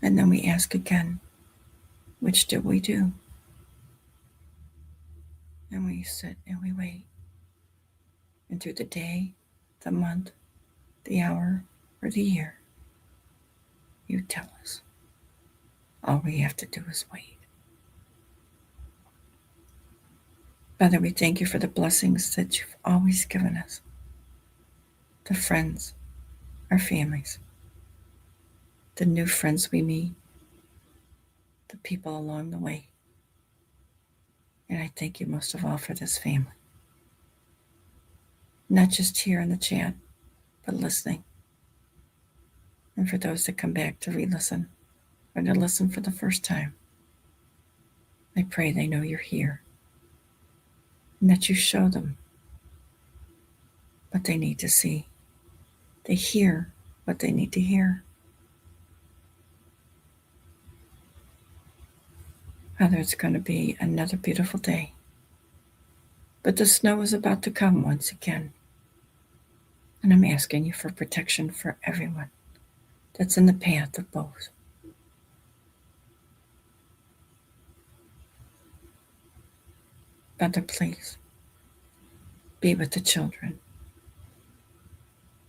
And then we ask again, which do we do? And we sit and we wait. And through the day, the month, the hour, or the year, you tell us. All we have to do is wait. Father, we thank you for the blessings that you've always given us. The friends, our families, the new friends we meet, the people along the way. And I thank you most of all for this family. Not just here in the chat, but listening. And for those that come back to re-listen or to listen for the first time, I pray they know you're here and that you show them what they need to see. They hear what they need to hear. Father, it's going to be another beautiful day. But the snow is about to come once again. And I'm asking you for protection for everyone that's in the path of both. Father, please be with the children.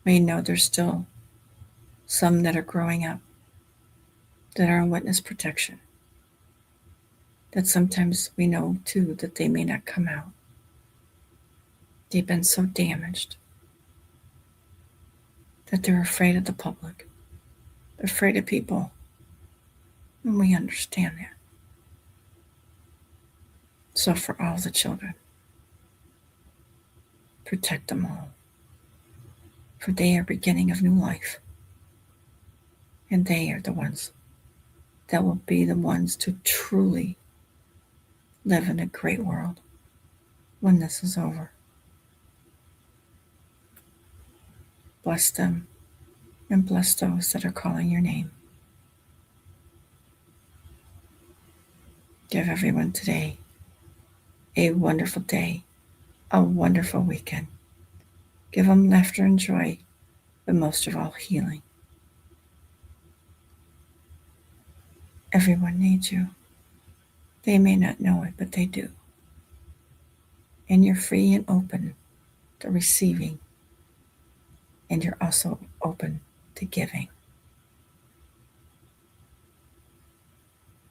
We know there's still some that are growing up that are on witness protection. That sometimes we know too that they may not come out. They've been so damaged that they're afraid of the public. They're afraid of people. And we understand that. So for all the children, protect them all. For they are beginning of new life. And they are the ones that will be the ones to truly live in a great world when this is over. Bless them and bless those that are calling your name. Give everyone today a wonderful day, a wonderful weekend. Give them laughter and joy, but most of all, healing. Everyone needs you. They may not know it, but they do. And you're free and open to receiving, and you're also open to giving.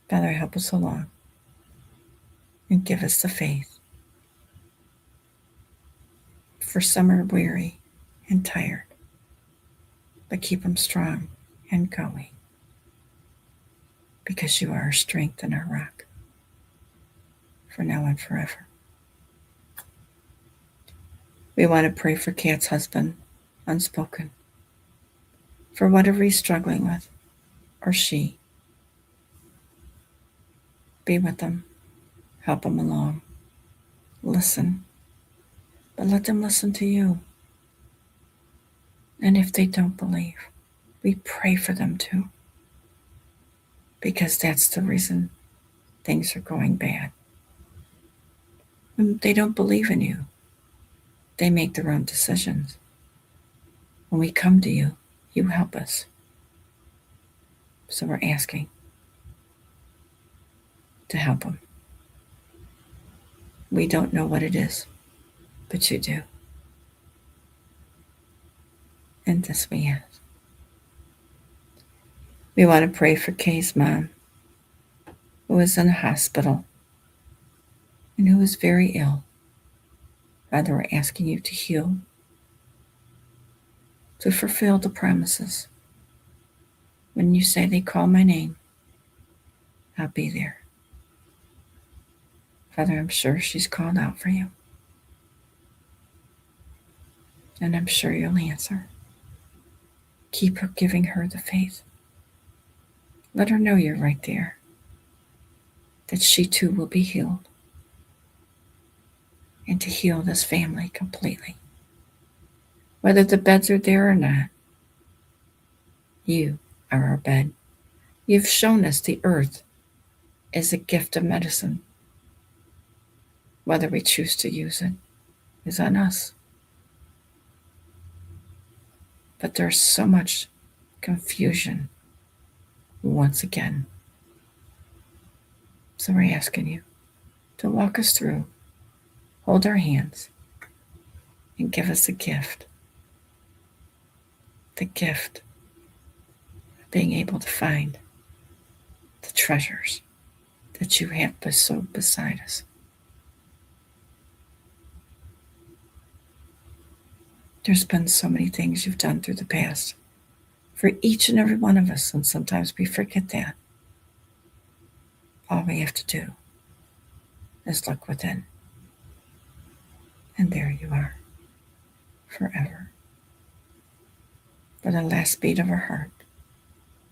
Father, help us along and give us the faith. For some are weary and tired, but keep them strong and going, because you are our strength and our rock, for now and forever. We want to pray for Kat's husband, unspoken, for whatever he's struggling with, or she. Be with them, help them along, listen, but let them listen to you. And if they don't believe, we pray for them too, because that's the reason things are going bad. When they don't believe in you, they make their own decisions. When we come to you, you help us. So we're asking to help them. We don't know what it is, but you do. And this we ask. We want to pray for Kay's mom, who is in a hospital and who is very ill. Father, we're asking you to heal, to fulfill the promises. When you say they call my name, I'll be there. Father, I'm sure she's called out for you. And I'm sure you'll answer. Keep her, giving her the faith. Let her know you're right there, that she too will be healed, and to heal this family completely. Whether the beds are there or not, you are our bed. You've shown us the earth is a gift of medicine. Whether we choose to use it is on us. But there's so much confusion once again. So we're asking you to walk us through, hold our hands, and give us a gift. The gift of being able to find the treasures that you have bestowed beside us. There's been so many things you've done through the past for each and every one of us, and sometimes we forget that. All we have to do is look within. And there you are, forever. For the last beat of our heart,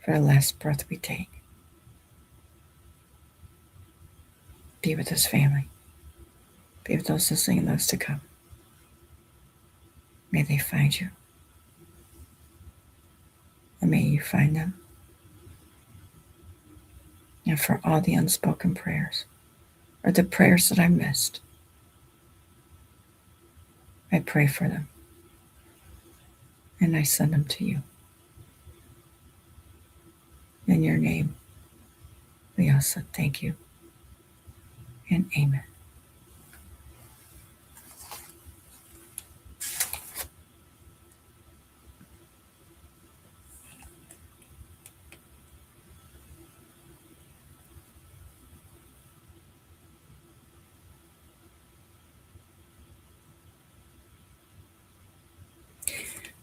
for the last breath we take. Be with this family. Be with those listening and those to come. May they find you. And may you find them. And for all the unspoken prayers, or the prayers that I missed, I pray for them. And I send them to you. In your name, we all said thank you and amen.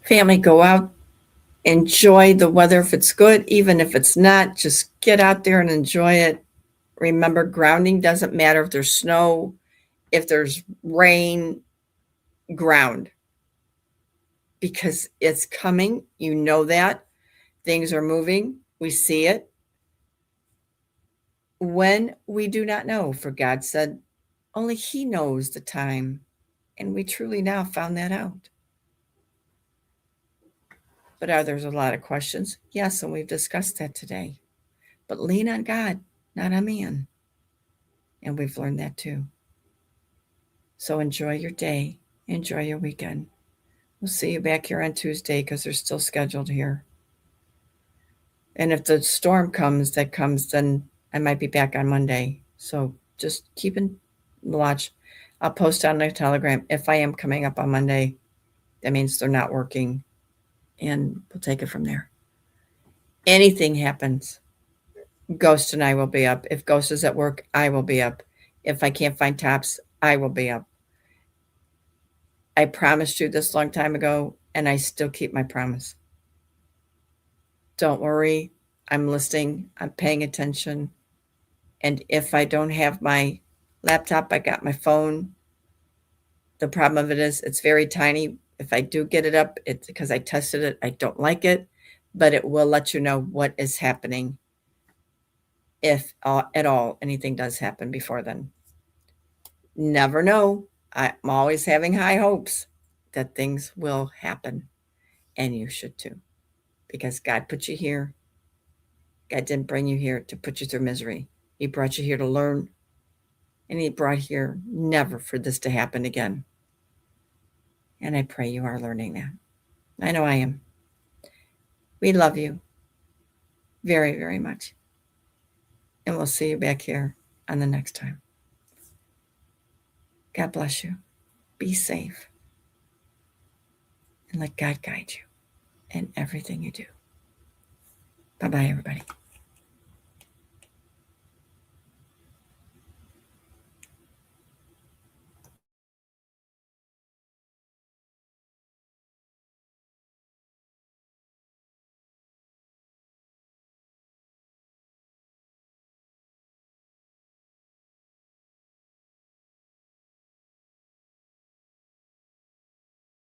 Family, go out, enjoy the weather if it's good. Even if it's not, just Get out there and enjoy it. Remember, grounding doesn't matter if there's snow, if there's rain, ground. Because it's coming. You know that. Things are moving. We see it. When we do not know, for God said, only He knows the time. And we truly now found that out. But are there's a lot of questions? Yes, and we've discussed that today. But lean on God, not on man. And we've learned that too. So enjoy your day. Enjoy your weekend. We'll see you back here on Tuesday because they're still scheduled here. And if the storm comes, then I might be back on Monday. So just keep in watch. I'll post on the Telegram if I am coming up on Monday. That means they're not working. And we'll take it from there. Anything happens, Ghost and I will be up. If Ghost is at work, I will be up. If I can't find tops, I will be up. I promised you this long time ago, and I still keep my promise. Don't worry. I'm listening. I'm paying attention. And if I don't have my laptop, I got my phone. The problem of it is it's very tiny. If I do get it up, it's because I tested it. I don't like it, but it will let you know what is happening if at all anything does happen before then. Never know. I'm always having high hopes that things will happen, and you should too, because God put you here. God didn't bring you here to put you through misery. He brought you here to learn, and He brought here never for this to happen again. And I pray you are learning that. I know I am. We love you very, very much. And we'll see you back here on the next time. God bless you. Be safe. And let God guide you in everything you do. Bye-bye, everybody.